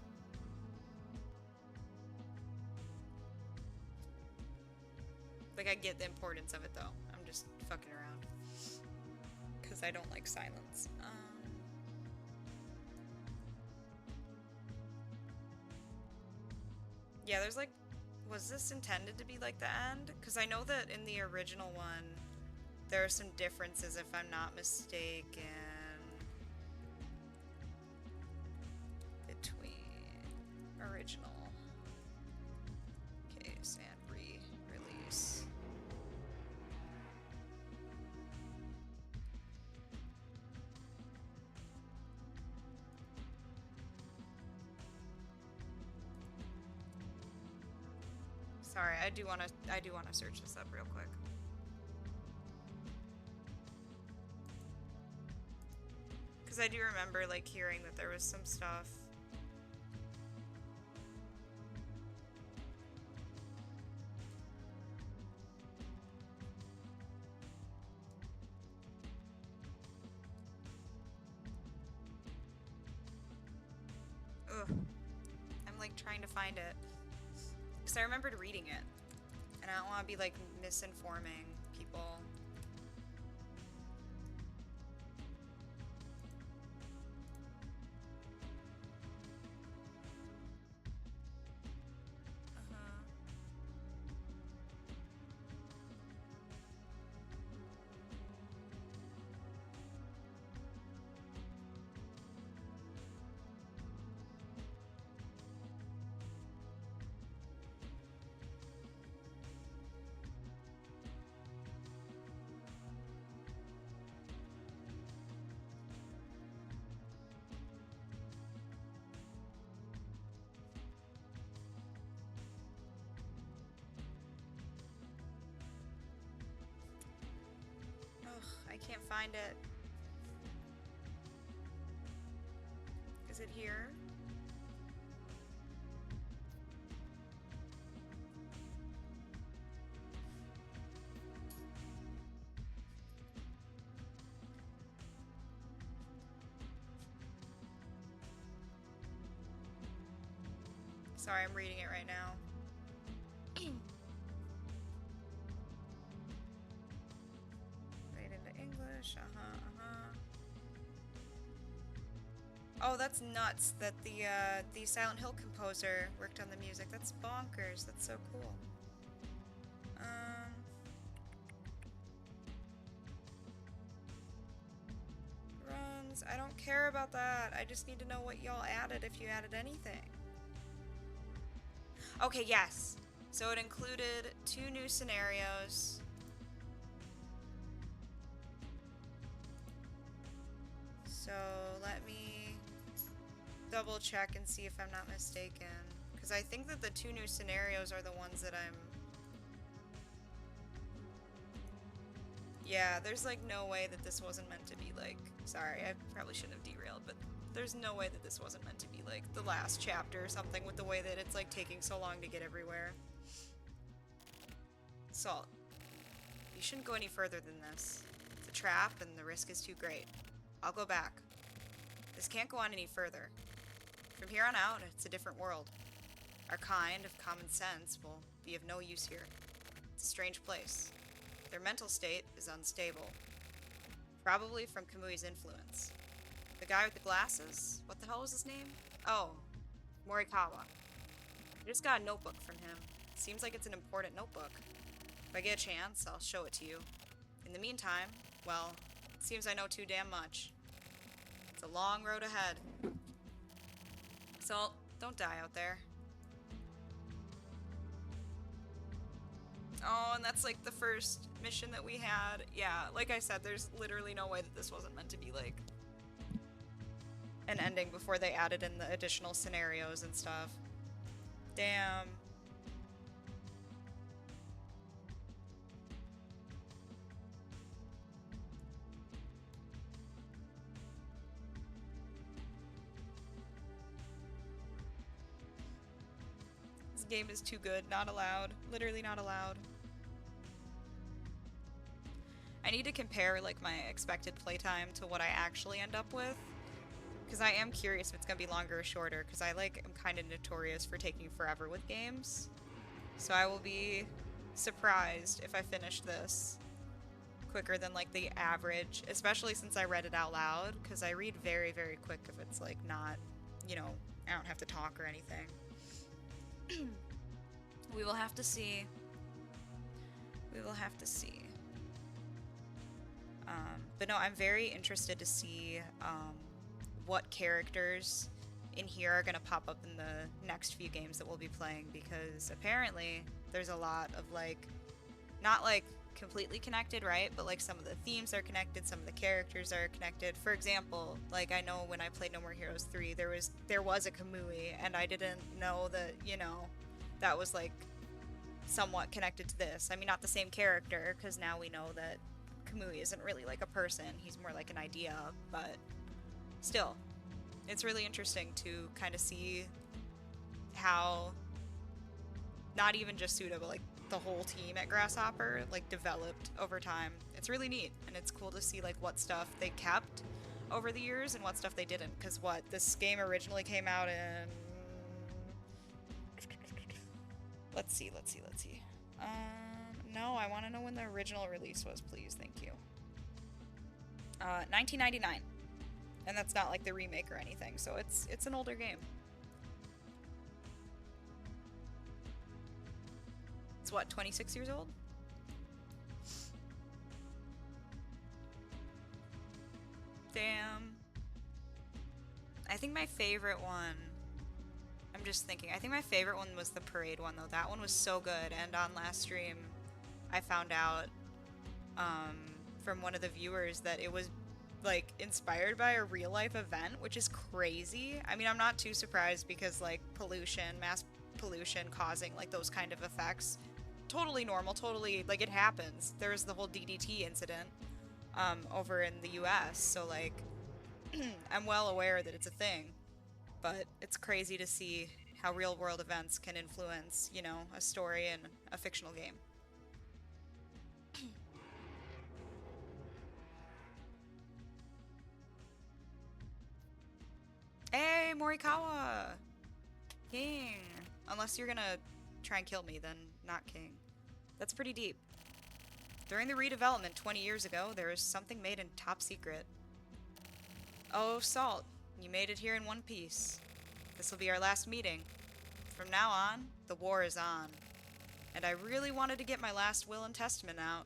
Like, I get the importance of it, though. I'm just fucking around. Because I don't like silence. Yeah, there's like... Was this intended to be like the end? Because I know that in the original one, there are some differences, if I'm not mistaken, between original case and re-release. Sorry, I do want to search this up real quick. Because I do remember, like, hearing that there was some stuff. Ugh. I'm like trying to find it. Because I remembered reading it. And I don't want to be like misinforming people. I can't find it. Is it here? Sorry, I'm reading it right now. Read into English. Oh, that's nuts that the Silent Hill composer worked on the music. That's bonkers. That's so cool. Runs. I don't care about that. I just need to know what y'all added, if you added anything. Okay, yes. So it included 2 new scenarios. So let me double check and see if I'm not mistaken. Because I think that the 2 new scenarios are the ones that I'm... Yeah, there's like no way that this wasn't meant to be like... Sorry, I probably shouldn't have derailed, but there's no way that this wasn't meant to be like the last chapter or something with the way that it's like taking so long to get everywhere. Salt. You shouldn't go any further than this. It's a trap and the risk is too great. I'll go back. This can't go on any further. From here on out, it's a different world. Our kind of common sense will be of no use here. It's a strange place. Their mental state is unstable. Probably from Kamui's influence. The guy with the glasses? What the hell was his name? Oh, Morikawa. I just got a notebook from him. Seems like it's an important notebook. If I get a chance, I'll show it to you. In the meantime, well, it seems I know too damn much. It's a long road ahead. So, don't die out there. Oh, and that's like the first mission that we had. Yeah, like I said, there's literally no way that this wasn't meant to be like an ending before they added in the additional scenarios and stuff. Damn. This game is too good. Not allowed. Literally not allowed. I need to compare like my expected playtime to what I actually end up with. Because I am curious if it's going to be longer or shorter, because I like am kind of notorious for taking forever with games. So I will be surprised if I finish this quicker than like the average, especially since I read it out loud, because I read very, very quick if it's like not, you know, I don't have to talk or anything. We will have to see. We will have to see. But no, I'm very interested to see what characters in here are going to pop up in the next few games that we'll be playing, because apparently there's a lot of like, not like completely connected, right? But like some of the themes are connected, some of the characters are connected. For example, like I know when I played No More Heroes 3, there was a Kamui, and I didn't know that, you know, that was like somewhat connected to this. I mean, not the same character, because now we know that Kamui isn't really like a person, he's more like an idea, but still, it's really interesting to kind of see how not even just Suda, but like the whole team at Grasshopper like developed over time. It's really neat, and it's cool to see like what stuff they kept. over the years and what stuff they didn't. Because what? This game originally came out in... Let's see. No, I want to know when the original release was, please. Thank you. 1999. And that's not like the remake or anything, so it's an older game. It's what, 26 years old? Damn. I think my favorite one... I'm just thinking. I think my favorite one was the parade one, though. That one was so good, and on last stream, I found out from one of the viewers that it was like inspired by a real life event, which is crazy. I mean, I'm not too surprised because like pollution, mass pollution causing like those kind of effects, totally normal, totally like it happens. There's the whole DDT incident over in the US, so like I'm well aware that it's a thing, but it's crazy to see how real world events can influence, you know, a story in a fictional game. Hey, Morikawa! King! Unless you're gonna try and kill me, then not king. That's pretty deep. During the redevelopment 20 years ago, there was something made in top secret. Oh, Salt, you made it here in one piece. This will be our last meeting. From now on, the war is on. And I really wanted to get my last will and testament out.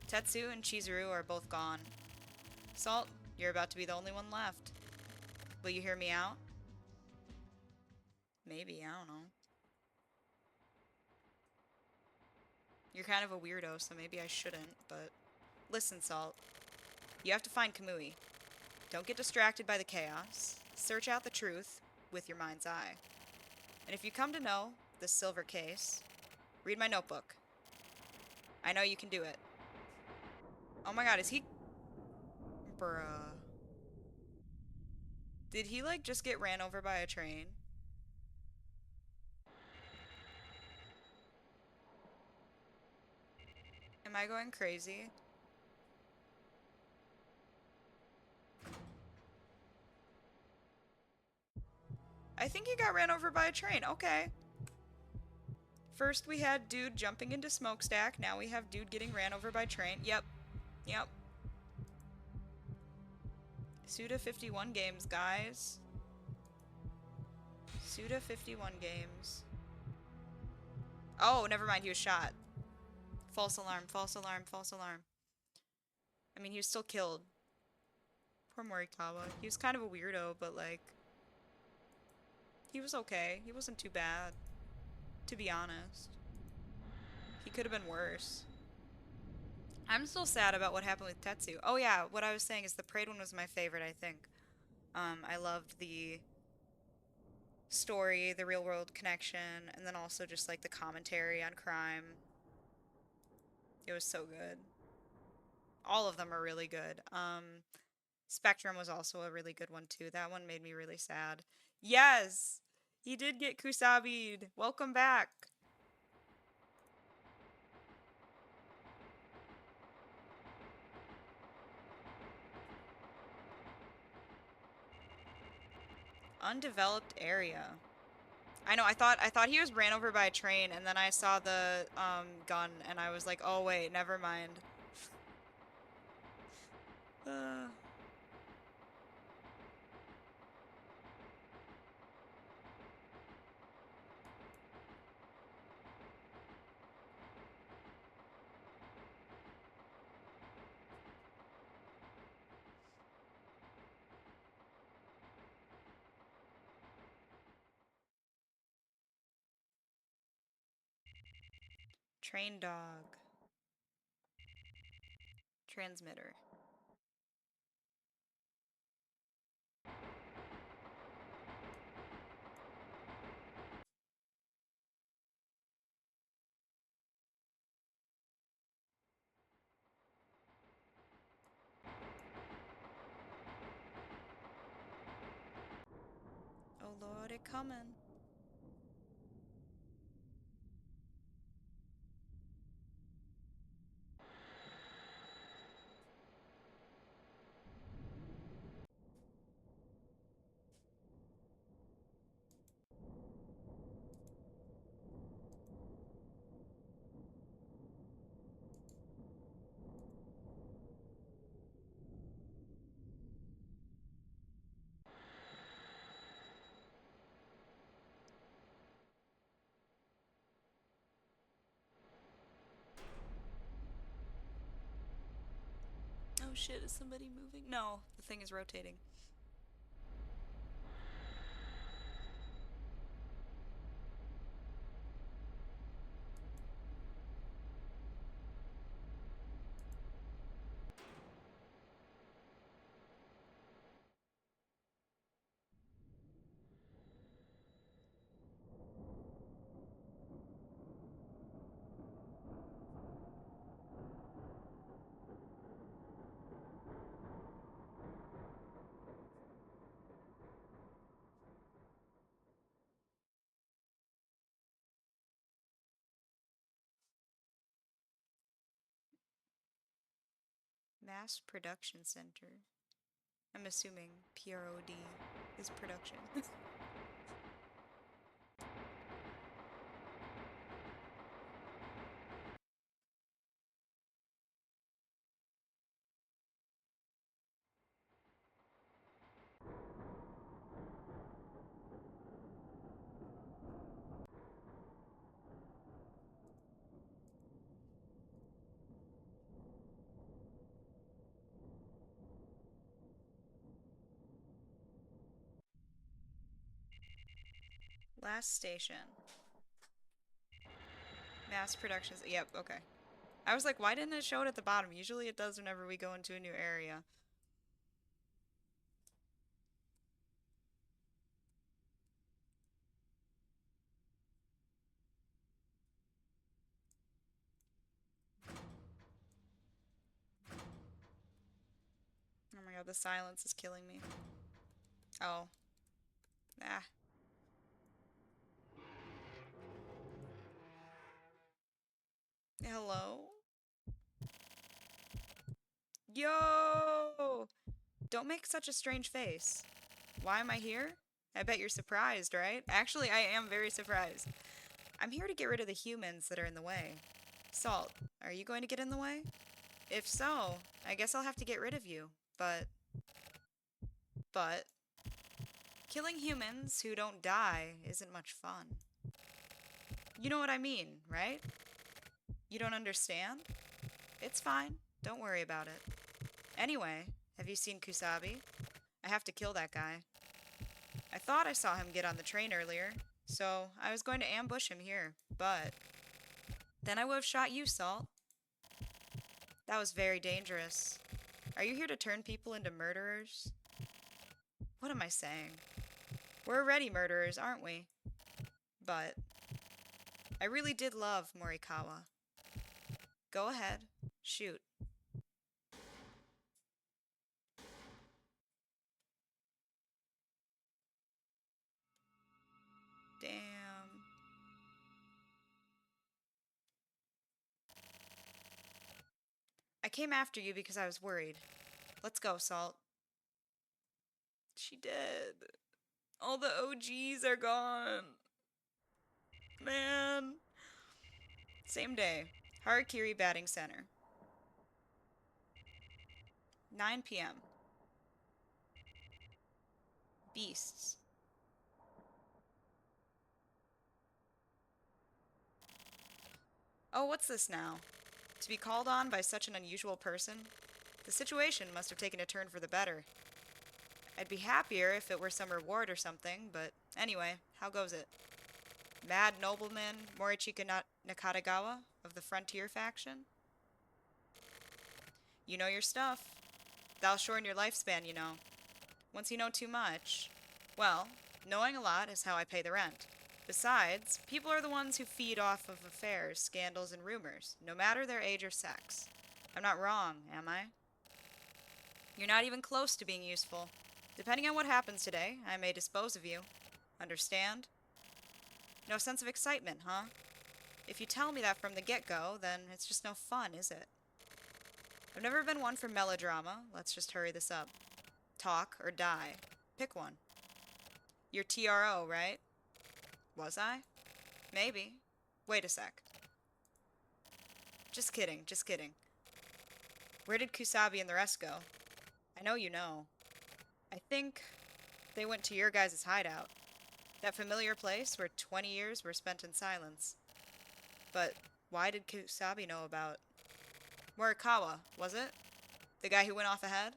Tetsu and Chizuru are both gone. Salt, you're about to be the only one left. Will you hear me out? Maybe, I don't know. You're kind of a weirdo, so maybe I shouldn't, but... Listen, Salt. You have to find Kamui. Don't get distracted by the chaos. Search out the truth with your mind's eye. And if you come to know the silver case, read my notebook. I know you can do it. Oh my god, is he... Bruh. Did he, like, just get ran over by a train? Am I going crazy? I think he got ran over by a train. Okay. First we had dude jumping into smokestack. Now we have dude getting ran over by train. Yep. Yep. Suda 51 games, guys. Suda 51 games. Oh, never mind. He was shot. False alarm, false alarm, false alarm. I mean, he was still killed. Poor Morikawa. He was kind of a weirdo, but like... He was okay. He wasn't too bad, to be honest. He could have been worse. I'm still sad about what happened with Tetsu. Oh yeah, what I was saying is the parade one was my favorite, I think. I loved the story, the real world connection, and then also just like the commentary on crime. It was so good. All of them are really good. Spectrum was also a really good one too. That one made me really sad. Yes! He did get Kusabi'd. Welcome back. Undeveloped area. I know, I thought he was ran over by a train, and then I saw the gun and I was like, "Oh wait, never mind." Train dog. Transmitter. Oh Lord, it coming. shit, is somebody moving? No, the thing is rotating. Mass Production Center. I'm assuming PROD is production. Last station. Mass Productions. Yep, okay. I was like, why didn't it show it at the bottom? Usually it does whenever we go into a new area. Oh my god, the silence is killing me. Oh. Ah. Hello? Yo! Don't make such a strange face. Why am I here? I bet you're surprised, right? Actually, I am very surprised. I'm here to get rid of the humans that are in the way. Salt, are you going to get in the way? If so, I guess I'll have to get rid of you. But, killing humans who don't die isn't much fun. You know what I mean, right? You don't understand? It's fine. Don't worry about it. Anyway, have you seen Kusabi? I have to kill that guy. I thought I saw him get on the train earlier, so I was going to ambush him here, but then I would have shot you, Salt. That was very dangerous. Are you here to turn people into murderers? What am I saying? We're already murderers, aren't we? But I really did love Morikawa. Go ahead. Shoot. Damn. I came after you because I was worried. Let's go, Salt. She did. All the OGs are gone. Man. Same day. Harakiri Batting Center. 9 p.m. Beasts. Oh, what's this now? To be called on by such an unusual person? The situation must have taken a turn for the better. I'd be happier if it were some reward or something, but anyway, how goes it? Mad nobleman Morichika Nakatagawa of the Frontier faction? You know your stuff. That'll shorten your lifespan, you know. Once you know too much, well, knowing a lot is how I pay the rent. Besides, people are the ones who feed off of affairs, scandals, and rumors, no matter their age or sex. I'm not wrong, am I? You're not even close to being useful. Depending on what happens today, I may dispose of you. Understand? No sense of excitement, huh? If you tell me that from the get-go, then it's just no fun, is it? I've never been one for melodrama. Let's just hurry this up. Talk or die. Pick one. You're TRO, right? Was I? Maybe. Wait a sec. Just kidding, just kidding. Where did Kusabi and the rest go? I know you know. I think they went to your guys' hideout. That familiar place where 20 years were spent in silence. But why did Kusabi know about... Morikawa, was it? The guy who went off ahead?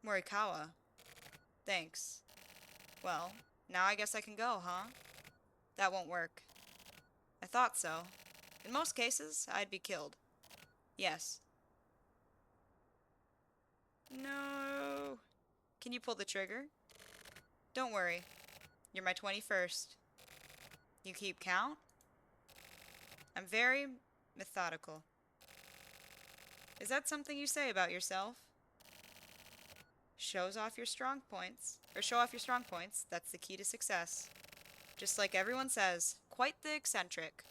Morikawa. Thanks. Well, now I guess I can go, huh? That won't work. I thought so. In most cases, I'd be killed. Yes. No. Can you pull the trigger? Don't worry. You're my 21st. You keep count? I'm very methodical. Is that something you say about yourself? Show off your strong points. That's the key to success. Just like everyone says, quite the eccentric.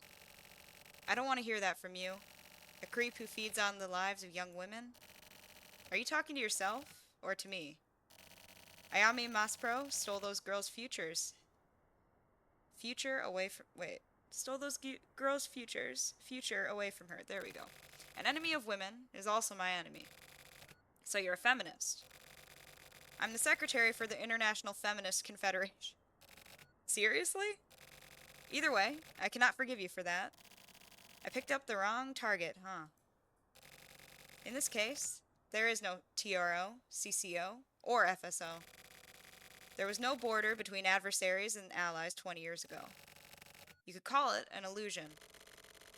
I don't want to hear that from you. A creep who feeds on the lives of young women? Are you talking to yourself or to me? Ayami Maspro stole those girls' futures. Stole those girls' future away from her. There we go. An enemy of women is also my enemy. So you're a feminist. I'm the secretary for the International Feminist Confederation. Seriously? Either way, I cannot forgive you for that. I picked up the wrong target, huh? In this case, there is no TRO, CCO, or FSO. There was no border between adversaries and allies 20 years ago. You could call it an illusion.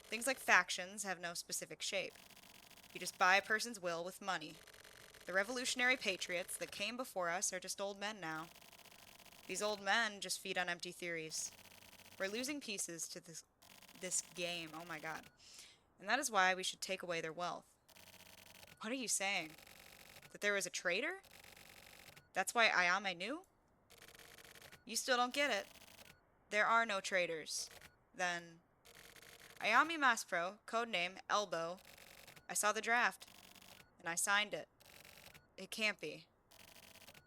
Things like factions have no specific shape. You just buy a person's will with money. The revolutionary patriots that came before us are just old men now. These old men just feed on empty theories. We're losing pieces to this game, oh my god. And that is why we should take away their wealth. What are you saying? That there was a traitor? That's why Ayame knew? You still don't get it. There are no traitors. Then, Ayami Maspro, codename Elbow. I saw the draft, and I signed it. It can't be.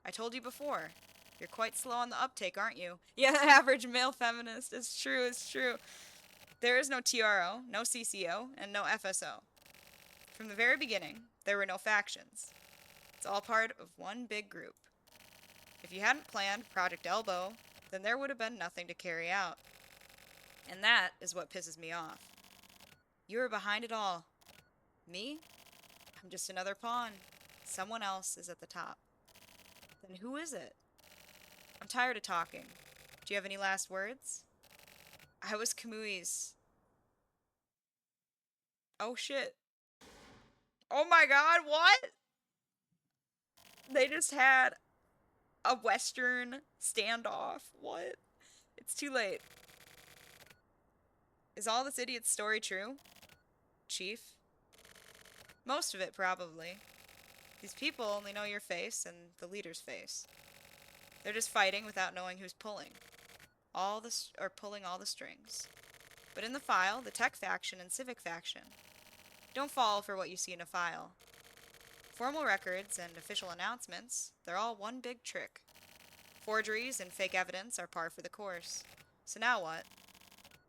I told you before. You're quite slow on the uptake, aren't you? Yeah, the average male feminist. It's true. There is no TRO, no CCO, and no FSO. From the very beginning, there were no factions. It's all part of one big group. If you hadn't planned Project Elbow, then there would have been nothing to carry out. And that is what pisses me off. You are behind it all. Me? I'm just another pawn. Someone else is at the top. Then who is it? I'm tired of talking. Do you have any last words? I was Kamui's. Oh shit. Oh my god, what? They just had a Western standoff. What? It's too late. Is all this idiot's story true? Chief? Most of it, probably. These people only know your face and the leader's face. They're just fighting without knowing who's pulling. Pulling all the strings. But in the file, the tech faction and civic faction. Don't fall for what you see in a file. Formal records and official announcements, they're all one big trick. Forgeries and fake evidence are par for the course. So now what?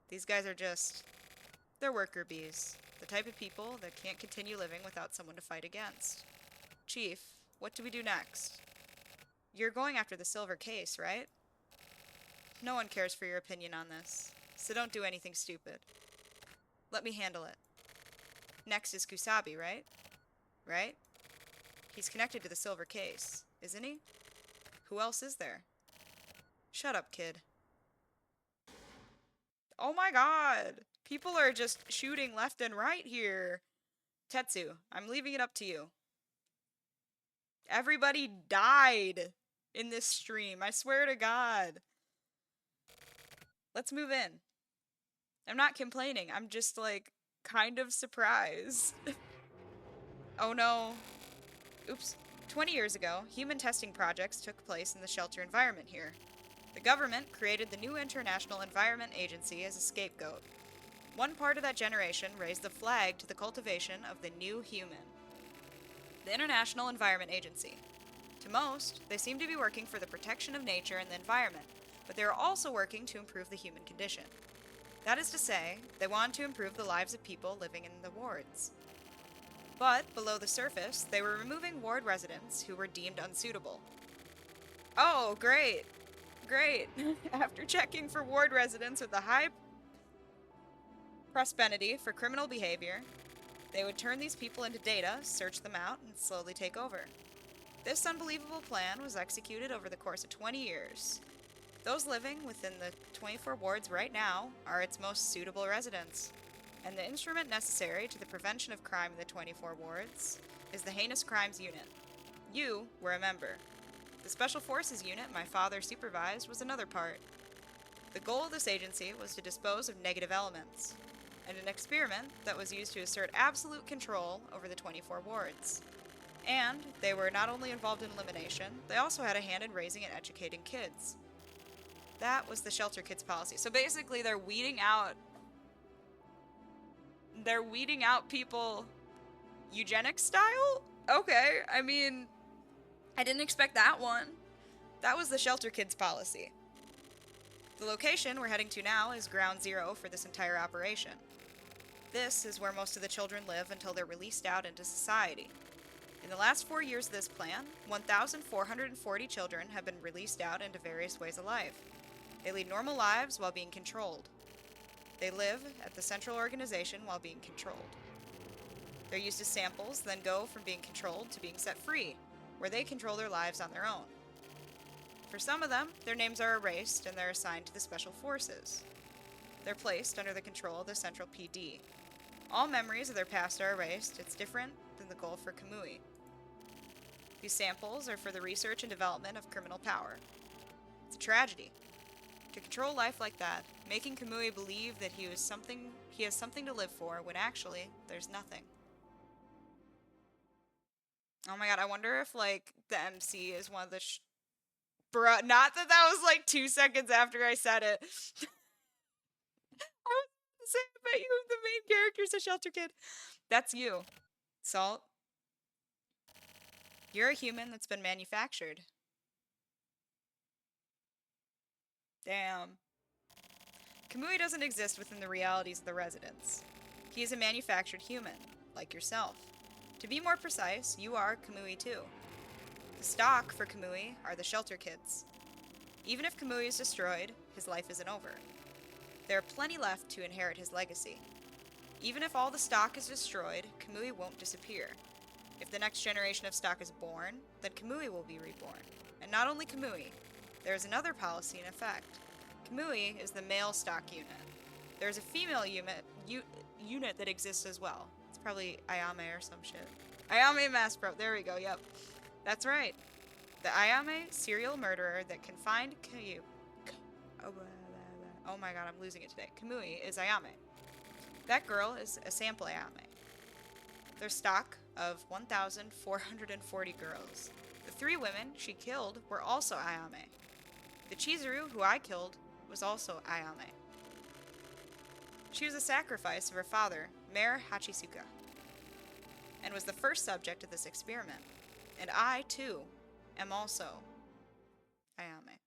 These guys are they're worker bees. The type of people that can't continue living without someone to fight against. Chief, what do we do next? You're going after the silver case, right? No one cares for your opinion on this, so don't do anything stupid. Let me handle it. Next is Kusabi, right? Right? He's connected to the silver case, isn't he? Who else is there? Shut up, kid. Oh my god! People are just shooting left and right here. Tetsu, I'm leaving it up to you. Everybody died in this stream, I swear to god. Let's move in. I'm not complaining, I'm just like, kind of surprised. Oh no. Oops. 20 years ago, human testing projects took place in the shelter environment here. The government created the new International Environment Agency as a scapegoat. One part of that generation raised the flag to the cultivation of the new human. The International Environment Agency. To most, they seem to be working for the protection of nature and the environment, but they are also working to improve the human condition. That is to say, they want to improve the lives of people living in the wards. But, below the surface, they were removing ward residents who were deemed unsuitable. Oh, great. Great. After checking for ward residents with a high propensity for criminal behavior, They would turn these people into data, search them out, and slowly take over. This unbelievable plan was executed over the course of 20 years. Those living within the 24 wards right now are its most suitable residents, and the instrument necessary to the prevention of crime in the 24 wards is the Heinous Crimes Unit. You were a member. The Special Forces Unit my father supervised was another part. The goal of this agency was to dispose of negative elements, and an experiment that was used to assert absolute control over the 24 wards. And they were not only involved in elimination, they also had a hand in raising and educating kids. That was the shelter kids policy. So basically they're weeding out people eugenics style? Okay, I mean, I didn't expect that one. That was the shelter kids policy. The location we're heading to now is ground zero for this entire operation. This is where most of the children live until they're released out into society. In the last 4 years of this plan, 1,440 children have been released out into various ways of life. They lead normal lives while being controlled. They live at the central organization while being controlled. They're used as samples, then go from being controlled to being set free, where they control their lives on their own. For some of them, their names are erased and they're assigned to the Special Forces. They're placed under the control of the Central PD. All memories of their past are erased. It's different than the goal for Kamui. These samples are for the research and development of criminal power. It's a tragedy. To control life like that, making Kamui believe that he has something to live for when actually there's nothing. Oh my god, I wonder if like the MC is one of the bruh, not that that was like 2 seconds after I said it. I was saying, I bet you the main character's a shelter kid. That's you. Salt. You're a human that's been manufactured. Damn. Kamui doesn't exist within the realities of the residents. He is a manufactured human, like yourself. To be more precise, you are Kamui too. The stock for Kamui are the shelter kids. Even if Kamui is destroyed, his life isn't over. There are plenty left to inherit his legacy. Even if all the stock is destroyed, Kamui won't disappear. If the next generation of stock is born, then Kamui will be reborn. And not only Kamui, there is another policy in effect. Kamui is the male stock unit. There is a female unit that exists as well. It's probably Ayame or some shit. Ayame Mass Pro, there we go, yep. That's right. The Ayame serial murderer that can find oh my god, I'm losing it today. Kamui is Ayame. That girl is a sample Ayame. Their stock of 1,440 girls. The 3 women she killed were also Ayame. The Chizuru, who I killed, was also Ayame. She was a sacrifice of her father, Mayor Hachisuka, and was the first subject of this experiment. And I, too, am also Ayame.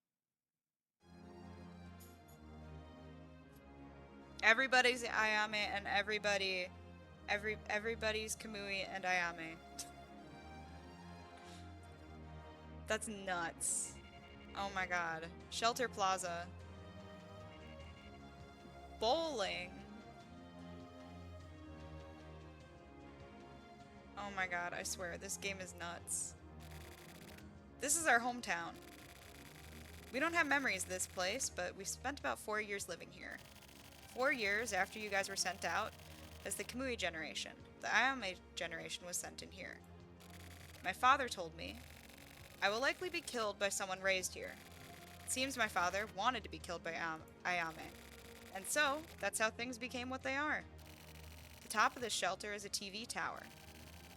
Everybody's Ayame and everybody's Kamui and Ayame. That's nuts. Oh my god. Shelter Plaza. Bowling. Oh my god, I swear, this game is nuts. This is our hometown. We don't have memories of this place, but we spent about 4 years living here. 4 years after you guys were sent out as the Kamui generation. The Ayame generation was sent in here. My father told me, I will likely be killed by someone raised here. It seems my father wanted to be killed by Ayame. And so, that's how things became what they are. The top of this shelter is a TV tower.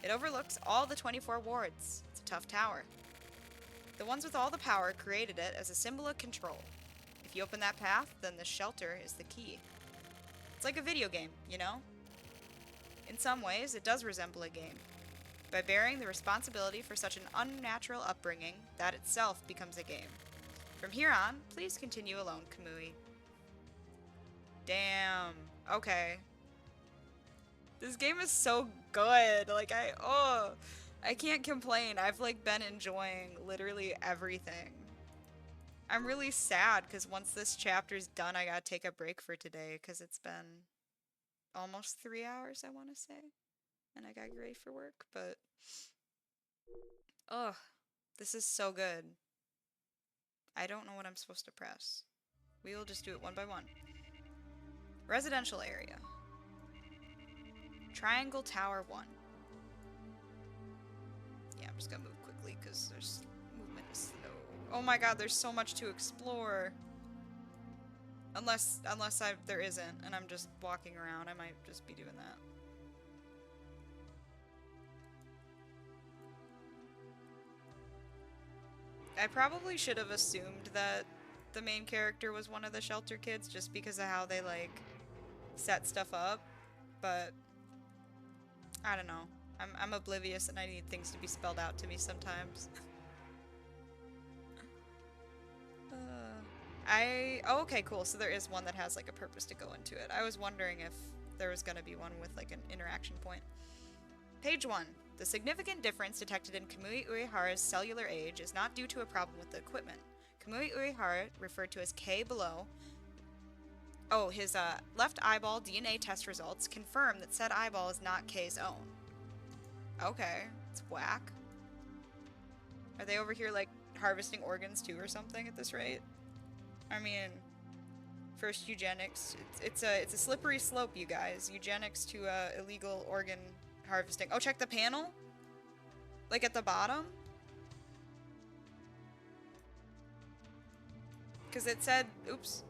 It overlooks all the 24 wards. It's a tough tower. The ones with all the power created it as a symbol of control. If you open that path, then the shelter is the key. It's like a video game, you know? In some ways, it does resemble a game. By bearing the responsibility for such an unnatural upbringing, that itself becomes a game. From here on, please continue alone, Kamui. Damn. Okay. This game is so good. Like, I can't complain. I've, like, been enjoying literally everything. I'm really sad, because once this chapter's done, I gotta take a break for today, because it's been almost 3 hours, I want to say. and I gotta get ready for work, but oh, this is so good. I don't know what I'm supposed to press. We will just do it one by one. Residential area. Triangle Tower 1. Yeah, I'm just gonna move quickly because there's movement is slow. Oh my god, there's so much to explore. Unless there isn't, and I'm just walking around, I might just be doing that. I probably should have assumed that the main character was one of the shelter kids just because of how they, like, set stuff up, but I don't know. I'm oblivious and I need things to be spelled out to me sometimes. Oh, okay, cool. So there is one that has, like, a purpose to go into it. I was wondering if there was gonna be one with, like, an interaction point. Page 1. The significant difference detected in Kamui Uehara's cellular age is not due to a problem with the equipment. Kamui Uehara, referred to as K below, his left eyeball DNA test results confirm that said eyeball is not K's own. Okay, it's whack. Are they over here, like, harvesting organs too or something at this rate? I mean, first eugenics. It's a slippery slope, you guys. Eugenics to illegal organ harvesting. Oh, check the panel? Like at the bottom? Because it said, oops.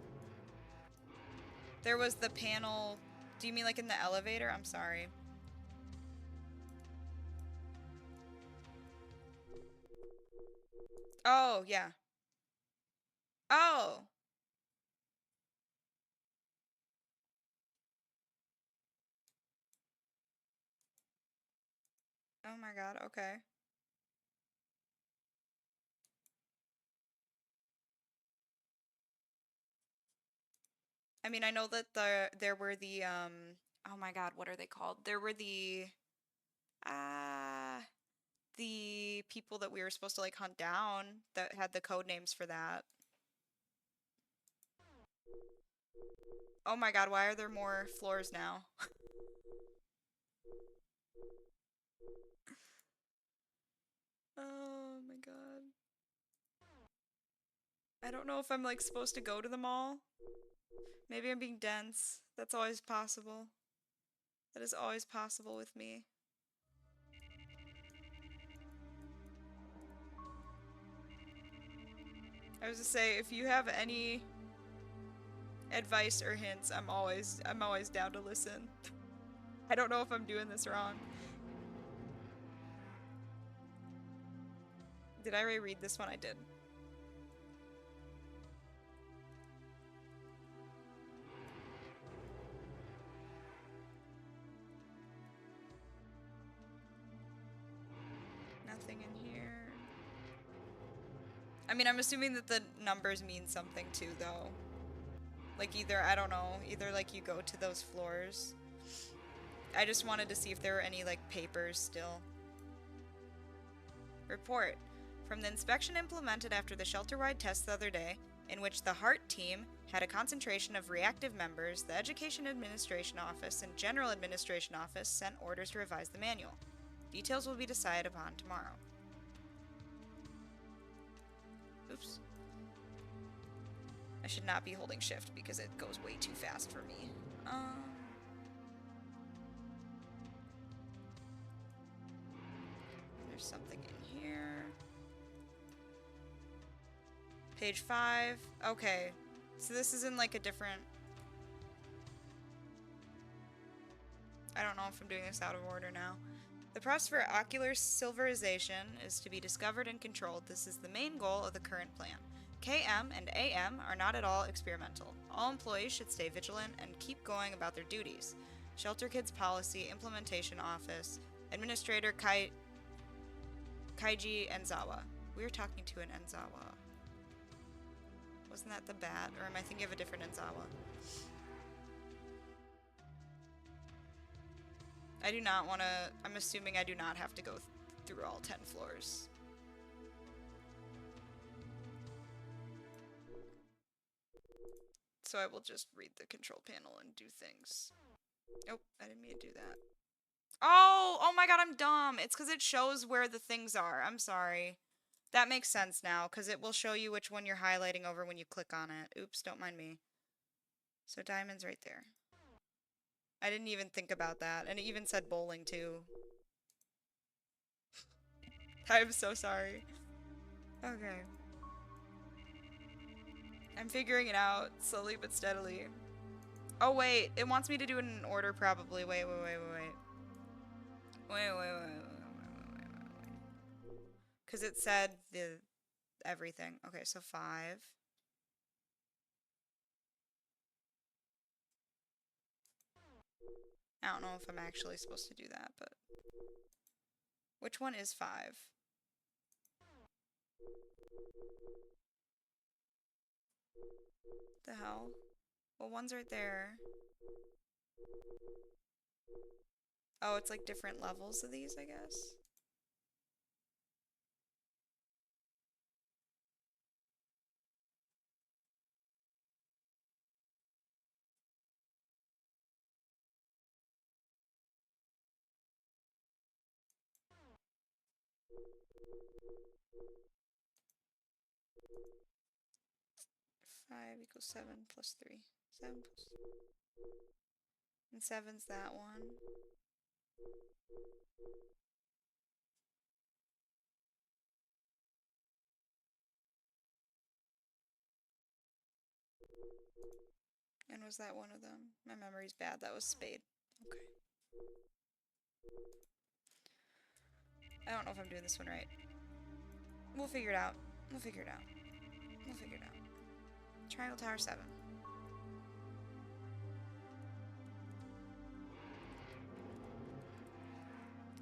There was the panel. Do you mean like in the elevator? I'm sorry. Oh, yeah. Oh. Oh my god, okay. I mean, I know that there were the oh my god, what are they called? There were uh the people that we were supposed to like hunt down that had the code names for that. Oh my god, why are there more floors now? Oh my god. I don't know if I'm like supposed to go to them all. Maybe I'm being dense. That's always possible. That is always possible with me. I was to say, if you have any advice or hints, I'm always down to listen. I don't know if I'm doing this wrong. Did I reread this one? I did. Nothing in here. I mean, I'm assuming that the numbers mean something too, though. Like either, I don't know, either like you go to those floors. I just wanted to see if there were any like papers still. Report. From the inspection implemented after the shelter-wide test the other day, in which the HEART team had a concentration of reactive members, the Education Administration Office and General Administration Office sent orders to revise the manual. Details will be decided upon tomorrow. Oops. I should not be holding shift because it goes way too fast for me. There's something in here. Page 5. Okay. So this is in like a different... I don't know if I'm doing this out of order now. The process for ocular silverization is to be discovered and controlled. This is the main goal of the current plan. KM and AM are not at all experimental. All employees should stay vigilant and keep going about their duties. Shelter Kids Policy Implementation Office, Administrator Kaiji Enzawa. We were talking to an Enzawa. Wasn't that the bat? Or am I thinking of a different Enzawa? I do not want to... I'm assuming I do not have to go through all 10 floors. So I will just read the control panel and do things. Oh, I didn't mean to do that. Oh my god, I'm dumb. It's because it shows where the things are. I'm sorry. That makes sense now, because it will show you which one you're highlighting over when you click on it. Oops, don't mind me. So diamond's right there. I didn't even think about that. And it even said bowling, too. I'm so sorry. Okay. I'm figuring it out, slowly but steadily. Oh, wait. It wants me to do it in an order, probably. Wait. Wait. Because it said the everything. Okay, so 5. I don't know if I'm actually supposed to do that, but... Which one is 5? The hell? Well, one's right there. Oh, it's like different levels of these, I guess. Five equals 7 plus 3. 7 plus... And 7's that one. And was that one of them? My memory's bad. That was spade. Okay. I don't know if I'm doing this one right. We'll figure it out. We'll figure it out. We'll figure it out. Triangle Tower 7.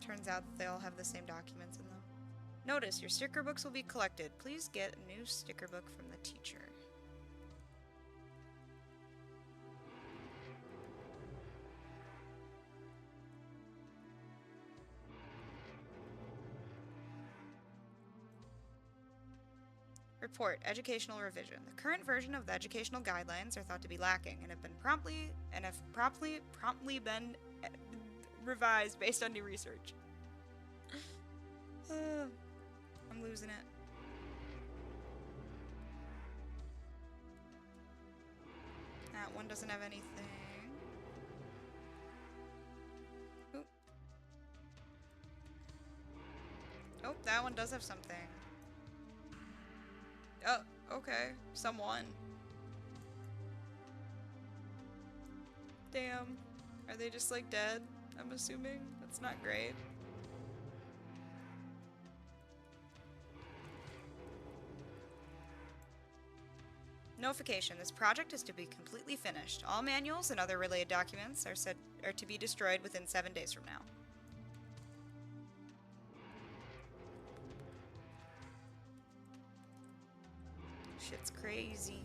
Turns out that they all have the same documents in them. Notice, your sticker books will be collected. Please get a new sticker book from the teacher. Report, educational revision. The current version of the educational guidelines are thought to be lacking and have promptly been revised based on new research. I'm losing it. That one doesn't have anything. Oop. Oh, that one does have something. Oh, okay. Someone. Damn. Are they just like dead? I'm assuming. That's not great. Notification. This project is to be completely finished. All manuals and other related documents are to be destroyed within 7 days from now. Shit's crazy.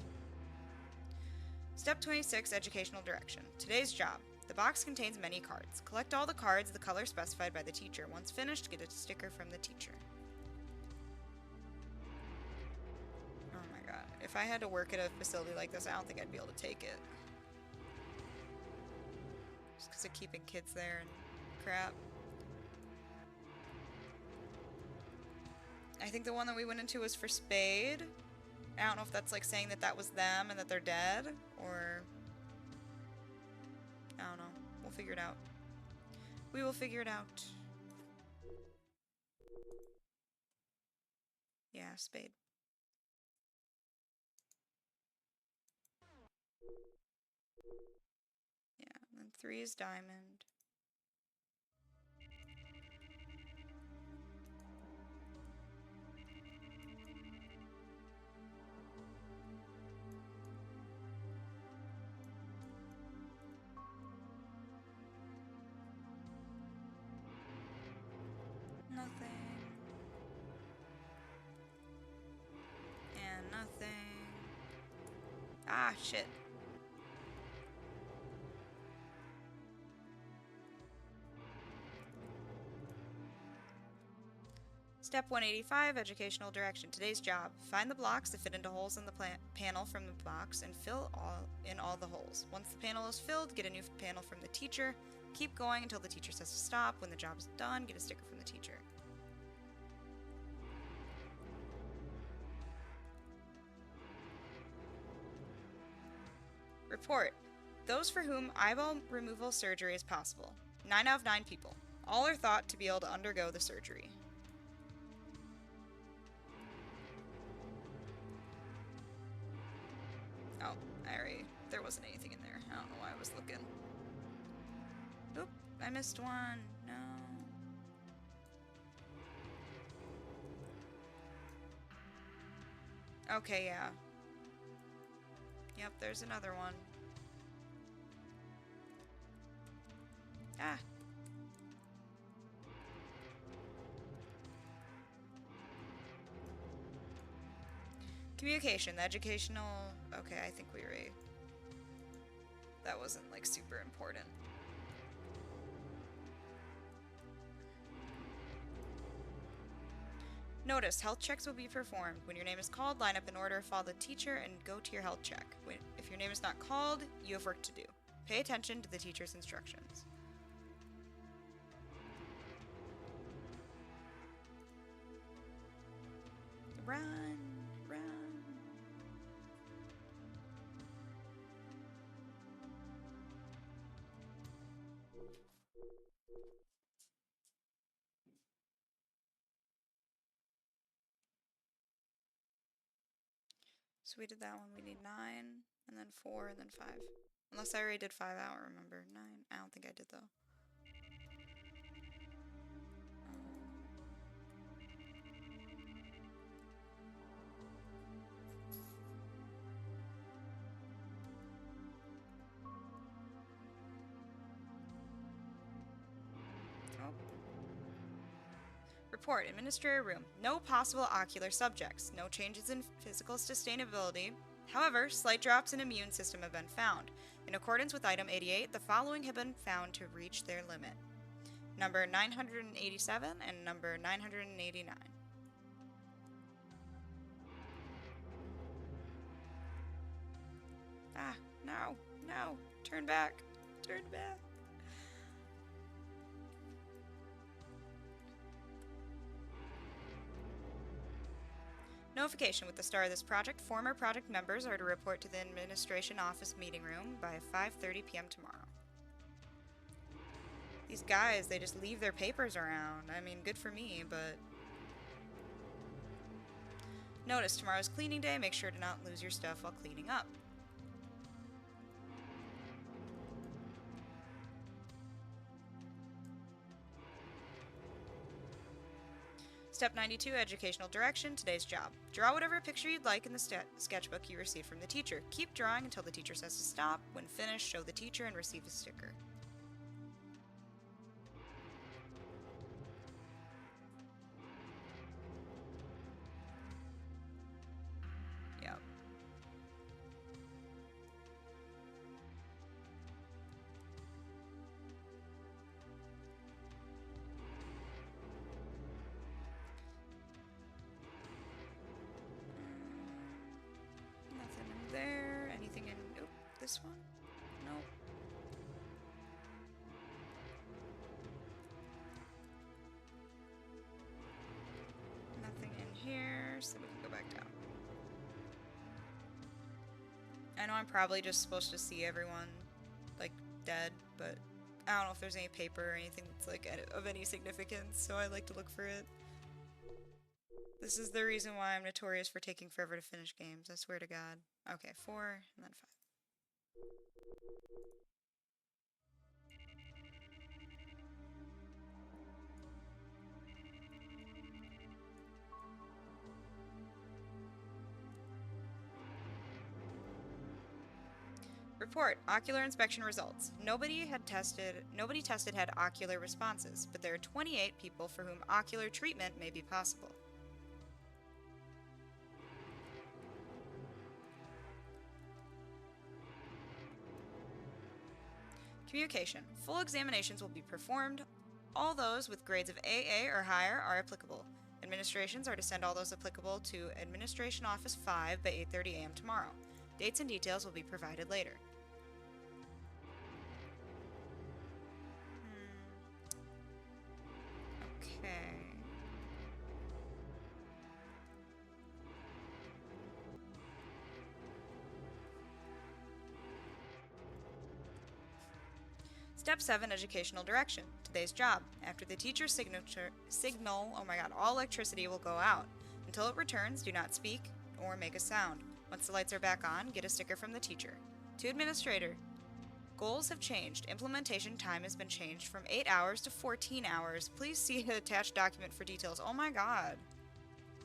Step 26, Educational Direction. Today's job. The box contains many cards. Collect all the cards the color specified by the teacher. Once finished, get a sticker from the teacher. Oh my god. If I had to work at a facility like this, I don't think I'd be able to take it. Just because of keeping kids there and crap. I think the one that we went into was for Spade. I don't know if that's like saying that that was them and that they're dead, or... I don't know. We'll figure it out. We will figure it out. Yeah, Spade. Yeah, and then 3 is Diamond. Nothing. And nothing. Ah, shit. Step 185, Educational Direction. Today's job. Find the blocks that fit into holes in the panel from the box and fill in all the holes. Once the panel is filled, get a new panel from the teacher. Keep going until the teacher says to stop. When the job is done, get a sticker from the teacher. Report. Those for whom eyeball removal surgery is possible. 9 out of 9 people. All are thought to be able to undergo the surgery. Oh, there wasn't anything in there. I don't know why I was looking. Oop, I missed one. No. Okay, yeah. Yep, there's another one. Ah. Communication, the educational... Okay, I think we already... That wasn't, like, super important. Notice, health checks will be performed. When your name is called, line up in order, follow the teacher, and go to your health check. If your name is not called, you have work to do. Pay attention to the teacher's instructions. Run, run. So we did that one. We need 9, and then 4, and then 5. Unless I already did 5, I don't remember. 9, I don't think I did though. Report, Administrator Room. No possible ocular subjects. No changes in physical sustainability. However, slight drops in immune system have been found. In accordance with Item 88, the following have been found to reach their limit. Number 987 and number 989. Ah, no, no. Turn back. Turn back. Notification. With the start of this project, former project members are to report to the administration office meeting room by 5:30 p.m. tomorrow. These guys, they just leave their papers around. I mean, good for me, but... Notice, tomorrow's cleaning day. Make sure to not lose your stuff while cleaning up. Step 92, Educational Direction, today's job. Draw whatever picture you'd like in the sketchbook you received from the teacher. Keep drawing until the teacher says to stop. When finished, show the teacher and receive a sticker. Yep. There. Anything in this one? Nope. Nothing in here, so we can go back down. I know I'm probably just supposed to see everyone, like, dead, but I don't know if there's any paper or anything that's, like, of any significance, so I like to look for it. This is the reason why I'm notorious for taking forever to finish games, I swear to God. Okay, 4, and then 5. Report, ocular inspection results. Nobody tested had ocular responses, but there are 28 people for whom ocular treatment may be possible. Communication. Full examinations will be performed. All those with grades of AA or higher are applicable. Administrations are to send all those applicable to Administration Office 5 by 8:30 a.m. tomorrow. Dates and details will be provided later. Step 7, educational direction. Today's job. After the teacher's signal, oh my god, all electricity will go out. Until it returns, do not speak or make a sound. Once the lights are back on, get a sticker from the teacher. To administrator. Goals have changed. Implementation time has been changed from 8 hours to 14 hours. Please see the attached document for details. Oh my god.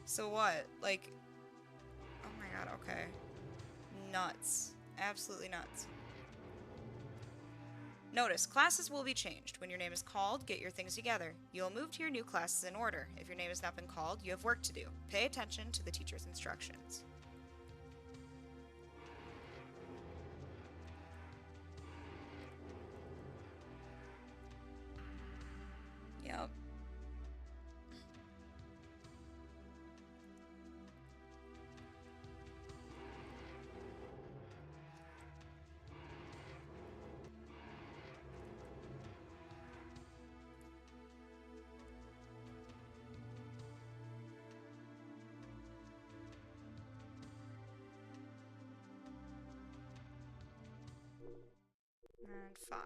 So what? Like, oh my god, okay. Nuts. Absolutely nuts. Notice, classes will be changed. When your name is called, get your things together. You will move to your new classes in order. If your name has not been called, you have work to do. Pay attention to the teacher's instructions. Yep. And 5.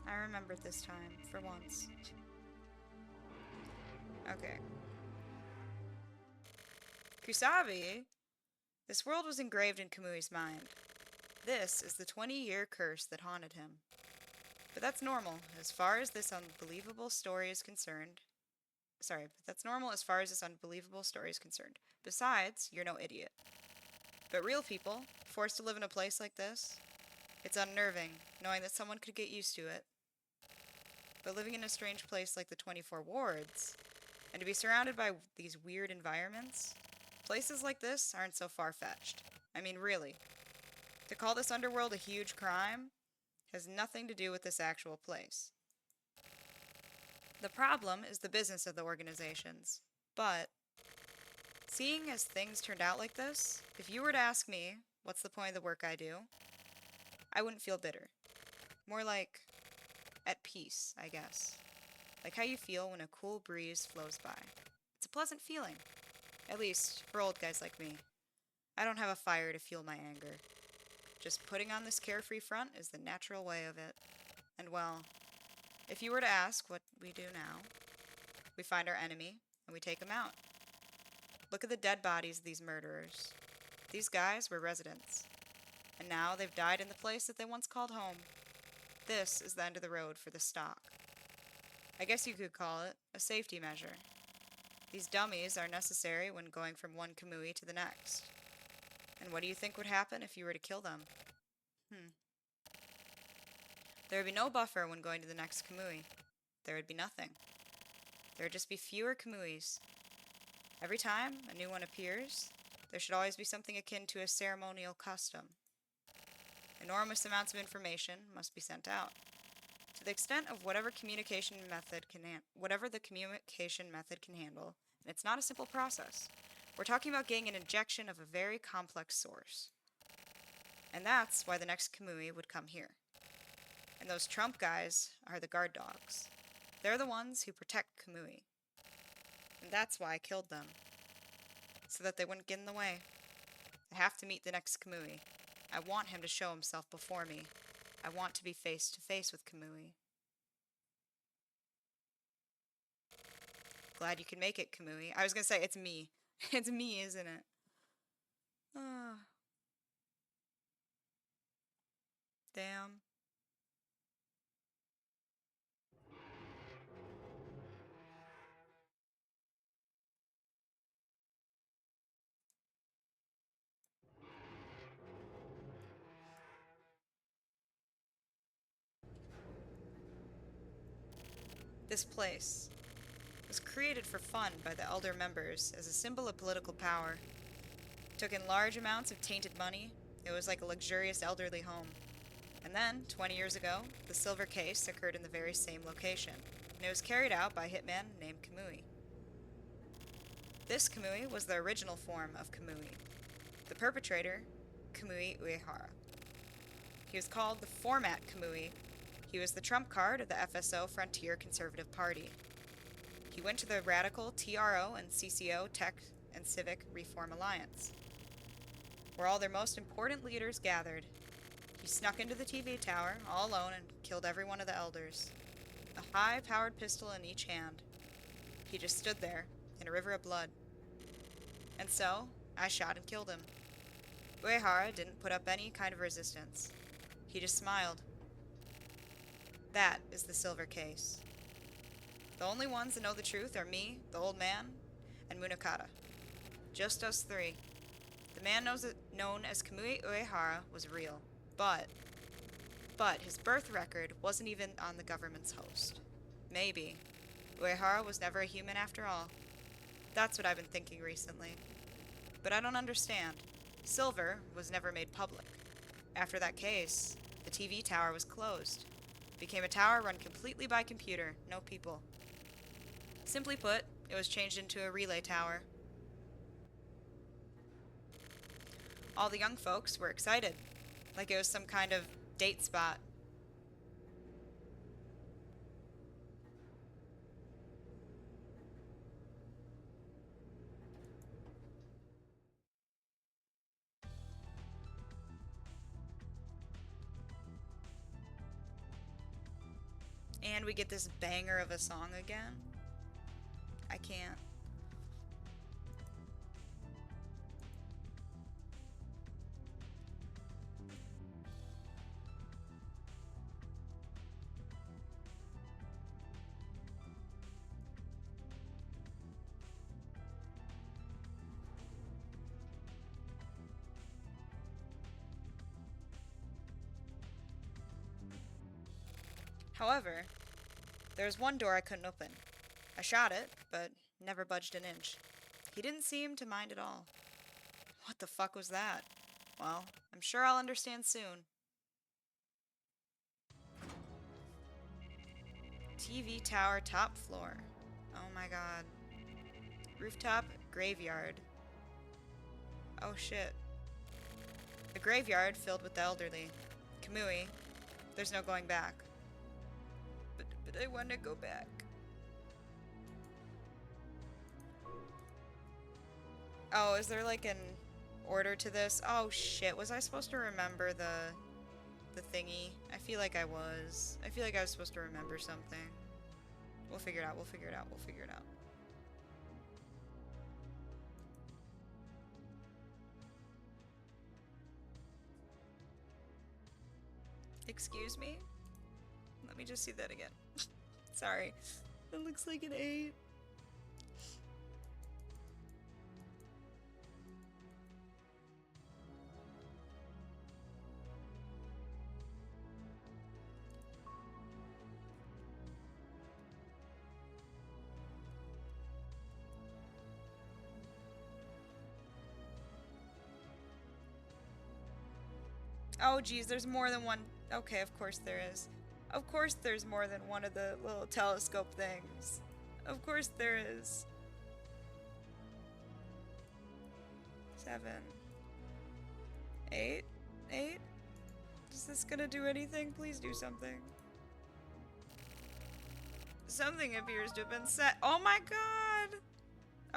I remembered this time, for once. Okay. Kusabi? This world was engraved in Kamui's mind. This is the 20-year curse that haunted him. But that's normal, as far as this unbelievable story is concerned. Besides, you're no idiot. But real people, forced to live in a place like this, it's unnerving, knowing that someone could get used to it. But living in a strange place like the 24 wards, and to be surrounded by these weird environments, places like this aren't so far-fetched. I mean, really. To call this underworld a huge crime has nothing to do with this actual place. The problem is the business of the organizations. But, seeing as things turned out like this, if you were to ask me, what's the point of the work I do? I wouldn't feel bitter. More like, at peace, I guess. Like how you feel when a cool breeze flows by. It's a pleasant feeling. At least, for old guys like me. I don't have a fire to fuel my anger. Just putting on this carefree front is the natural way of it. And well, if you were to ask what we do now, we find our enemy and we take him out. Look at the dead bodies of these murderers. These guys were residents. And now they've died in the place that they once called home. This is the end of the road for the stock. I guess you could call it a safety measure. These dummies are necessary when going from one Kamui to the next. And what do you think would happen if you were to kill them? There would be no buffer when going to the next Kamui. There would be nothing. There would just be fewer Kamuis. Every time a new one appears, there should always be something akin to a ceremonial custom. Enormous amounts of information must be sent out. To the extent of whatever the communication method can handle, and it's not a simple process. We're talking about getting an injection of a very complex source. And that's why the next Kamui would come here. And those Trump guys are the guard dogs. They're the ones who protect Kamui. And that's why I killed them. So that they wouldn't get in the way. I have to meet the next Kamui. I want him to show himself before me. I want to be face to face with Kamui. Glad you can make it, Kamui. I was gonna say, it's me. It's me, isn't it? Damn. This place was created for fun by the elder members as a symbol of political power. It took in large amounts of tainted money. It was like a luxurious elderly home. And then, 20 years ago, the silver case occurred in the very same location, and it was carried out by a hitman named Kamui. This Kamui was the original form of Kamui. The perpetrator, Kamui Uehara. He was called the Format Kamui. He was the trump card of the FSO Frontier Conservative Party. He went to the radical TRO and CCO Tech and Civic Reform Alliance. where all their most important leaders gathered. He snuck into the TV tower, all alone, and killed every one of the elders. A high-powered pistol in each hand. He just stood there, in a river of blood. And so, I shot and killed him. Uehara didn't put up any kind of resistance. He just smiled. That is the Silver Case. The only ones that know the truth are me, the old man, and Munakata. Just us three. The man known as Kamui Uehara was real, but his birth record wasn't even on the government's host. Maybe Uehara was never a human after all. That's what I've been thinking recently. But I don't understand. Silver was never made public. After that case, the TV tower was closed. It became a tower run completely by computer, no people. Simply put, it was changed into a relay tower. All the young folks were excited, like it was some kind of date spot. And we get this banger of a song again. I can't. However, there was one door I couldn't open. I shot it, but never budged an inch. He didn't seem to mind at all. What the fuck was that? Well, I'm sure I'll understand soon. TV tower top floor. Oh my god. Rooftop graveyard. Oh shit. A graveyard filled with the elderly. Kamui, there's no going back. But I want to go back. Oh, is there like an order to this? Oh shit, was I supposed to remember the thingy? I feel like I was. I feel like I was supposed to remember something. We'll figure it out, we'll figure it out, we'll figure it out. Excuse me? Let me just see that again. Sorry. That looks like an 8. Oh geez, there's more than one. Okay, of course there is. Of course there's more than one of the little telescope things. Of course there is. 7. 8? 8? Is this gonna do anything? Please do something. Something appears to have been set. Oh my god!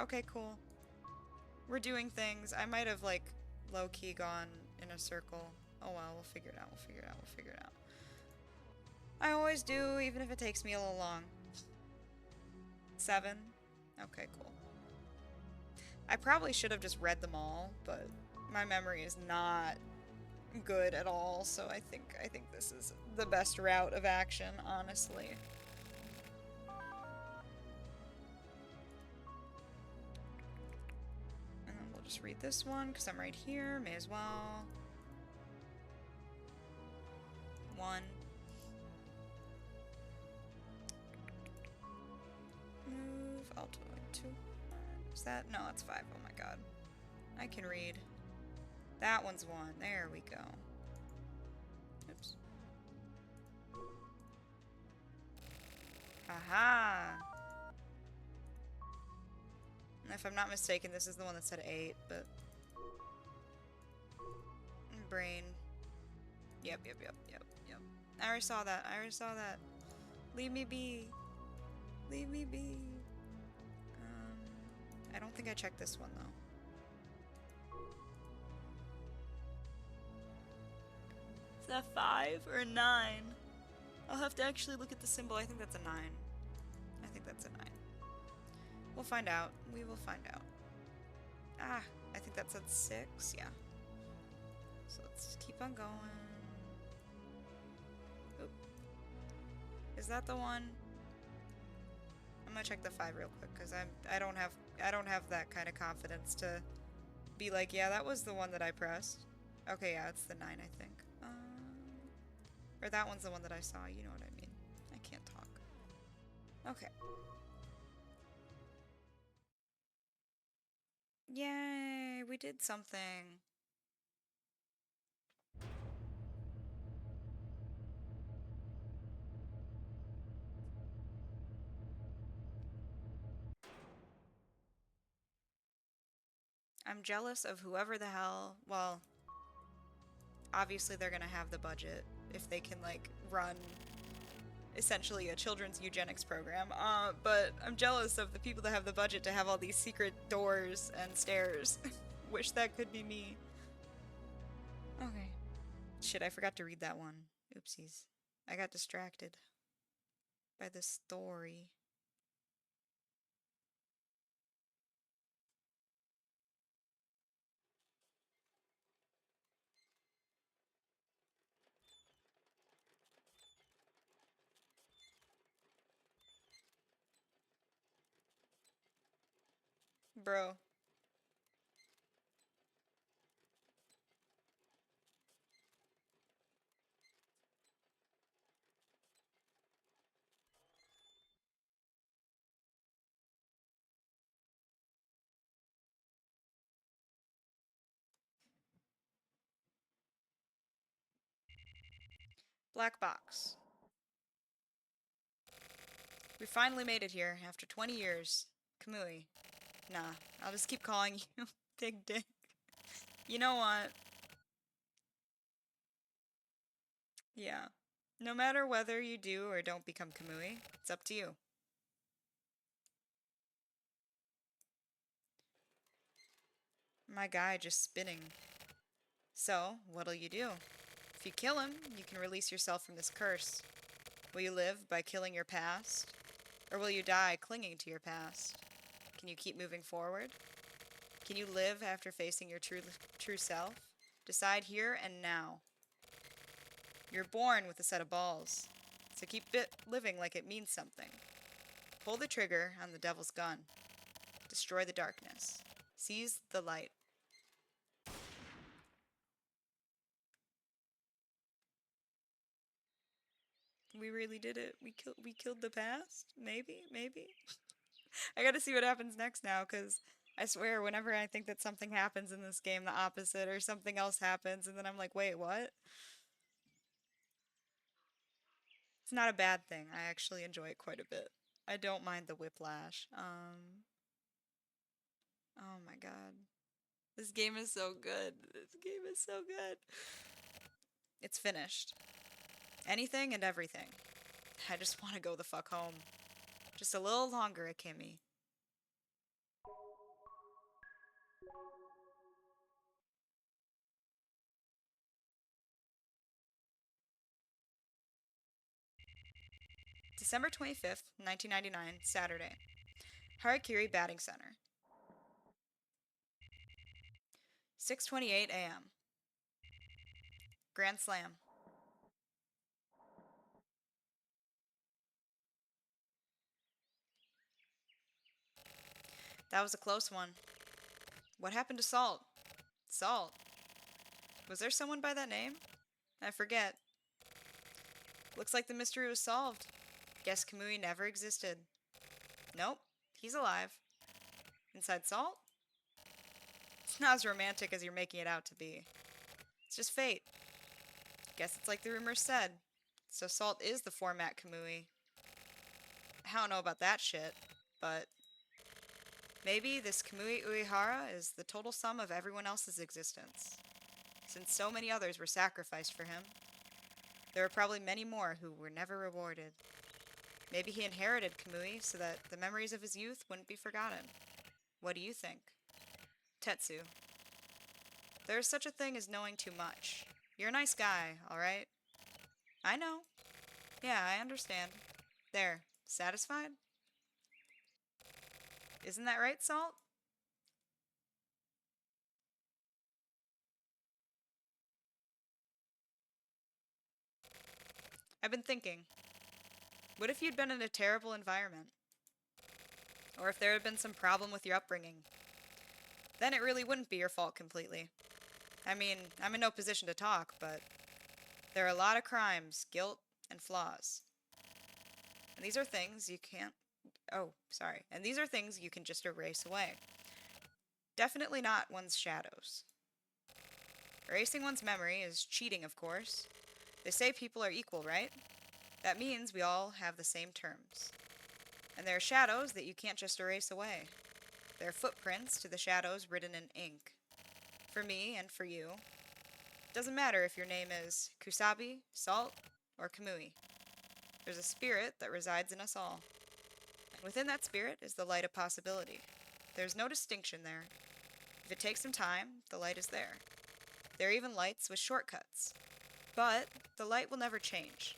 Okay, cool. We're doing things. I might have, like, low-key gone in a circle. Oh well, we'll figure it out, we'll figure it out, we'll figure it out. I always do, even if it takes me a little long. 7? Okay, cool. I probably should have just read them all, but my memory is not good at all, so I think this is the best route of action, honestly. And then we'll just read this one, because I'm right here, may as well. 1. Move, Alto, 2. Is that? No, that's 5. Oh my god. I can read. That one's 1. There we go. Oops. Aha! And if I'm not mistaken, this is the one that said 8, but... Brain. Yep. I already saw that. Leave me be. Leave me be. I don't think I checked this one, though. that 5 or a 9? I'll have to actually look at the symbol. I think that's a 9. I think that's a 9. We'll find out. We will find out. Ah, I think that's at 6. Yeah. So let's keep on going. Oop. Is that the one? I'm gonna check the 5 real quick because I don't have that kind of confidence to be like, yeah, that was the one that I pressed. Okay, yeah, it's the 9, I think. Or that one's the one that I saw. You know what I mean? I can't talk. Okay. Yay, we did something. I'm jealous of whoever the hell, well, obviously they're gonna have the budget if they can, like, run essentially a children's eugenics program, but I'm jealous of the people that have the budget to have all these secret doors and stairs. Wish that could be me. Okay. Shit, I forgot to read that one. Oopsies. I got distracted by the story. Bro. Black box. We finally made it here after 20 years. Kamui. Nah, I'll just keep calling you Big Dick. You know what? Yeah. No matter whether you do or don't become Kamui, it's up to you. My guy just spinning. So, what'll you do? If you kill him, you can release yourself from this curse. Will you live by killing your past? Or will you die clinging to your past? Can you keep moving forward? Can you live after facing your true self? Decide here and now. You're born with a set of balls, so keep living like it means something. Pull the trigger on the devil's gun. Destroy the darkness. Seize the light. We really did it. We killed the past? Maybe? I gotta see what happens next now, because I swear, whenever I think that something happens in this game, the opposite, or something else happens, and then I'm like, wait, what? It's not a bad thing. I actually enjoy it quite a bit. I don't mind the whiplash. Oh my god. This game is so good. This game is so good. It's finished. Anything and everything. I just want to go the fuck home. Just a little longer, Akemi. December 25th, 1999, Saturday. Harakiri Batting Center. 6:28 a.m. Grand Slam. That was a close one. What happened to Salt? Salt? Was there someone by that name? I forget. Looks like the mystery was solved. Guess Kamui never existed. Nope, he's alive. Inside Salt? It's not as romantic as you're making it out to be. It's just fate. Guess it's like the rumors said. So Salt is the format Kamui. I don't know about that shit, but maybe this Kamui Uehara is the total sum of everyone else's existence. Since so many others were sacrificed for him, there were probably many more who were never rewarded. Maybe he inherited Kamui so that the memories of his youth wouldn't be forgotten. What do you think? Tetsu. There is such a thing as knowing too much. You're a nice guy, alright? I know. Yeah, I understand. There. Satisfied? Isn't that right, Salt? I've been thinking. What if you'd been in a terrible environment? Or if there had been some problem with your upbringing? Then it really wouldn't be your fault completely. I mean, I'm in no position to talk, but there are a lot of crimes, guilt, and flaws. And these are things you can't. Oh, sorry. And these are things you can just erase away. Definitely not one's shadows. Erasing one's memory is cheating, of course. They say people are equal, right? That means we all have the same terms. And there are shadows that you can't just erase away. There are footprints to the shadows written in ink. For me and for you. It doesn't matter if your name is Kusabi, Salt, or Kamui. There's a spirit that resides in us all. And within that spirit is the light of possibility. There's no distinction there. If it takes some time, the light is there. There are even lights with shortcuts. But the light will never change.